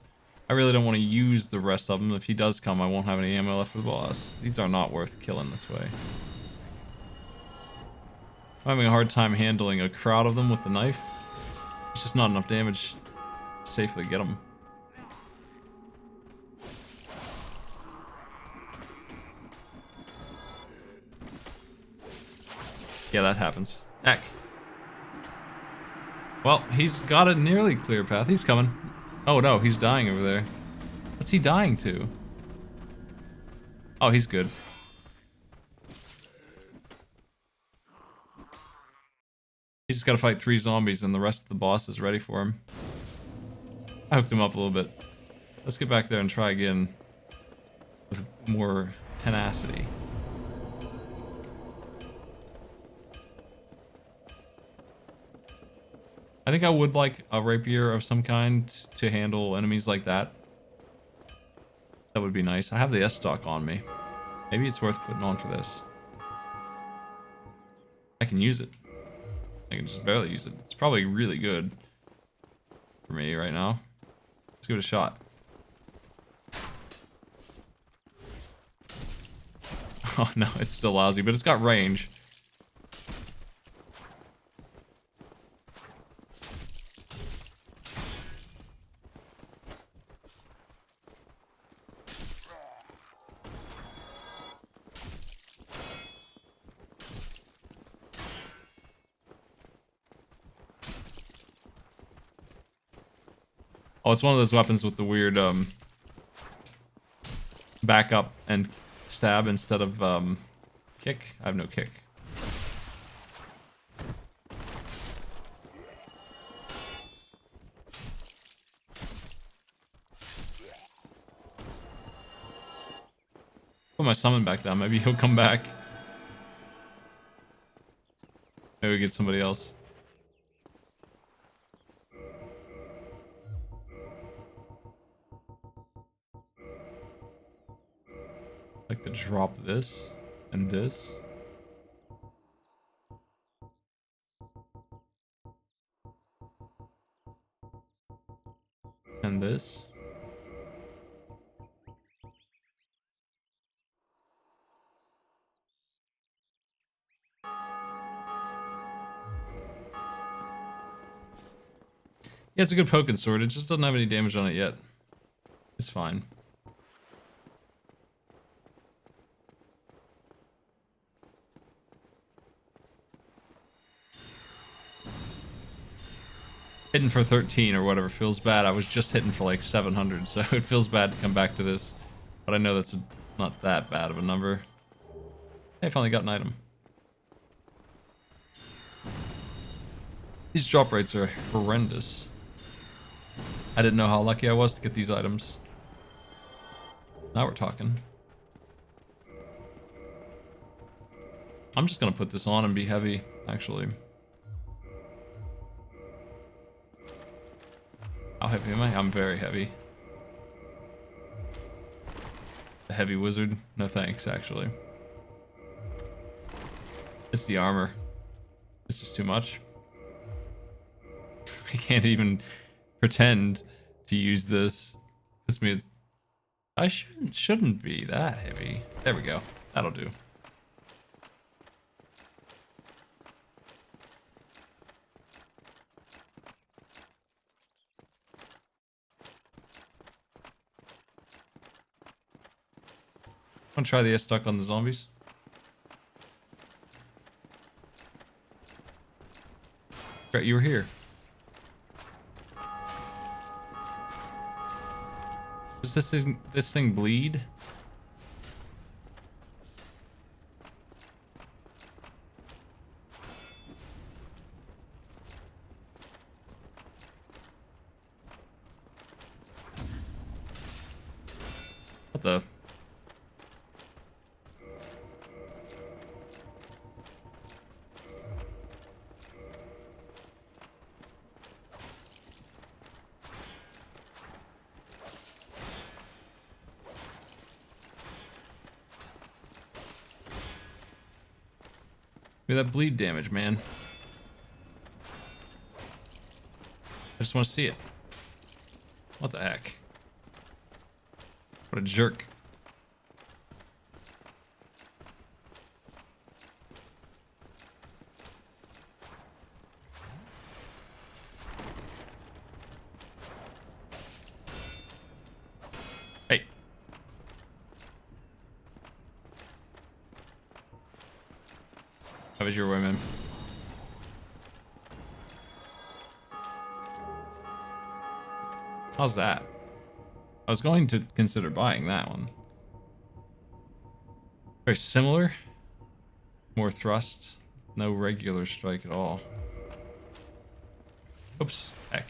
A: I really don't want to use the rest of them. If he does come, I won't have any ammo left for the boss. These are not worth killing this way. I'm having a hard time handling a crowd of them with the knife. It's just not enough damage to safely get them. Yeah, that happens. Heck. Well, he's got a nearly clear path. He's coming. Oh no, he's dying over there. What's he dying to? Oh, he's good. He's just got to fight 3 zombies and the rest of the boss is ready for him. I hooked him up a little bit. Let's get back there and try again with more tenacity. I think I would like a rapier of some kind to handle enemies like that. That would be nice. I have the S-stock on me. Maybe it's worth putting on for this. I can use it. I can just barely use it. It's probably really good for me right now. Let's give it a shot. Oh no, it's still lousy, but it's got range. Oh, it's one of those weapons with the weird backup and stab instead of kick. I have no kick. Put my summon back down. Maybe he'll come back. Maybe we get somebody else. Like to drop this and this. And this. Yeah, it's a good poking sword. It just doesn't have any damage on it yet. It's fine. Hitting for 13 or whatever feels bad. I was just hitting for like 700, so it feels bad to come back to this. But I know that's not that bad of a number. Hey, I finally got an item. These drop rates are horrendous. I didn't know how lucky I was to get these items. Now we're talking. I'm just gonna put this on and be heavy, actually. How heavy am I? I'm very heavy. The heavy wizard? No thanks, actually. It's the armor. It's just too much. I can't even pretend to use this. I shouldn't be that heavy. There we go. That'll do. Want to try the S-Stuck on the zombies? Great, you were here. Does this thing bleed? What the? Look at that bleed damage, man. I just want to see it. What the heck? What a jerk. Hey. How was your way, man? How's that? I was going to consider buying that one. Very similar. More thrust. No regular strike at all. Oops. Heck.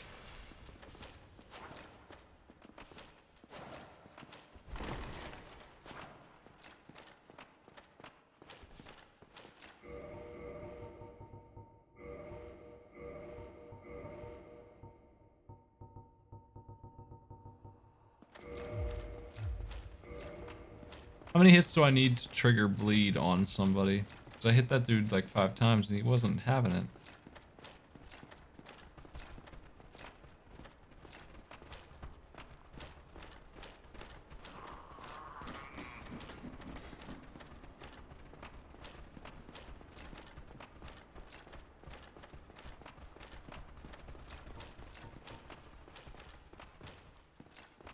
A: How many hits do I need to trigger bleed on somebody? Because I hit that dude like 5 times and he wasn't having it.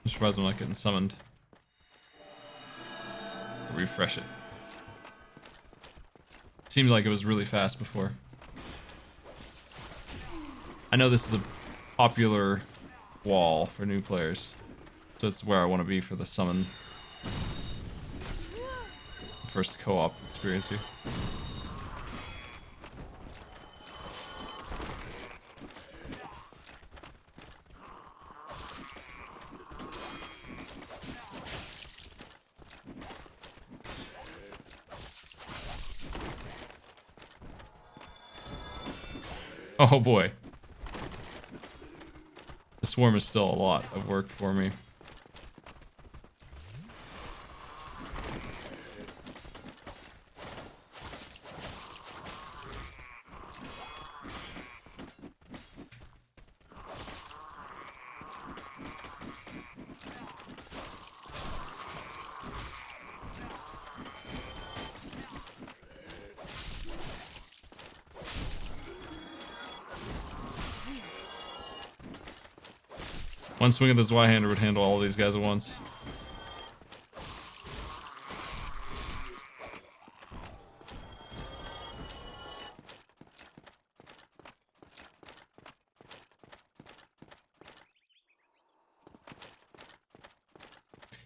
A: I'm surprised I'm not getting summoned. Refresh it. Seemed like it was really fast before. I know this is a popular wall for new players, so it's where I want to be for the summon. First co-op experience here. Oh boy. The swarm is still a lot of work for me. One swing of this Y-hander would handle all these guys at once.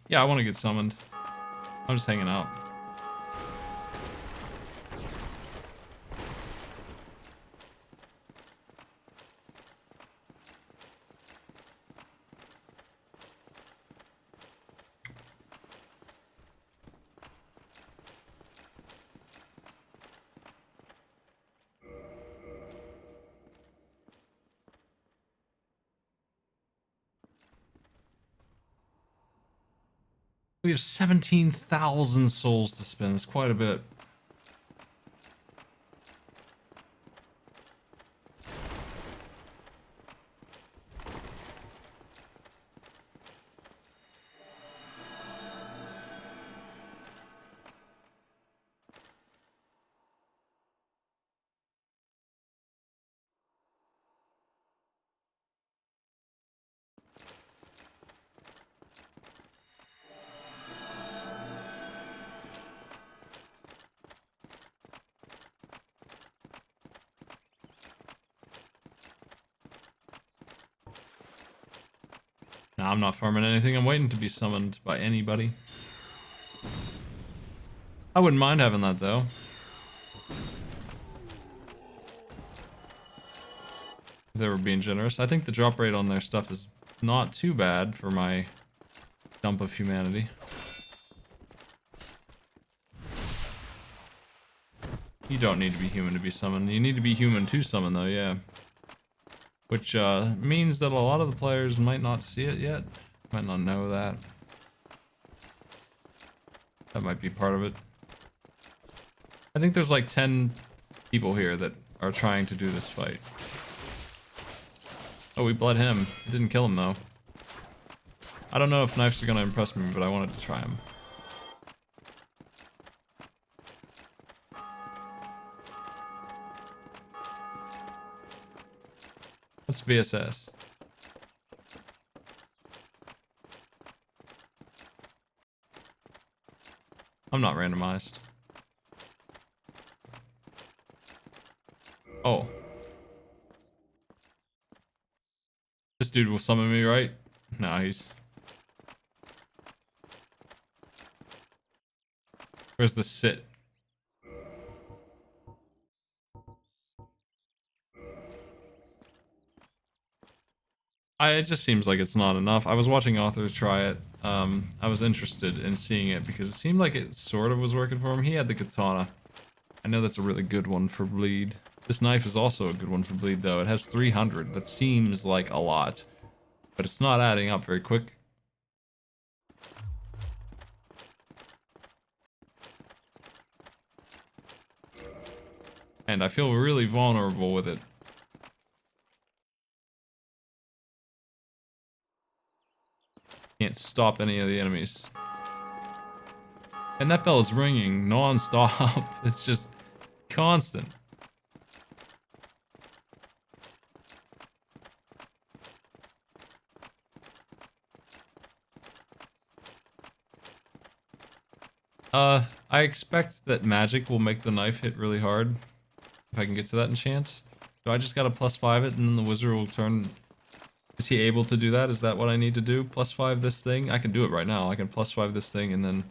A: Yeah, I want to get summoned. I'm just hanging out. We have 17,000 souls to spend. It's quite a bit. Nah, I'm not farming anything. I'm waiting to be summoned by anybody. I wouldn't mind having that, though. If they were being generous. I think the drop rate on their stuff is not too bad for my dump of humanity. You don't need to be human to be summoned. You need to be human to summon, though, yeah. Which means that a lot of the players might not see it yet. Might not know that. That might be part of it. I think there's like 10 people here that are trying to do this fight. Oh, we bled him. It didn't kill him, though. I don't know if knives are going to impress me, but I wanted to try him. Let's VSS. I'm not randomized. Oh. This dude will summon me, right? Nice. Where's the sit? It just seems like it's not enough. I was watching authors try it. I was interested in seeing it because it seemed like it sort of was working for him. He had the katana. I know that's a really good one for bleed. This knife is also a good one for bleed, though. It has 300. That seems like a lot, but it's not adding up very quick. And I feel really vulnerable with it. Can't stop any of the enemies. And that bell is ringing non-stop. It's just constant. I expect that magic will make the knife hit really hard if I can get to that enchant. So I just gotta +5 it and then the wizard will turn... Is he able to do that? Is that what I need to do? +5 this thing? I can do it right now. I can +5 this thing and then...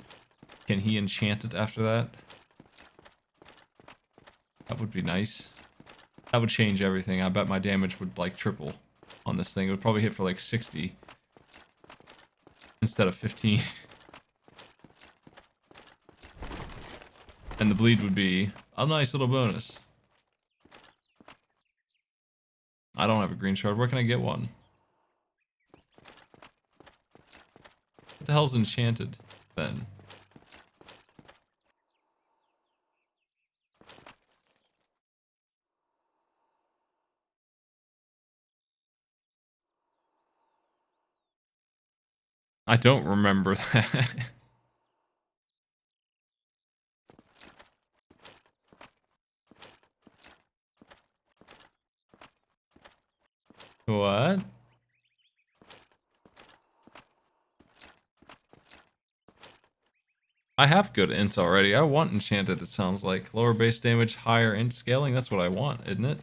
A: Can he enchant it after that? That would be nice. That would change everything. I bet my damage would like triple on this thing. It would probably hit for like 60 instead of 15. And the bleed would be a nice little bonus. I don't have a green shard. Where can I get one? What the hell's enchanted then? I don't remember that. What? I have good int already. I want enchanted, it sounds like. Lower base damage, higher int scaling. That's what I want, isn't it?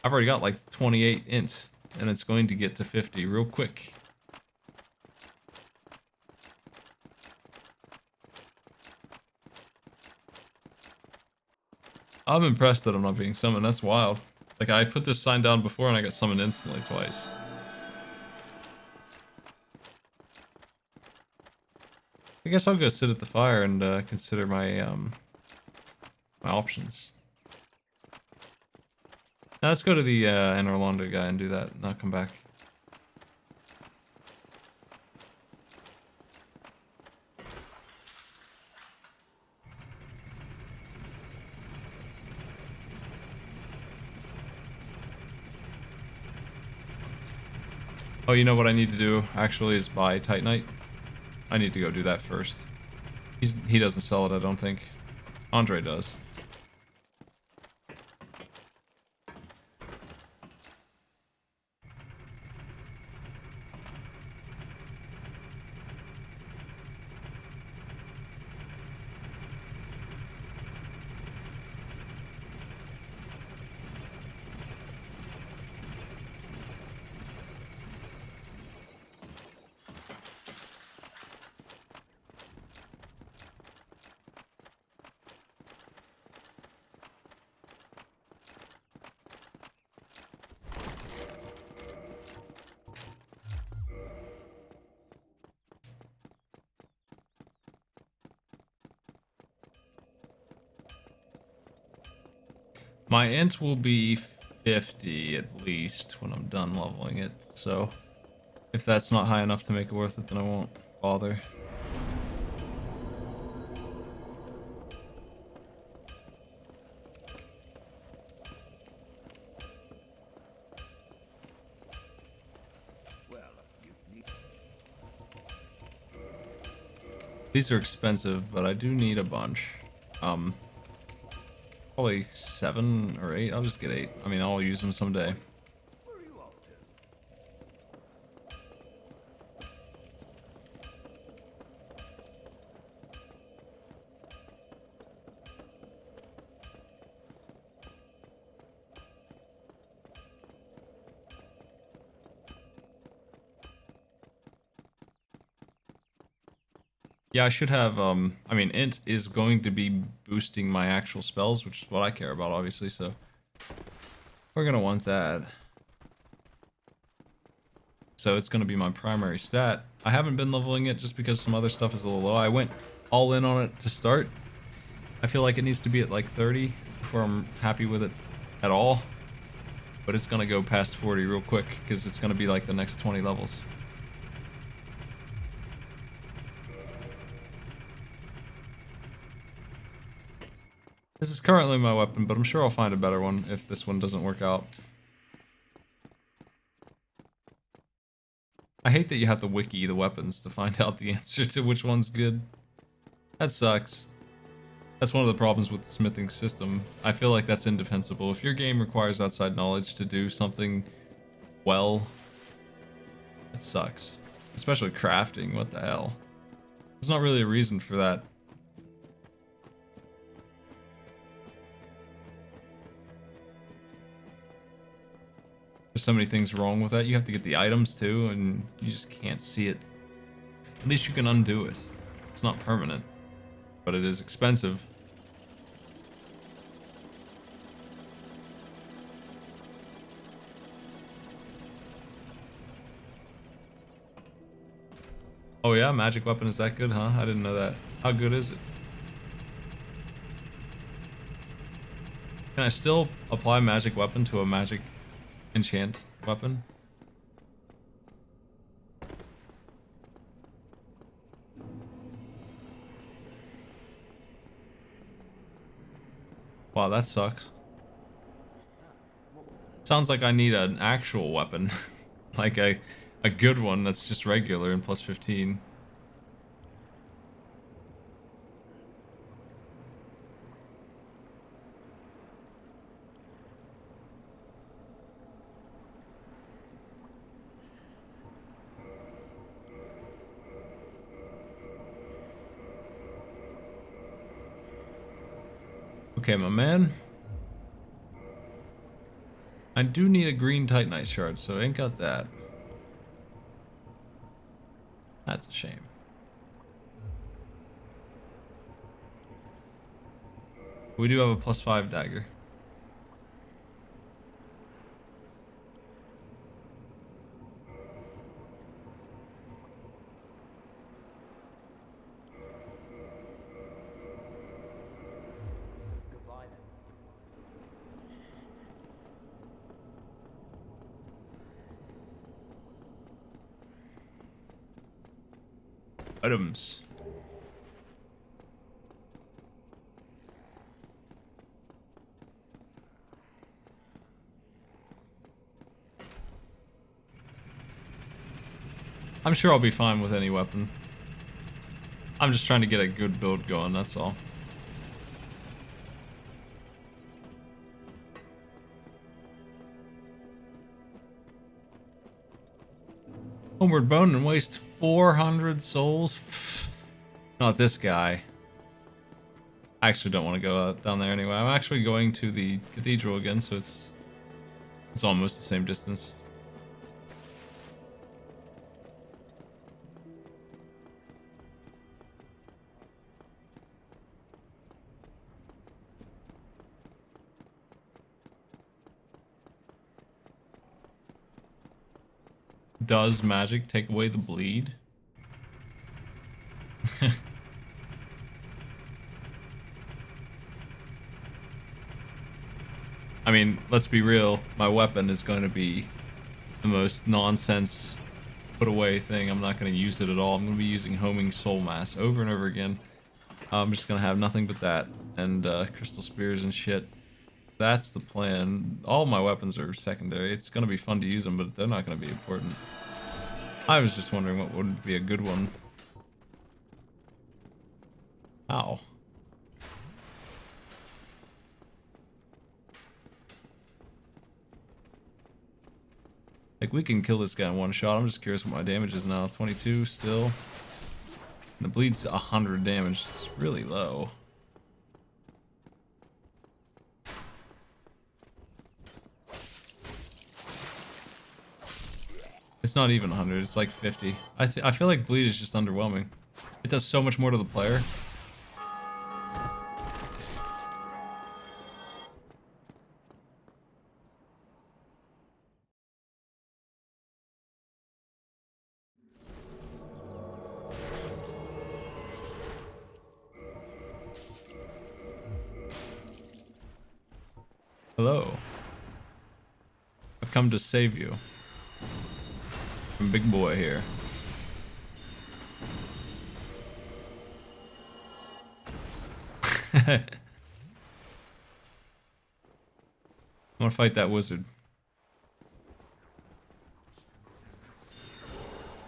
A: I've already got like 28 int, and it's going to get to 50 real quick. I'm impressed that I'm not being summoned. That's wild. Like, I put this sign down before and I got summoned instantly twice. I guess I'll go sit at the fire and consider my my options. Now let's go to the Anorlando guy and do that, and I'll come back. Oh, you know what I need to do actually is buy Titanite. I need to go do that first. He doesn't sell it, I don't think. Andre does. My int will be 50 at least when I'm done leveling it, so if that's not high enough to make it worth it, then I won't bother. These are expensive, but I do need a bunch. Probably 7 or 8. I'll just get 8. I mean, I'll use them someday. Yeah, I should have, I mean, int is going to be boosting my actual spells, which is what I care about, obviously, so we're gonna want that. So it's gonna be my primary stat. I haven't been leveling it just because some other stuff is a little low. I went all in on it to start. I feel like it needs to be at like 30 before I'm happy with it at all. But it's gonna go past 40 real quick because it's gonna be like the next 20 levels. This is currently my weapon, but I'm sure I'll find a better one if this one doesn't work out. I hate that you have to wiki the weapons to find out the answer to which one's good. That sucks. That's one of the problems with the smithing system. I feel like that's indefensible. If your game requires outside knowledge to do something well, it sucks. Especially crafting, what the hell. There's not really a reason for that. There's so many things wrong with that. You have to get the items too, and you just can't see it. At least you can undo it. It's not permanent, but it is expensive. Oh yeah, magic weapon is that good, huh? I didn't know that. How good is it? Can I still apply magic weapon to a magic enchant weapon? Wow, that sucks. Sounds like I need an actual weapon. Like a good one that's just regular and plus 15. Okay, my man. I do need a green Titanite shard, so I ain't got that. That's a shame. We do have a +5 dagger. Items. I'm sure I'll be fine with any weapon. I'm just trying to get a good build going, that's all. Homeward Bone and waste 400 souls? Not this guy. I actually don't want to go down there anyway. I'm actually going to the cathedral again, so it's almost the same distance. Does magic take away the bleed? I mean, let's be real. My weapon is going to be the most nonsense put away thing. I'm not going to use it at all. I'm going to be using homing soul mass over and over again. I'm just going to have nothing but that and crystal spears and shit. That's the plan. All my weapons are secondary. It's going to be fun to use them, but they're not going to be important. I was just wondering what would be a good one. Ow. Like, we can kill this guy in one shot. I'm just curious what my damage is now. 22 still. And the bleed's 100 damage. It's really low. It's not even 100. It's like 50. I feel like bleed is just underwhelming. It does so much more to the player. Hello. I've come to save you. I'm big boy here. I want to fight that wizard.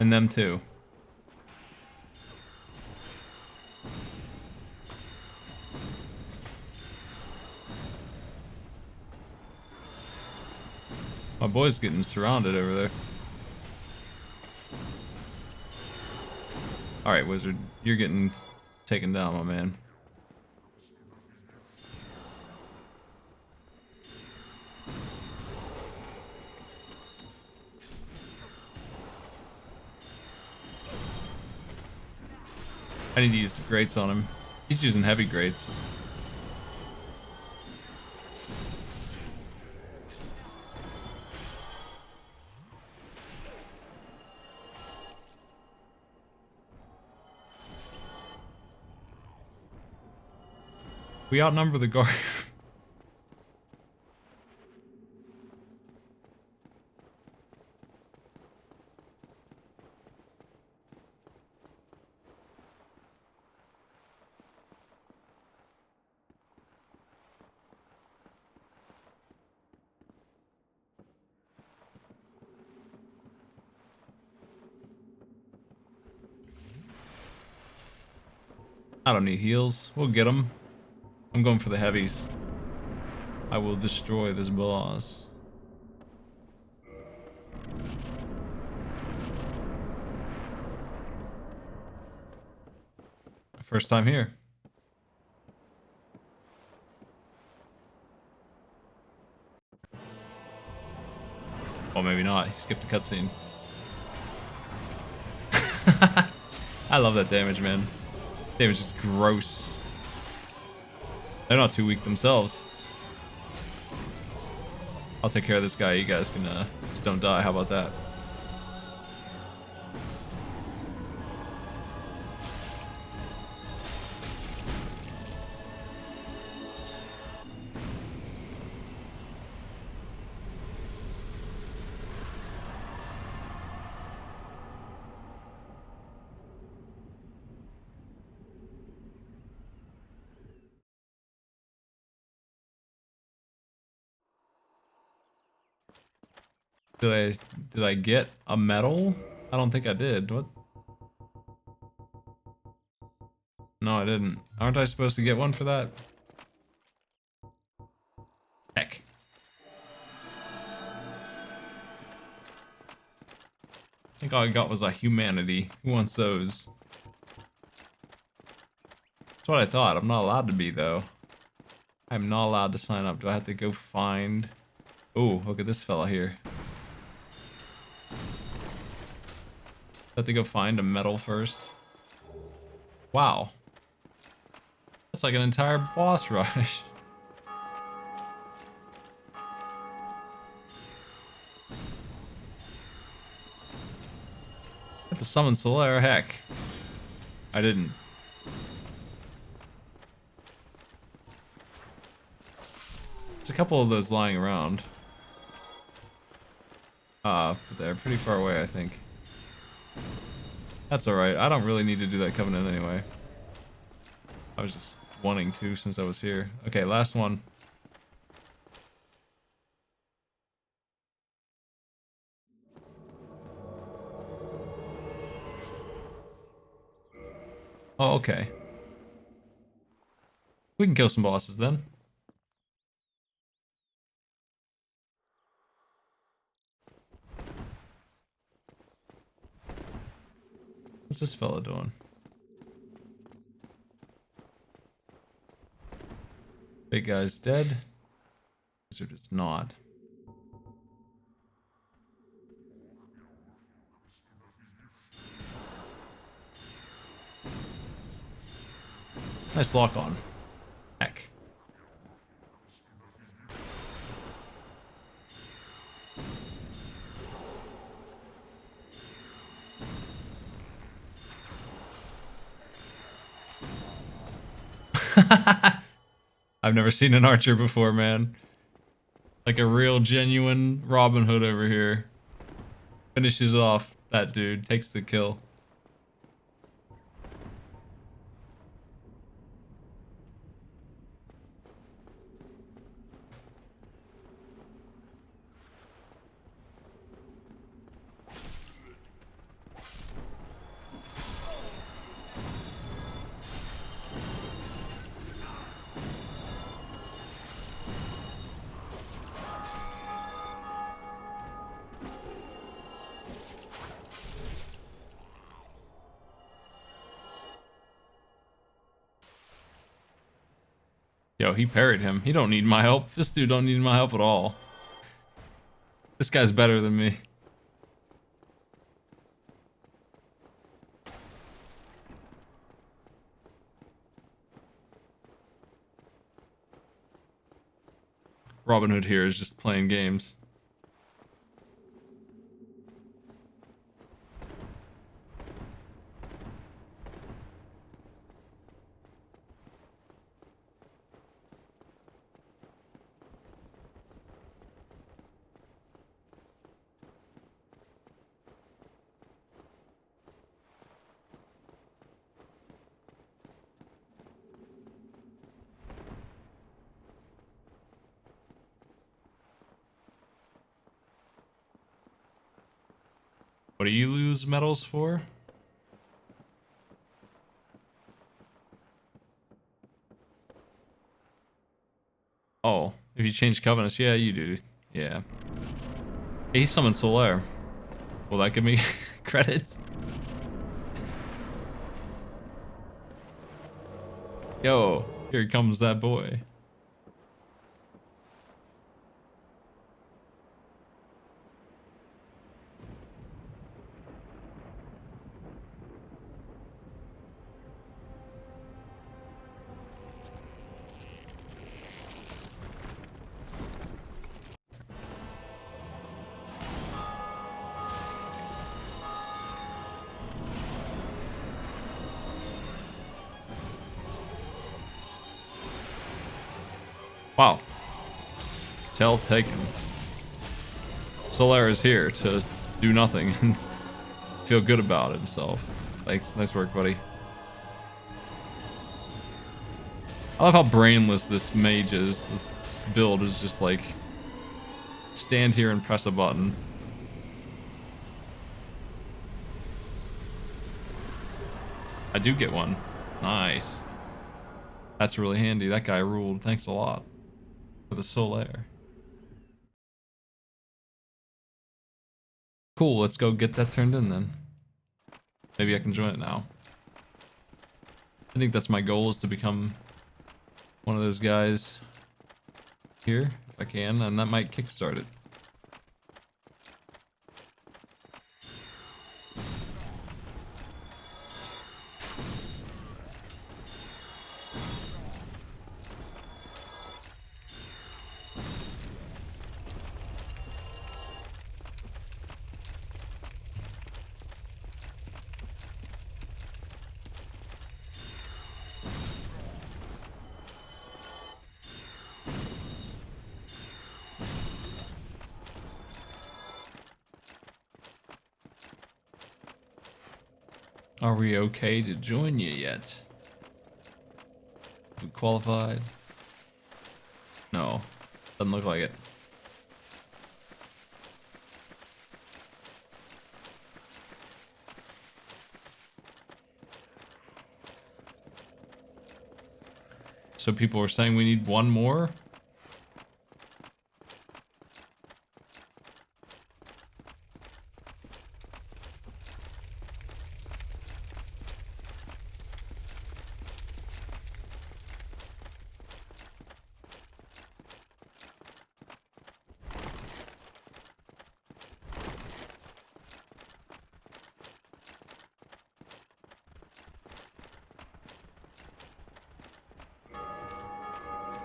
A: And them too. My boy's getting surrounded over there. Alright, wizard. You're getting taken down, my man. I need to use the grates on him. He's using heavy grates. We outnumber the guard. I don't need heals. We'll get them. I'm going for the heavies. I will destroy this boss. First time here. Oh, maybe not. He skipped a cutscene. I love that damage, man. Damage is gross. They're not too weak themselves. I'll take care of this guy. You guys can just don't die. How about that? Did I get a medal? I don't think I did. What? No, I didn't. Aren't I supposed to get one for that? Heck. I think all I got was a humanity. Who wants those? That's what I thought. I'm not allowed to be, though. I'm not allowed to sign up. Do I have to go find... Oh, look at this fella here. I have to go find a medal first. Wow. That's like an entire boss rush. I have to summon Solaire, heck. I didn't. There's a couple of those lying around. But they're pretty far away, I think. That's alright. I don't really need to do that covenant anyway. I was just wanting to since I was here. Okay, last one. Oh, okay. We can kill some bosses then. What's this fella doing? Big guy's dead. Wizard is not. Nice lock on. Heck. I've never seen an archer before, man. Like a real genuine Robin Hood over here. Finishes off that dude, takes the kill. Yo, he parried him. He don't need my help. This dude don't need my help at all. This guy's better than me. Robin Hood here is just playing games. What do you lose medals for? Oh, if you change covenants, yeah, you do. Yeah. Hey, he summoned Solaire. Will that give me credits? Yo, here comes that boy. Wow. Tell taken. Solaire is here to do nothing and feel good about himself. Thanks. Nice work, buddy. I love how brainless this mage is. This build is just like stand here and press a button. I do get one. Nice. That's really handy. That guy ruled. Thanks a lot for the Solaire. Cool, let's go get that turned in then. Maybe I can join it now. I think that's my goal, is to become one of those guys here, if I can, and that might kickstart it. Are we okay to join you yet? We qualified? No, doesn't look like it. So people are saying we need one more?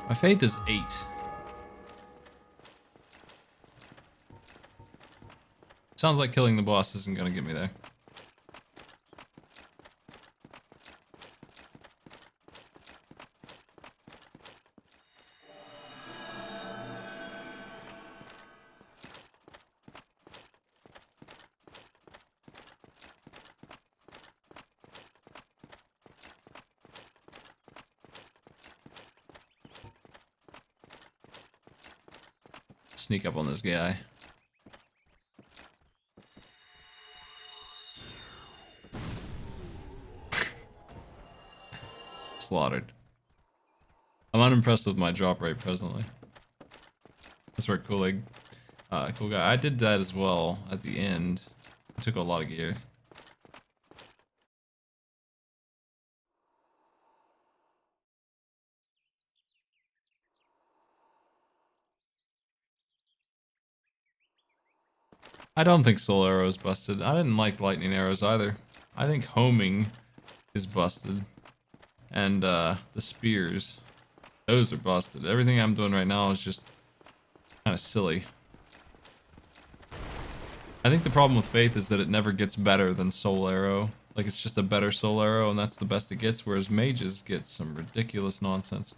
A: My faith is 8. Sounds like killing the boss isn't gonna get me there. Sneak up on this guy. Slaughtered. I'm unimpressed with my drop rate presently. That's right, cool egg. Cool guy. I did that as well at the end. I took a lot of gear. I don't think soul arrow is busted. I didn't like lightning arrows either. I think homing is busted. And the spears, those are busted. Everything I'm doing right now is just kind of silly. I think the problem with Faith is that it never gets better than soul arrow. Like, it's just a better soul arrow and that's the best it gets, whereas mages get some ridiculous nonsense.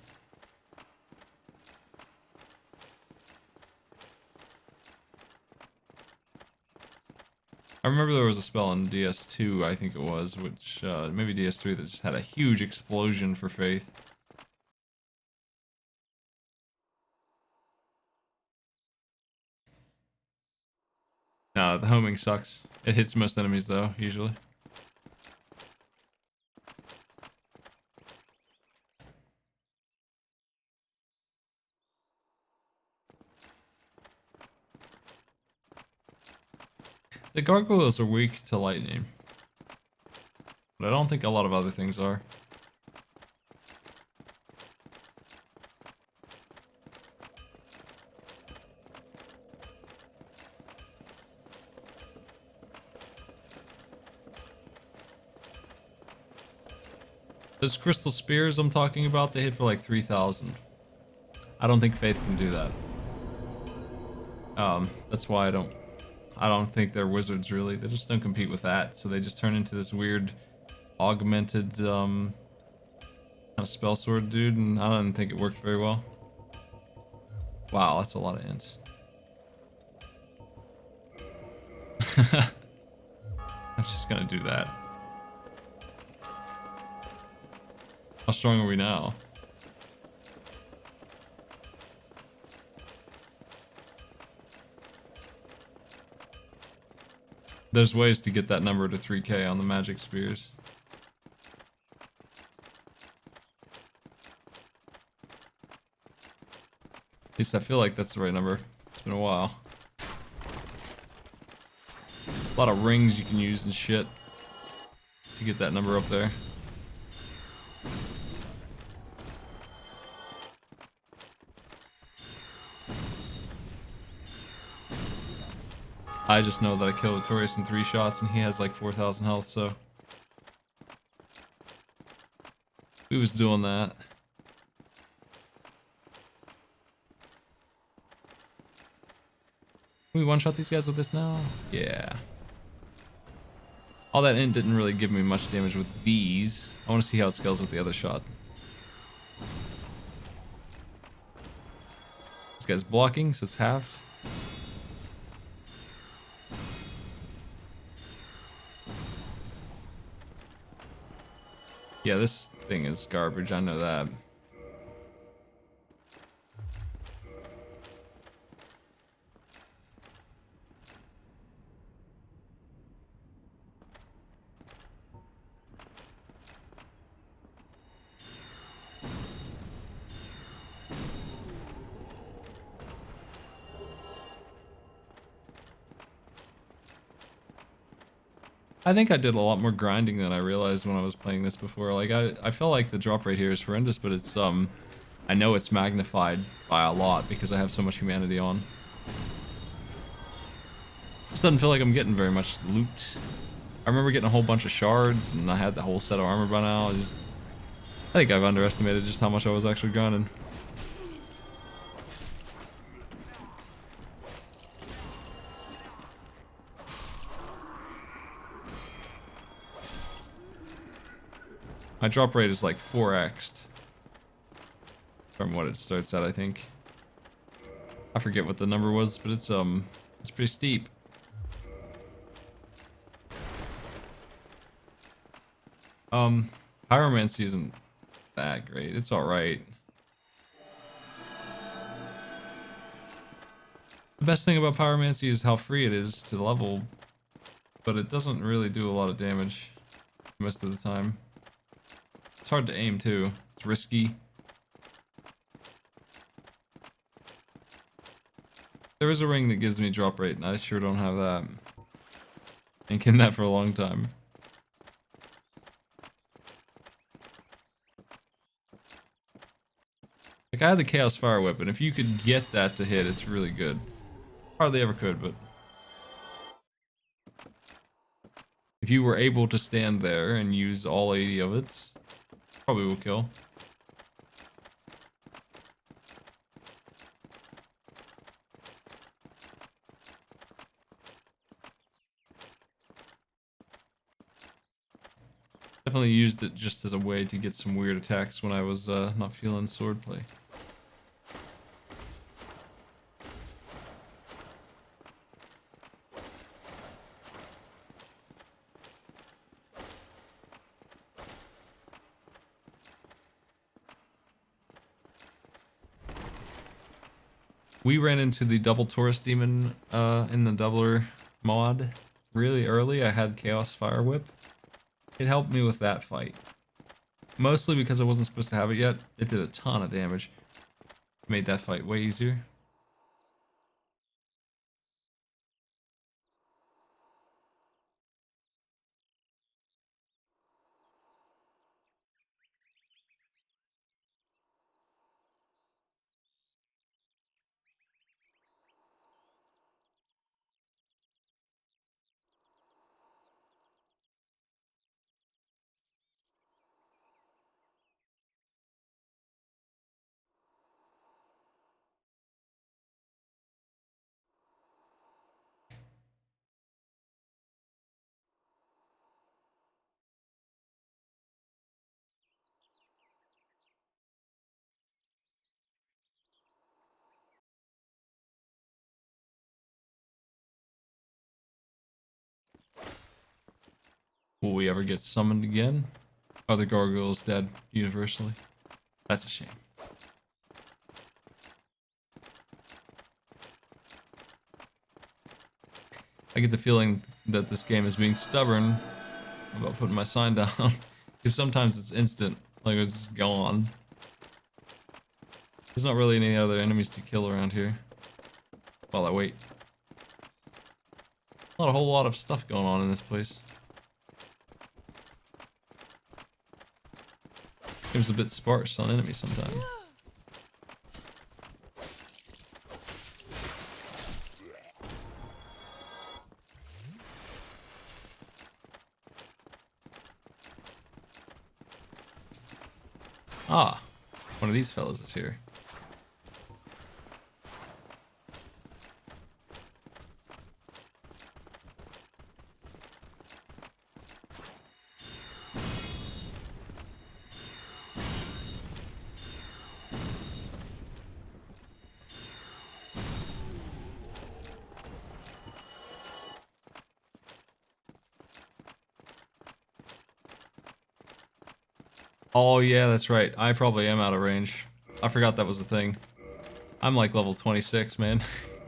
A: I remember there was a spell in DS2, I think it was, which, maybe DS3, that just had a huge explosion for Faith. No, the homing sucks. It hits most enemies, though, usually. The gargoyles are weak to lightning. But I don't think a lot of other things are. Those crystal spears I'm talking about, they hit for like 3,000. I don't think Faith can do that. That's why I don't think they're wizards, really. They just don't compete with that, so they just turn into this weird augmented kind of spell sword dude, and I don't think it worked very well. Wow, that's a lot of ints. I'm just gonna do that. How strong are we now? There's ways to get that number to 3k on the magic spears. At least I feel like that's the right number. It's been a while. A lot of rings you can use and shit to get that number up there. I just know that I killed Artorias in 3 shots and he has like 4,000 health, so we was doing that. Can we one-shot these guys with this now? Yeah. All that int didn't really give me much damage with these. I want to see how it scales with the other shot. This guy's blocking, so it's halved. Yeah, this thing is garbage, I know that. I think I did a lot more grinding than I realized when I was playing this before. Like, I feel like the drop rate here is horrendous, but it's, I know it's magnified by a lot because I have so much humanity on. Just doesn't feel like I'm getting very much loot. I remember getting a whole bunch of shards, and I had the whole set of armor by now. I think I've underestimated just how much I was actually grinding. My drop rate is like 4x'd from what it starts at, I think. I forget what the number was, but it's pretty steep. Pyromancy isn't that great. It's alright. The best thing about Pyromancy is how free it is to level, but it doesn't really do a lot of damage most of the time. It's hard to aim too. It's risky. There is a ring that gives me drop rate, and I sure don't have that. Ain't getting that for a long time. Like, I had the Chaos Fire Whip, and if you could get that to hit, it's really good. Hardly ever could, but... if you were able to stand there and use all 80 of it, probably will kill. Definitely used it just as a way to get some weird attacks when I was not feeling swordplay. We ran into the double Taurus demon in the doubler mod really early. I had Chaos Fire Whip. It helped me with that fight. Mostly because I wasn't supposed to have it yet. It did a ton of damage. Made that fight way easier. Will we ever get summoned again? Are the gargoyles dead universally? That's a shame. I get the feeling that this game is being stubborn about putting my sign down. Because sometimes it's instant. Like, it's just gone. There's not really any other enemies to kill around here. While I wait. Not a whole lot of stuff going on in this place. Seems a bit sparse on enemies sometimes. Ah, one of these fellas is here. Oh yeah, that's right. I probably am out of range. I forgot that was a thing. I'm like level 26, man.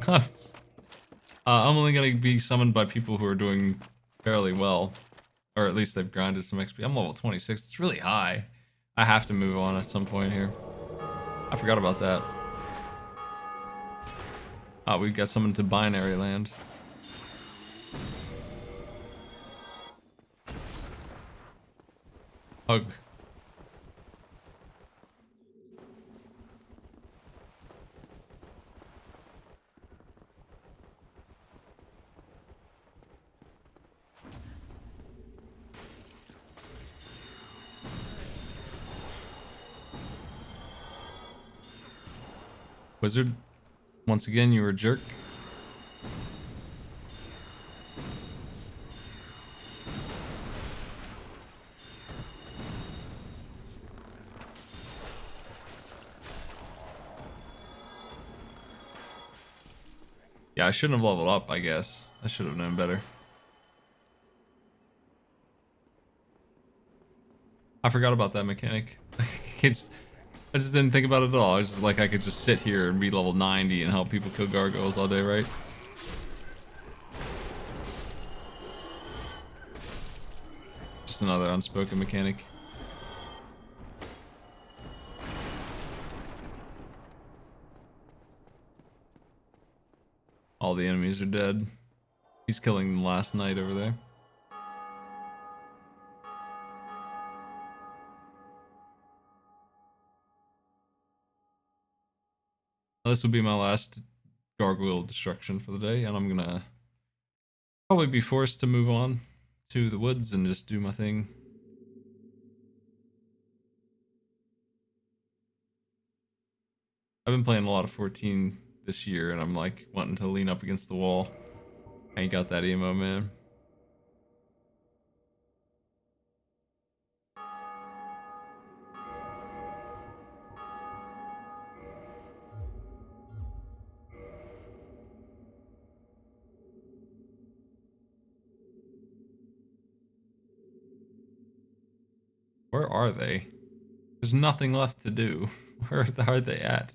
A: I'm only gonna be summoned by people who are doing fairly well. Or at least they've grinded some XP. I'm level 26. It's really high. I have to move on at some point here. I forgot about that. Oh, we got summoned to binary land. Hug. Wizard, once again, you were a jerk. Yeah, I shouldn't have leveled up, I guess. I should have known better. I forgot about that mechanic. I just didn't think about it at all. I was just like, I could just sit here and be level 90 and help people kill gargoyles all day, right? Just another unspoken mechanic. All the enemies are dead. He's killing them last night over there. This will be my last gargoyle destruction for the day, and I'm gonna probably be forced to move on to the woods and just do my thing. I've been playing a lot of 14 this year, and I'm like wanting to lean up against the wall. I ain't got that emo, man. Where are they? There's nothing left to do. Where are they at?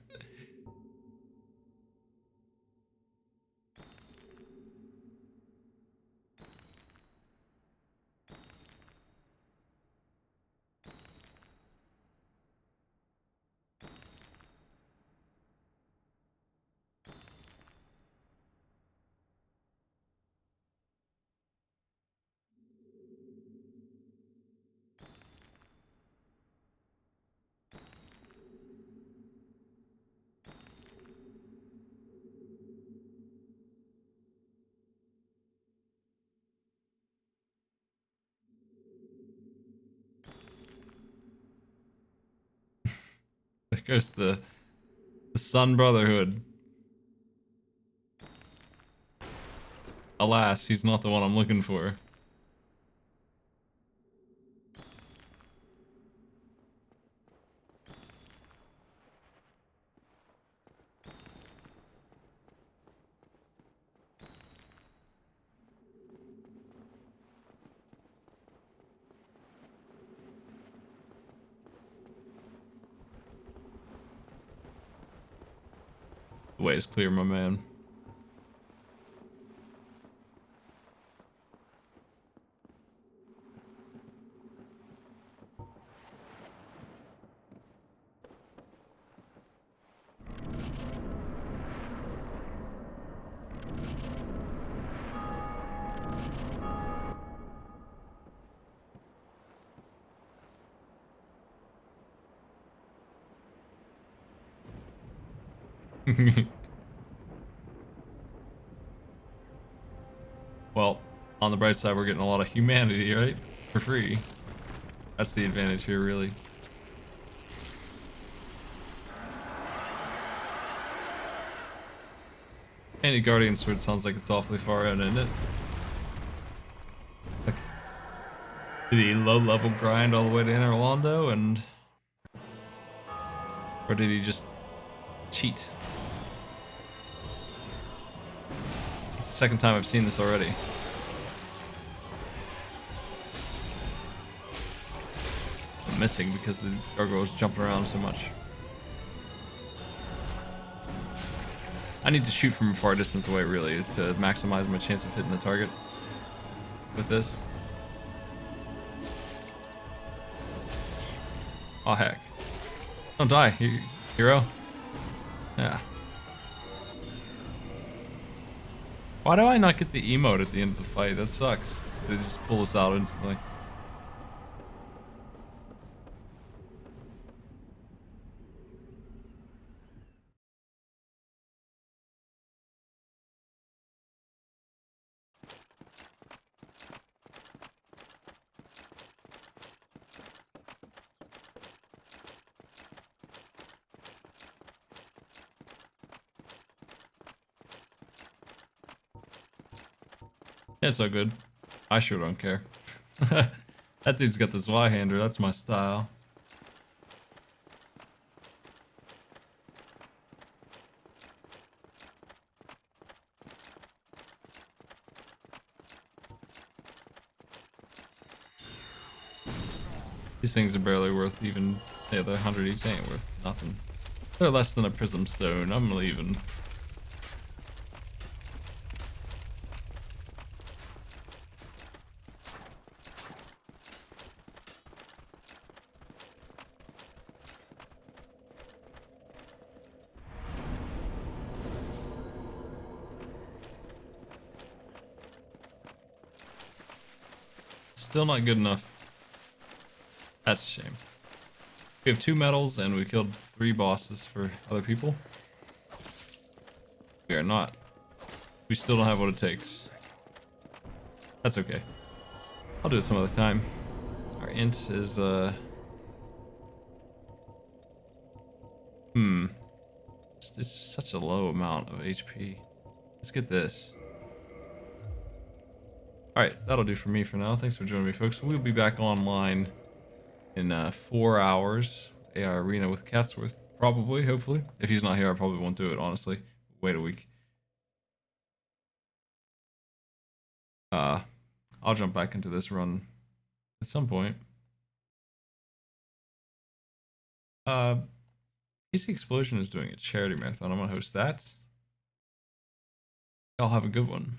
A: There goes the Sun Brotherhood. Alas, he's not the one I'm looking for. The way is clear, my man. Well, on the bright side, we're getting a lot of humanity, right? For free. That's the advantage here, really. Any Guardian Sword sounds like it's awfully far in, isn't it? Like, did he low-level grind all the way to Inner Londo, and... or did he just cheat? It's the second time I've seen this already. I'm missing because the gargoyle's jumping around so much. I need to shoot from a far distance away, really, to maximize my chance of hitting the target with this. Oh, heck. Don't die, hero. Yeah. Why do I not get the emote at the end of the fight? That sucks. They just pull us out instantly. It's so good. I sure don't care. That dude's got the Zweihander, that's my style. These things are barely worth even, yeah, they're 100 each, ain't worth nothing. They're less than a prism stone. I'm leaving. Still not good enough. That's a shame. We have 2 medals and we killed 3 bosses for other people. We are not. We still don't have what it takes. That's okay. I'll do it some other time. Our int is it's such a low amount of HP. Let's get this. Alright, that'll do for me for now. Thanks for joining me, folks. We'll be back online in 4 hours. AI Arena with Catsworth. Probably, hopefully. If he's not here, I probably won't do it, honestly. Wait a week. I'll jump back into this run at some point. PC Explosion is doing a charity marathon. I'm gonna host that. Y'all have a good one.